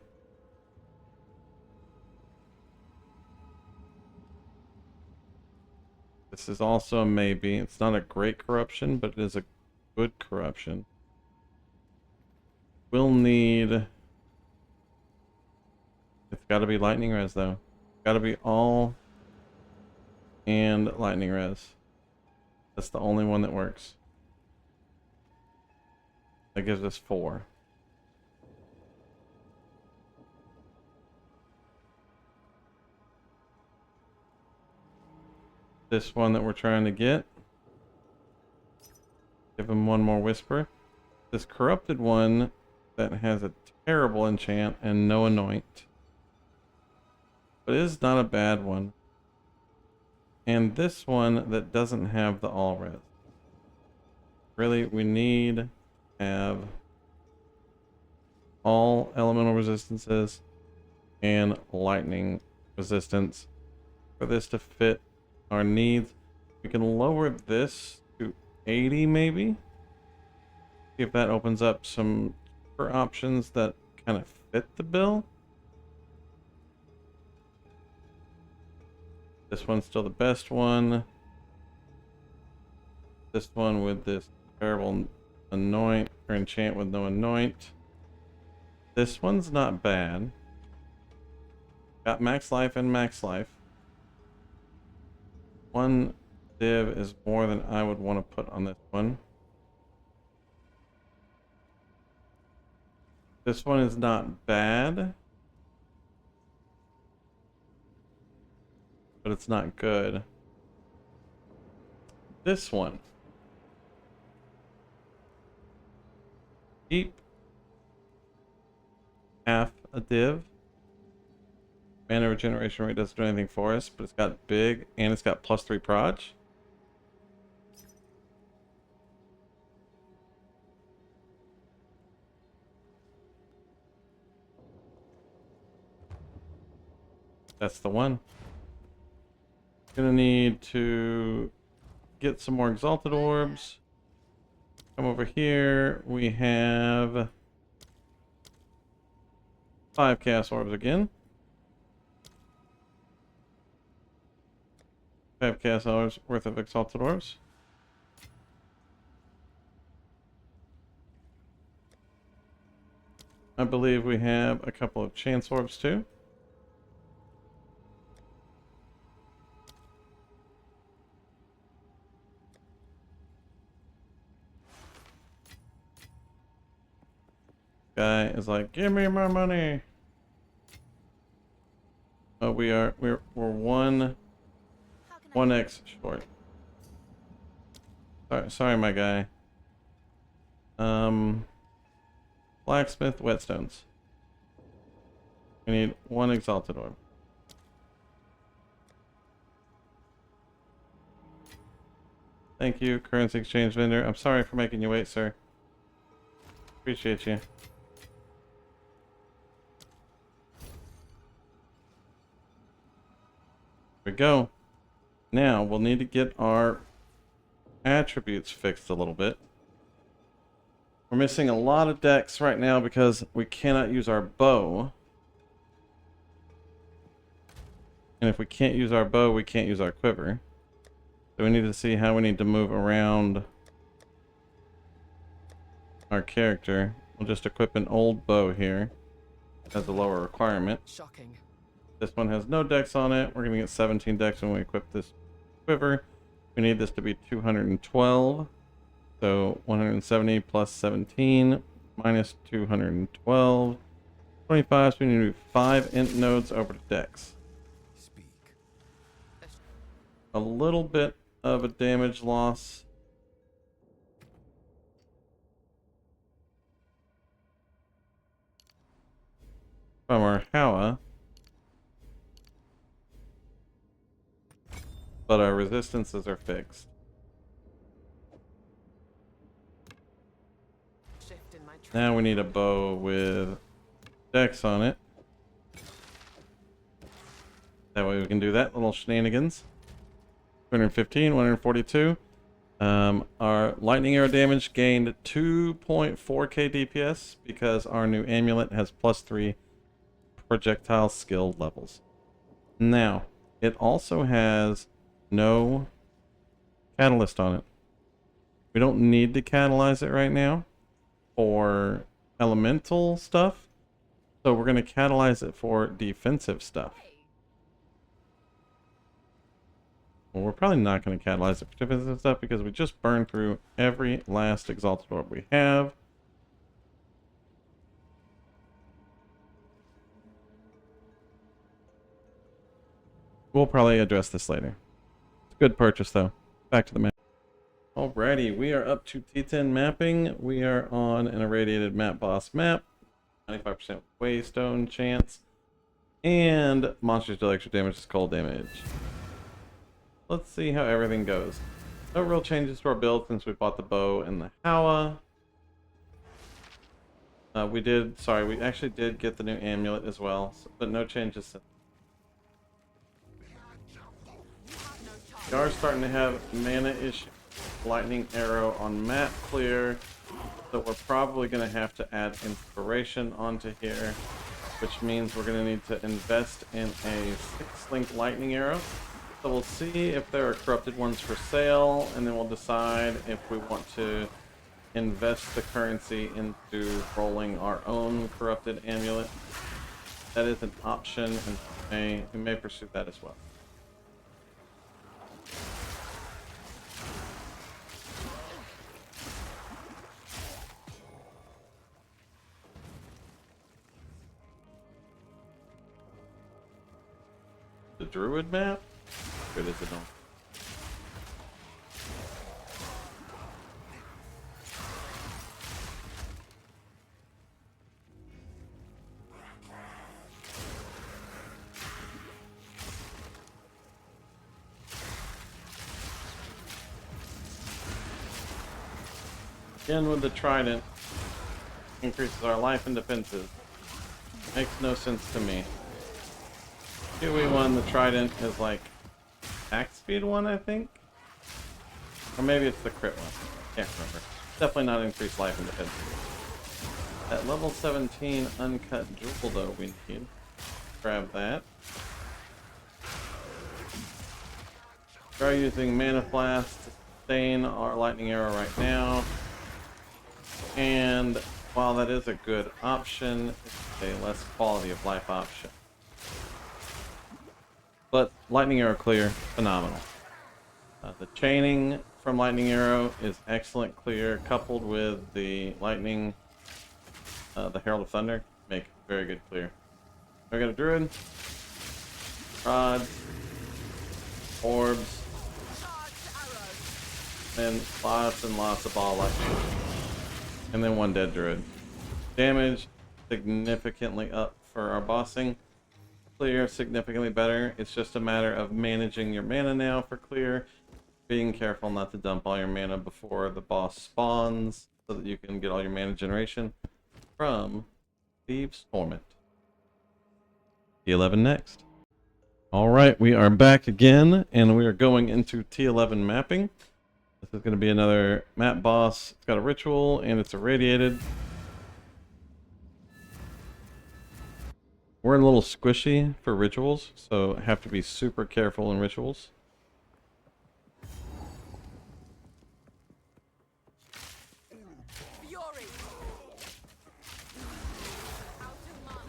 This is also a maybe. It's not a great corruption, but it is a good corruption. We'll need... It's got to be lightning res though. Got to be all and lightning res. That's the only one that works. That gives us 4. This one that we're trying to get. Give him one more whisper. This corrupted one that has a terrible enchant and no anoint. But it is not a bad one. And this one that doesn't have the all res. Really, we need to have all elemental resistances and lightning resistance for this to fit our needs. We can lower this to 80 maybe. See if that opens up some options that kind of fit the bill. This one's still the best one. This one with this terrible anoint or enchant with no anoint. This one's not bad. Got max life and max life. One div is more than I would want to put on this one. This one is not bad, but it's not good. This one. Keep half a div. Mana regeneration rate doesn't do anything for us, but it's got big and it's got +3 proj. That's the one. Gonna need to get some more exalted orbs. Come over here. We have 5 chaos orbs again. 5 chaos orbs worth of exalted orbs. I believe we have a couple of chance orbs too. Guy is like, give me my money. Oh, we're 1x short. Sorry, my guy. Blacksmith whetstones. We need 1 exalted orb. Thank you, currency exchange vendor. I'm sorry for making you wait, sir. Appreciate you. Here we go. Now we'll need to get our attributes fixed a little bit. We're missing a lot of decks right now because we cannot use our bow. And if we can't use our bow, we can't use our quiver. So we need to see how we need to move around our character. We'll just equip an old bow here. It has a lower requirement. Shocking. This one has no dex on it. We're going to get 17 dex when we equip this quiver. We need this to be 212. So 170 plus 17 minus 212. 25, so we need to move 5 int nodes over to dex. Speak. A little bit of a damage loss. From our HOOOWWWAAAAA. But our resistances are fixed. Shift in my Now we need a bow with dex on it. That way we can do that little shenanigans. 215, 142. Our lightning arrow damage gained 2.4k DPS because our new amulet has +3 projectile skill levels. Now, it also has no catalyst on it. We don't need to catalyze it right now for elemental stuff, so we're going to catalyze it for defensive stuff. Well, we're probably not going to catalyze it for defensive stuff because we just burned through every last exalted orb we have. We'll probably address this later. It's a good purchase though. Back to the map. Alrighty, we are up to T10 mapping. We are on an irradiated map boss map. 95% waystone chance. And monsters deal extra damage is cold damage. Let's see how everything goes. No real changes to our build since we bought the bow and the HOOOWWWAAAAA. We actually did get the new amulet as well, but no changes since. We are starting to have mana issue. Lightning arrow on map clear, so we're probably going to have to add inspiration onto here, which means we're going to need to invest in a 6-link lightning arrow. So we'll see if there are corrupted ones for sale, and then we'll decide if we want to invest the currency into rolling our own corrupted amulet. That is an option, and we may pursue that as well. The druid map? Good as it don't. Again with the trident, increases our life and defenses. Makes no sense to me. 2v1, the trident is like attack speed 1, I think? Or maybe it's the crit one. Can't remember. Definitely not increased life and defense. At level 17 uncut jewel though we need. Grab that. We are using Mana Blast to sustain our lightning arrow right now. And while that is a good option, it's a less quality of life option. But lightning arrow clear, phenomenal. The chaining from lightning arrow is excellent clear, coupled with the lightning, the Herald of Thunder, make very good clear. We got a druid, rods, orbs, and lots of ball lightning, and then one dead druid. Damage significantly up for our bossing. Clear significantly better. It's just a matter of managing your mana now for clear. Being careful not to dump all your mana before the boss spawns. so that you can get all your mana generation from Thieves' Torment. T11 next. Alright, we are back again, and we are going into T11 mapping. This is going to be another map boss. It's got a ritual, and it's irradiated. We're a little squishy for rituals, so have to be super careful in rituals. Fury. Out of mana.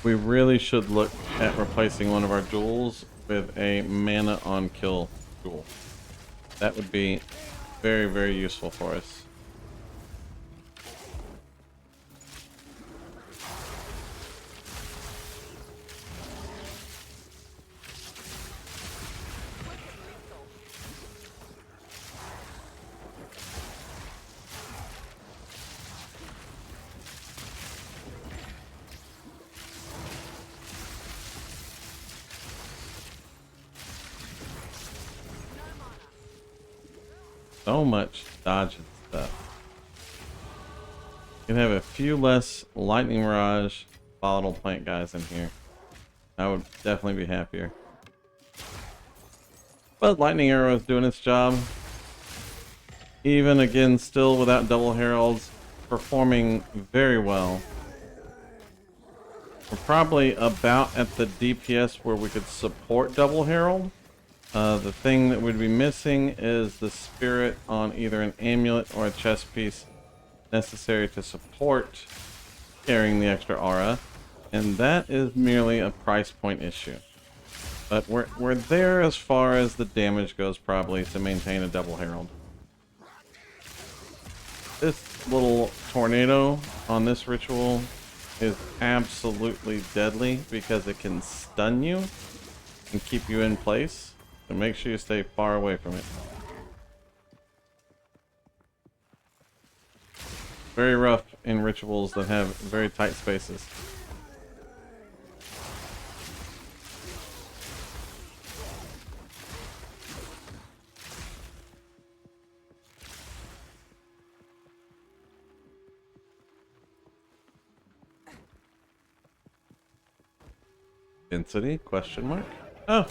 We really should look at replacing one of our jewels with a mana on kill jewel. That would be very, very useful for us. So much dodging stuff. You can have a few less lightning mirage volatile plant guys in here. I would definitely be happier. But lightning arrow is doing its job. Even again, still without double heralds, performing very well. We're probably about at the DPS where we could support double herald. The thing that we'd be missing is the spirit on either an amulet or a chest piece necessary to support carrying the extra aura, and that is merely a price point issue. But we're there as far as the damage goes, probably, to maintain a double herald. This little tornado on this ritual is absolutely deadly because it can stun you and keep you in place. So make sure you stay far away from it. Very rough in rituals that have very tight spaces. Density? Question mark? Oh!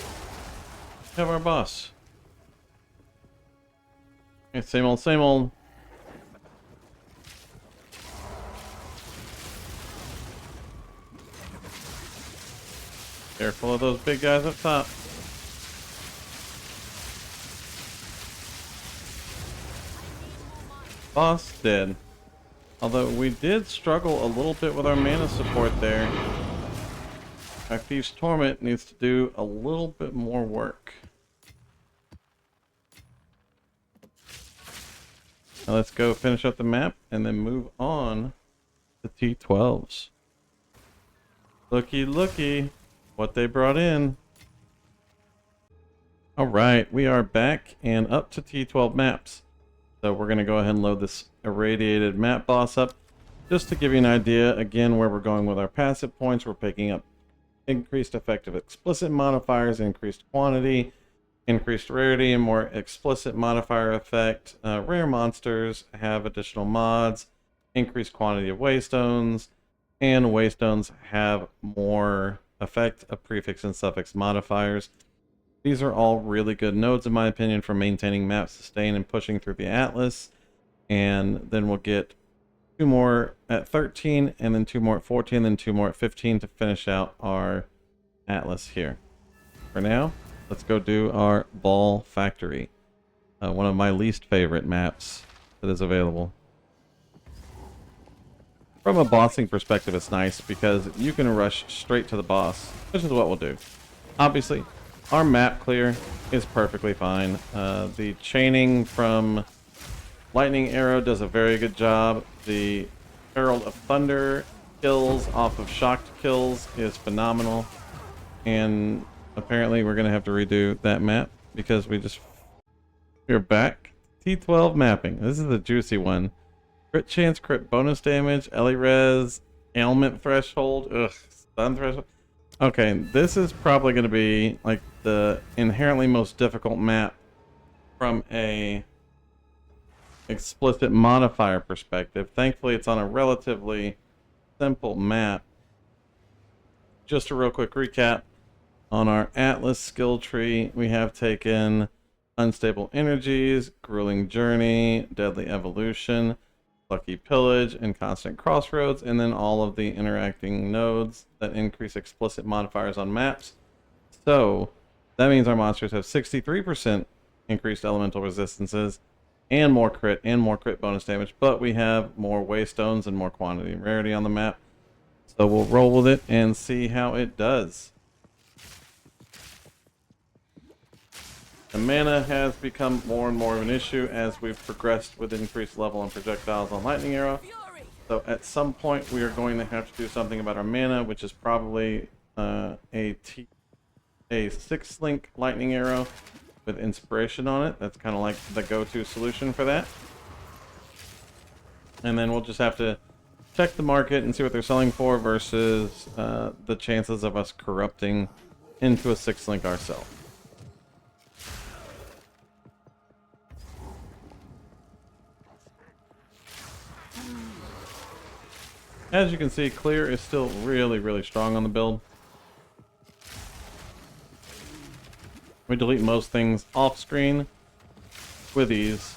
Have our boss. Okay, same old, same old. Careful of those big guys up top. Boss dead. Although we did struggle a little bit with our mana support there. Our Thieves' Torment needs to do a little bit more work. Now let's go finish up the map and then move on to T12s. Looky, looky, what they brought in. Alright, we are back and up to T12 maps. So we're going to go ahead and load this irradiated map boss up. Just to give you an idea, again, where we're going with our passive points, we're picking up increased effective explicit modifiers, increased quantity, increased rarity, and more explicit modifier effect. Rare monsters have additional mods, increased quantity of waystones, and waystones have more effect of prefix and suffix modifiers. These are all really good nodes, in my opinion, for maintaining map sustain and pushing through the Atlas. And then we'll get 2 more at 13, and then 2 more at 14, then 2 more at 15 to finish out our Atlas here. For now, let's go do our Ball Factory. One of my least favorite maps that is available. From a bossing perspective, it's nice because you can rush straight to the boss, which is what we'll do. Obviously, our map clear is perfectly fine. The chaining from Lightning Arrow does a very good job. The Herald of Thunder kills off of shocked kills is phenomenal. And apparently we're going to have to redo that map because we're back. T12 mapping. This is the juicy one. Crit chance, crit bonus damage, Ellie res, ailment threshold, stun threshold. Okay, this is probably going to be like the inherently most difficult map from a explicit modifier perspective. Thankfully, it's on a relatively simple map. Just a real quick recap. On our Atlas skill tree, we have taken Unstable Energies, Grueling Journey, Deadly Evolution, Lucky Pillage, and Constant Crossroads, and then all of the interacting nodes that increase explicit modifiers on maps. So that means our monsters have 63% increased elemental resistances and more crit bonus damage, but we have more waystones and more quantity and rarity on the map. So we'll roll with it and see how it does. The mana has become more and more of an issue as we've progressed with increased level and projectiles on Lightning Arrow. So at some point we are going to have to do something about our mana, which is probably a 6-link Lightning Arrow with Inspiration on it. That's kind of like the go-to solution for that. And then we'll just have to check the market and see what they're selling for versus the chances of us corrupting into a 6-link ourselves. As you can see, clear is still really, really strong on the build. We delete most things off screen with ease.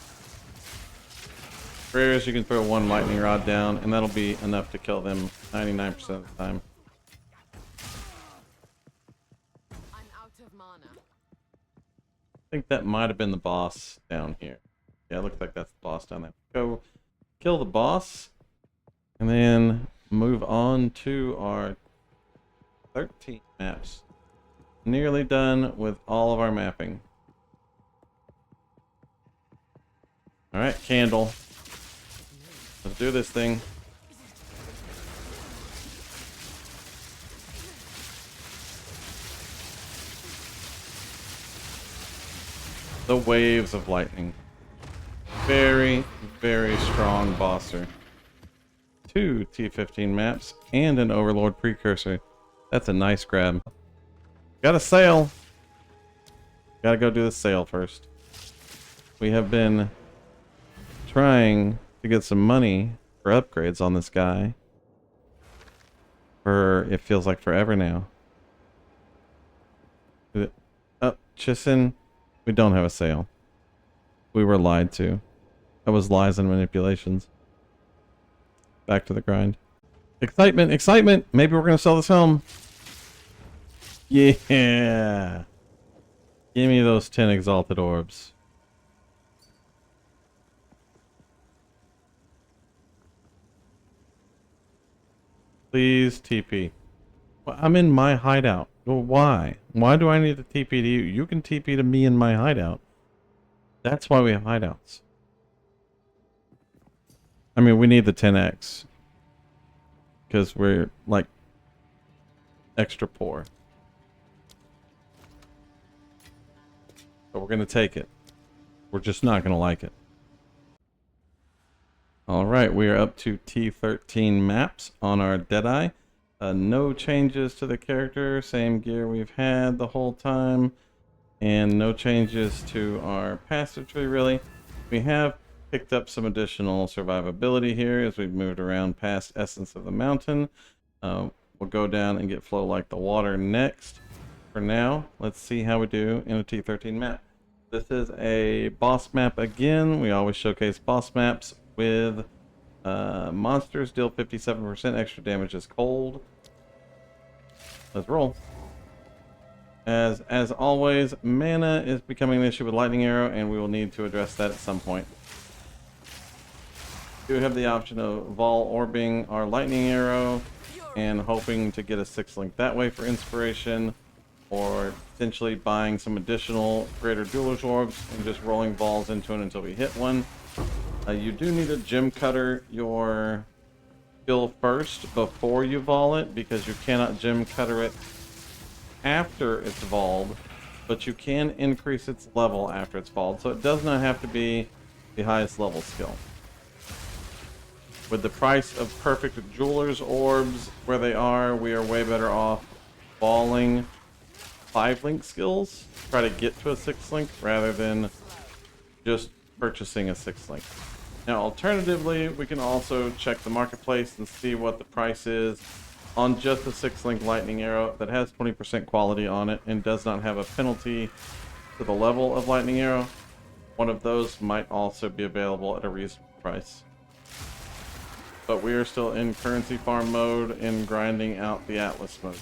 Rares, you can throw one lightning rod down, and that'll be enough to kill them 99% of the time. I'm out of mana. I think that might have been the boss down here. Yeah, it looks like that's the boss down there. Go kill the boss, and then move on to our 13 maps. Nearly done with all of our mapping. Alright, candle. Let's do this thing. The waves of lightning. Very, very strong bosser. 2 T15 maps and an Overlord precursor. That's a nice grab. Got a sale. Gotta go do the sale first. We have been trying to get some money for upgrades on this guy for, it feels like, forever now. Oh, Chisin, we don't have a sale. We were lied to. That was lies and manipulations. Back to the grind. Excitement, excitement! Maybe we're gonna sell this home. Yeah! Give me those 10 exalted orbs. Please TP. Well, I'm in my hideout. Well, why? Why do I need to TP to you? You can TP to me in my hideout. That's why we have hideouts. I mean, we need the 10x. Because we're, like, extra poor. But we're going to take it. We're just not going to like it. Alright, we are up to T13 maps on our Deadeye. No changes to the character. Same gear we've had the whole time. And no changes to our passive tree, really. We have picked up some additional survivability here as we've moved around past Essence of the Mountain. We'll go down and get Flow Like the Water next. For now, let's see how we do in a T13 map. This is a boss map again. We always showcase boss maps with monsters deal 57% extra damage as cold. Let's roll. As always, mana is becoming an issue with Lightning Arrow, and we will need to address that at some point. We do have the option of Vol Orbing our Lightning Arrow and hoping to get a 6-link that way for inspiration, or potentially buying some additional greater jeweler's orbs and just rolling balls into it until we hit one. You do need to gem cutter your skill first before you vol it, because you cannot gem cutter it after it's volled, but you can increase its level after it's volled, so it does not have to be the highest level skill. With the price of perfect jeweler's orbs where they are, we are way better off falling 5-link skills, try to get to a 6-link rather than just purchasing a 6-link. Now, alternatively, we can also check the marketplace and see what the price is on just a 6-link lightning arrow that has 20% quality on it and does not have a penalty to the level of lightning arrow. One of those might also be available at a reasonable price. But we are still in currency farm mode and grinding out the Atlas mode.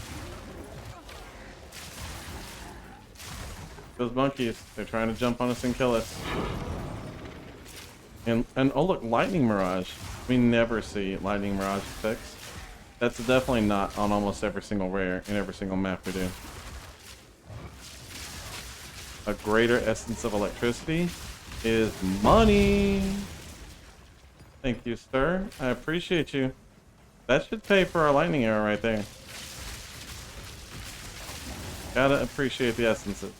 Those monkeys, they're trying to jump on us and kill us. And oh look, Lightning Mirage. We never see Lightning Mirage effects. That's definitely not on almost every single rare in every single map we do. A greater essence of electricity is money. Thank you, sir. I appreciate you. That should pay for our lightning arrow right there. Gotta appreciate the essences.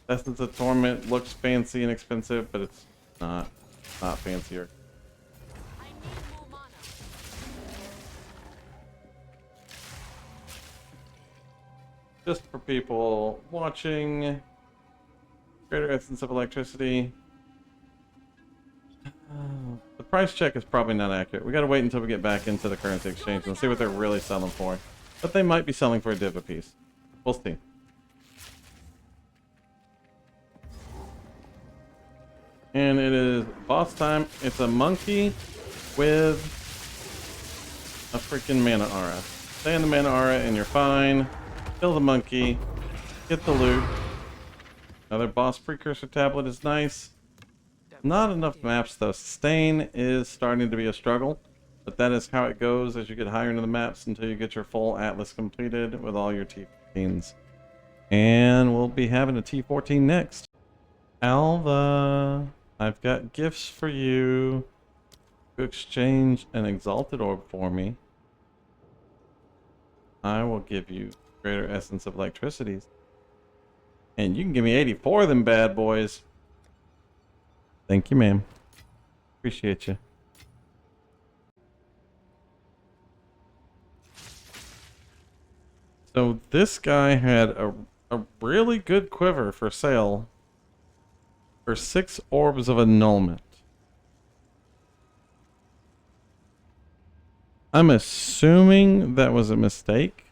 Essence of Torment looks fancy and expensive, but it's not fancier. I need more mana. Just for people watching, greater essence of electricity. The price check is probably not accurate. We gotta wait until we get back into the currency exchange and see what they're really selling for. But they might be selling for a div apiece. We'll see. And it is boss time. It's a monkey with a freaking mana aura. Stay in the mana aura and you're fine. Kill the monkey. Get the loot. Another boss precursor tablet is nice. Not enough maps though. Sustain is starting to be a struggle. But that is how it goes as you get higher into the maps until you get your full Atlas completed with all your T15s. And we'll be having a T14 next. Alva, I've got gifts for you to exchange an exalted orb for me. I will give you greater essence of electricities. And you can give me 84 of them bad boys. Thank you, ma'am. Appreciate you. So this guy had a really good quiver for sale for 6 orbs of annulment. I'm assuming that was a mistake.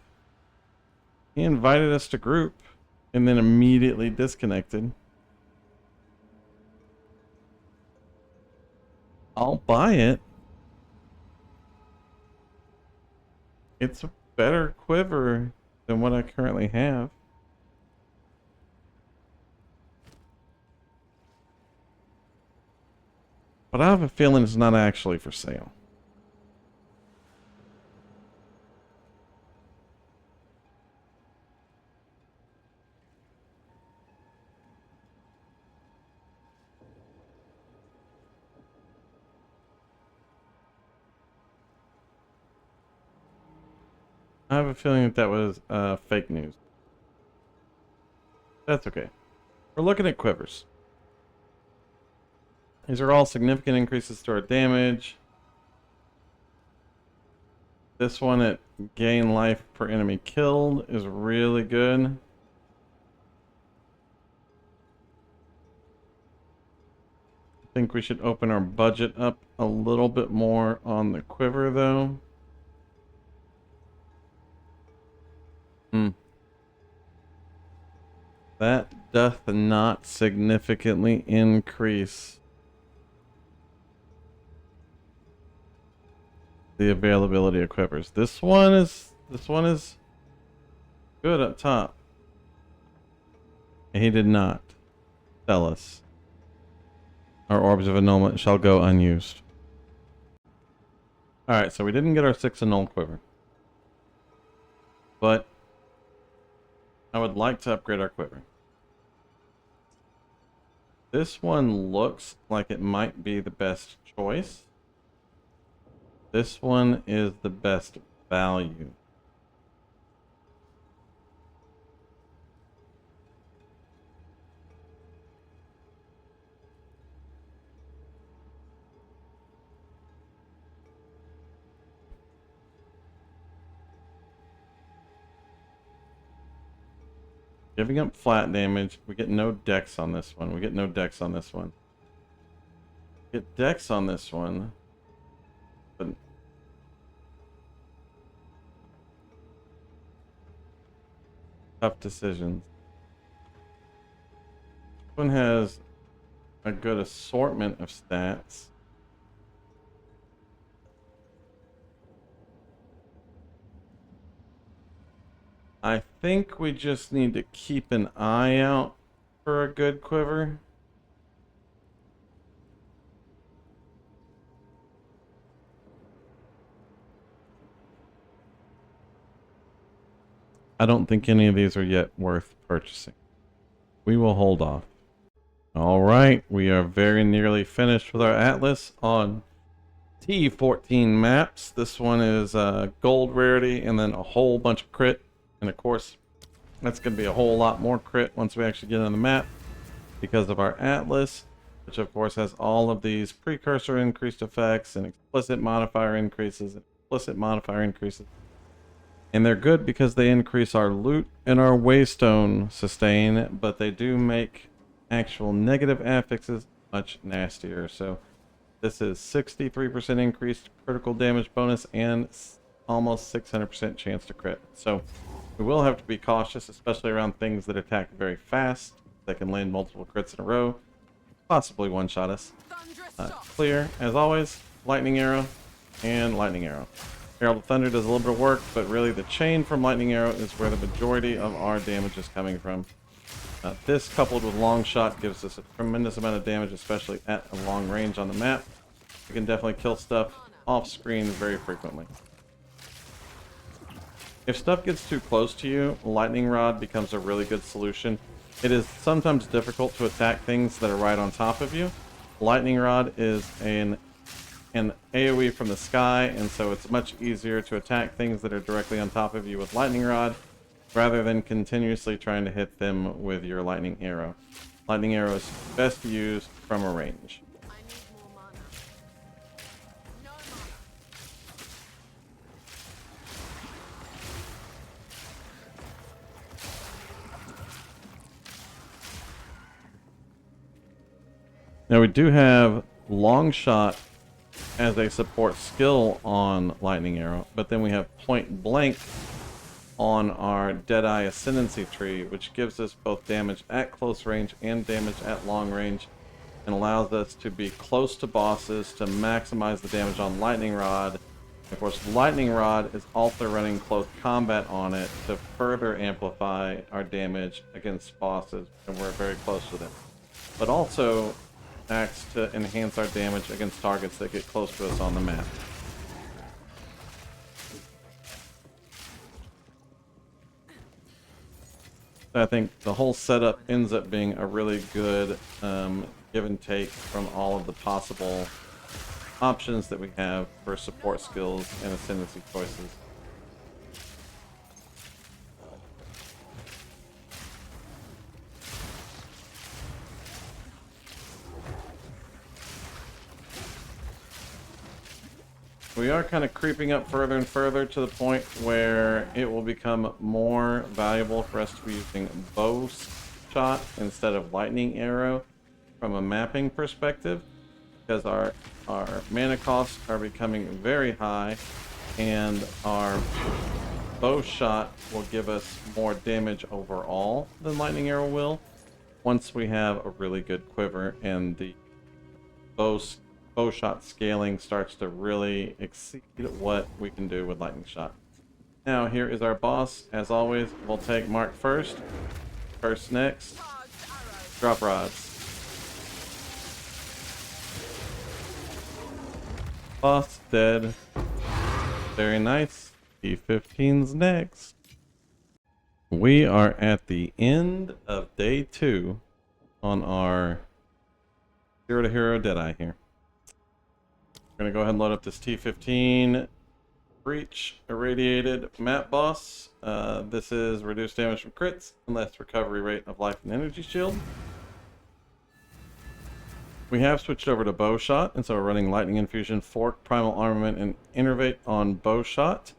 He invited us to group and then immediately disconnected. I'll buy it. It's a better quiver than what I currently have. But I have a feeling it's not actually for sale. I have a feeling that was fake news. That's okay. We're looking at quivers. These are all significant increases to our damage. This one at gain life per enemy killed is really good. I think we should open our budget up a little bit more on the quiver though. That doth not significantly increase the availability of quivers. This one is good up top. And he did not tell us our orbs of annulment shall go unused. Alright, so we didn't get our 6 annul quiver. But I would like to upgrade our quiver. This one looks like it might be the best choice. This one is the best value. Giving up flat damage. We get no dex on this one. We get no dex on this one. Get dex on this one. But tough decisions. This one has a good assortment of stats. I think we just need to keep an eye out for a good quiver. I don't think any of these are yet worth purchasing. We will hold off. Alright, we are very nearly finished with our atlas on T14 maps. This one is gold rarity and then a whole bunch of crit. And of course, that's going to be a whole lot more crit once we actually get on the map because of our atlas, which of course has all of these precursor increased effects and explicit modifier increases and implicit modifier increases. And they're good because they increase our loot and our waystone sustain, but they do make actual negative affixes much nastier. So this is 63% increased critical damage bonus and almost 600% chance to crit. So we will have to be cautious, especially around things that attack very fast, that can land multiple crits in a row, possibly one-shot us. Clear, as always, lightning arrow and lightning arrow. Herald of Thunder does a little bit of work, but really the chain from lightning arrow is where the majority of our damage is coming from. This coupled with long shot gives us a tremendous amount of damage, especially at a long range on the map. You can definitely kill stuff off screen very frequently. If stuff gets too close to you, lightning rod becomes a really good solution. It is sometimes difficult to attack things that are right on top of you. Lightning rod is an AoE from the sky, and so it's much easier to attack things that are directly on top of you with lightning rod rather than continuously trying to hit them with your lightning arrow. Lightning arrow is best used from a range. I need more mana. No mana. Now we do have long shot as a support skill on lightning arrow, but then we have point blank on our Deadeye Ascendancy tree, which gives us both damage at close range and damage at long range, and allows us to be close to bosses to maximize the damage on lightning rod. Of course, lightning rod is also running close combat on it to further amplify our damage against bosses when we're very close to them, but also acts to enhance our damage against targets that get close to us on the map. I think the whole setup ends up being a really good give and take from all of the possible options that we have for support skills and ascendancy choices. We are kind of creeping up further and further to the point where it will become more valuable for us to be using bow shot instead of lightning arrow from a mapping perspective, because our mana costs are becoming very high, and our bow shot will give us more damage overall than lightning arrow will once we have a really good quiver and the bow shot scaling starts to really exceed what we can do with lightning shot. Now here is our boss. As always, we'll take Mark first. First next. Drop rods. Boss dead. Very nice. T15's next. We are at the end of day 2 on our Zero to Hero Deadeye here. We're going to go ahead and load up this T15 Breach Irradiated Map Boss. This is reduced damage from crits and less recovery rate of life and energy shield. We have switched over to bow shot, and so we're running Lightning Infusion, Fork, Primal Armament, and Innervate on bow shot.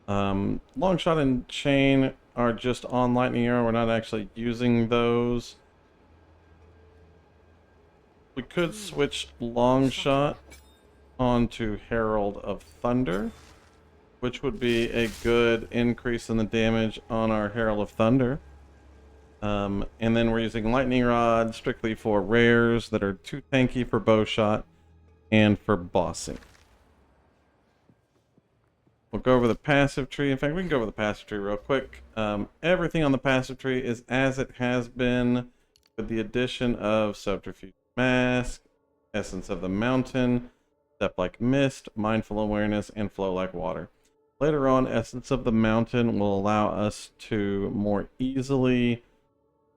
Long shot and chain are just on lightning arrow. We're not actually using those. We could switch long shot onto Herald of Thunder, which would be a good increase in the damage on our Herald of Thunder. And then we're using Lightning Rod strictly for rares that are too tanky for bow shot and for bossing. We'll go over the passive tree. In fact, we can go over the passive tree real quick. Everything on the passive tree is as it has been, with the addition of Subterfuge Mask, Essence of the Mountain, Step Like Mist, Mindful Awareness, and Flow Like Water. Later on, Essence of the Mountain will allow us to more easily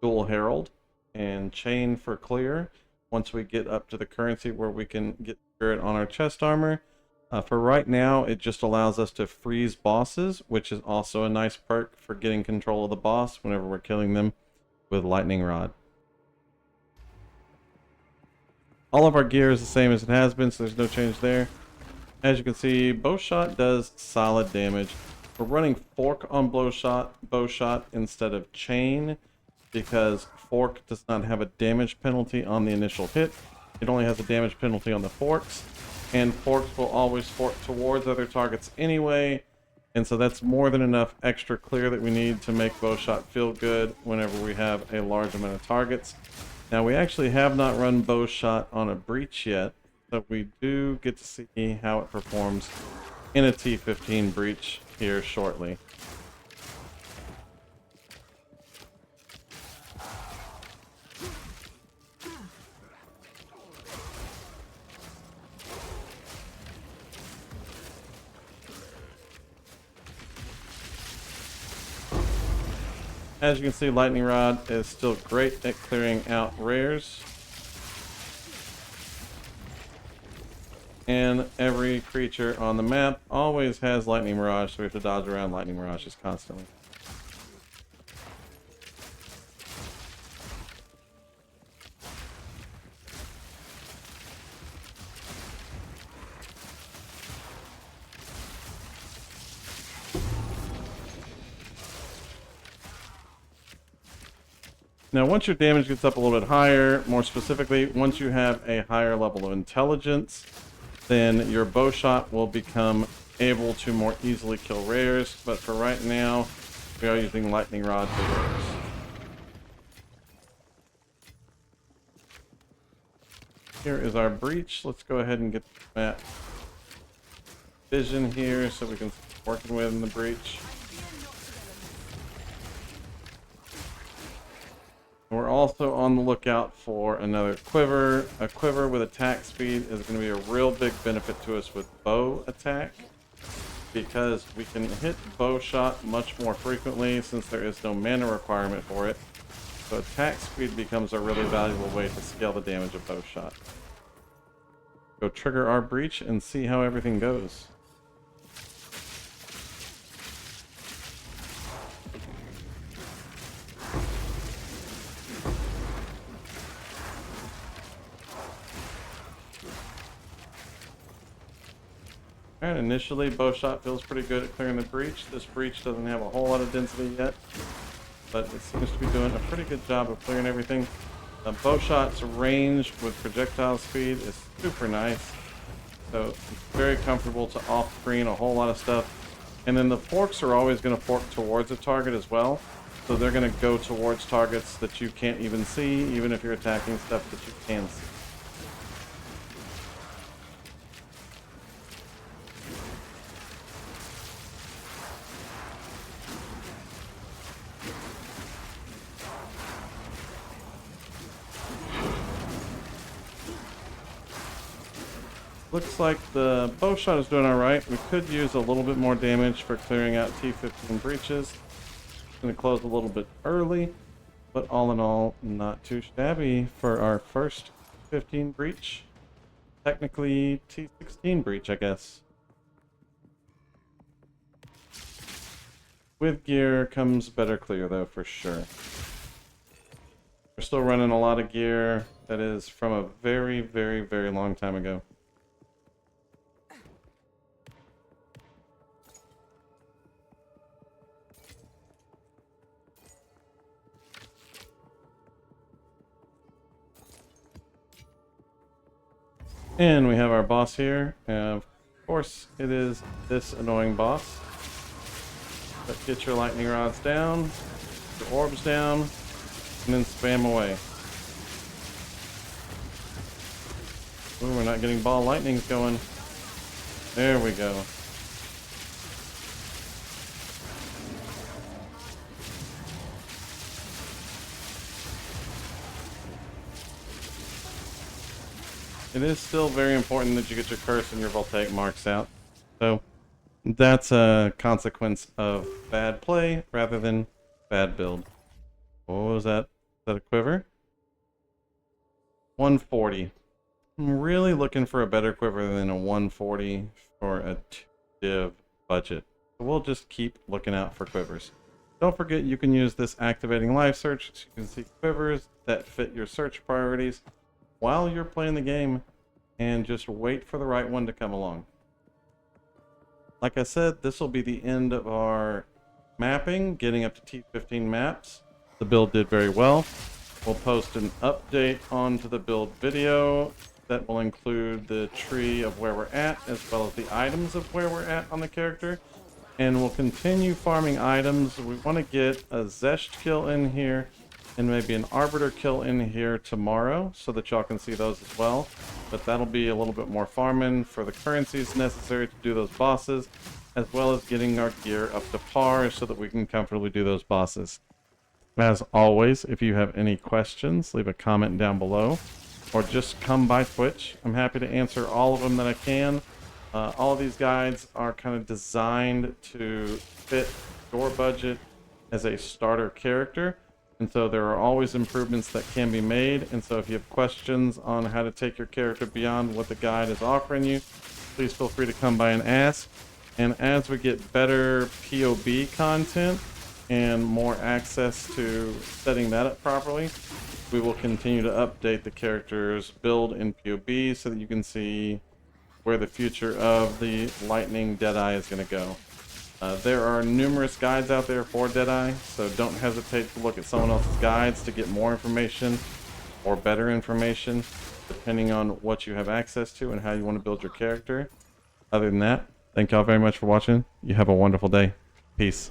dual Herald and chain for clear once we get up to the currency where we can get Spirit on our chest armor. For right now, it just allows us to freeze bosses, which is also a nice perk for getting control of the boss whenever we're killing them with Lightning Rod. All of our gear is the same as it has been, so there's no change there. As you can see, bow shot does solid damage. We're running fork on bow shot instead of chain because fork does not have a damage penalty on the initial hit. It only has a damage penalty on the forks, and forks will always fork towards other targets anyway, and so that's more than enough extra clear that we need to make bow shot feel good whenever we have a large amount of targets. Now, we actually have not run bow shot on a breach yet, but we do get to see how it performs in a T15 breach here shortly. As you can see, Lightning Rod is still great at clearing out rares. And every creature on the map always has Lightning Mirage, so we have to dodge around Lightning Mirages constantly. Now, once your damage gets up a little bit higher, more specifically, once you have a higher level of intelligence, then your bow shot will become able to more easily kill rares. But for right now, we are using Lightning Rod for rares. Here is our breach. Let's go ahead and get the map vision here so we can start working with in the breach. We're also on the lookout for another quiver. A quiver with attack speed is going to be a real big benefit to us with bow attack, because we can hit bow shot much more frequently since there is no mana requirement for it. So attack speed becomes a really valuable way to scale the damage of bow shot. Go trigger our breach and see how everything goes. Alright, initially bow shot feels pretty good at clearing the breach. This breach doesn't have a whole lot of density yet, but it seems to be doing a pretty good job of clearing everything. Bow shot's range with projectile speed is super nice, so it's very comfortable to off-screen a whole lot of stuff. And then the forks are always going to fork towards a target as well, so they're going to go towards targets that you can't even see, even if you're attacking stuff that you can see. Looks like the bow shot is doing alright. We could use a little bit more damage for clearing out T15 breaches. It's going to close a little bit early, but all in all, not too shabby for our first 15 breach. Technically T16 breach, I guess. With gear comes better clear though, for sure. We're still running a lot of gear that is from a very, very, very long time ago. And we have our boss here. Of course, it is this annoying boss. But get your lightning rods down, your orbs down, and then spam away. Ooh, we're not getting ball lightnings going. There we go. It is still very important that you get your curse and your voltaic marks out. So that's a consequence of bad play rather than bad build. What was that? Is that a quiver? 140. I'm really looking for a better quiver than a 140 for a 2-div budget. So we'll just keep looking out for quivers. Don't forget you can use this activating live search so you can see quivers that fit your search priorities while you're playing the game, and just wait for the right one to come along. Like I said, this will be the end of our mapping, getting up to T15 maps. The build did very well. We'll post an update onto the build video that will include the tree of where we're at, as well as the items of where we're at on the character. And we'll continue farming items. We want to get a Zesht kill in here, and maybe an Arbiter kill in here tomorrow, so that y'all can see those as well. But that'll be a little bit more farming for the currencies necessary to do those bosses, as well as getting our gear up to par so that we can comfortably do those bosses. As always, if you have any questions, leave a comment down below, or just come by Twitch. I'm happy to answer all of them that I can. All of these guides are kind of designed to fit your budget as a starter character. And so there are always improvements that can be made. And so if you have questions on how to take your character beyond what the guide is offering you, please feel free to come by and ask. And as we get better POB content and more access to setting that up properly, we will continue to update the character's build in POB so that you can see where the future of the Lightning Deadeye is going to go. There are numerous guides out there for Deadeye, so don't hesitate to look at someone else's guides to get more information or better information, depending on what you have access to and how you want to build your character. Other than that, thank y'all very much for watching. You have a wonderful day. Peace.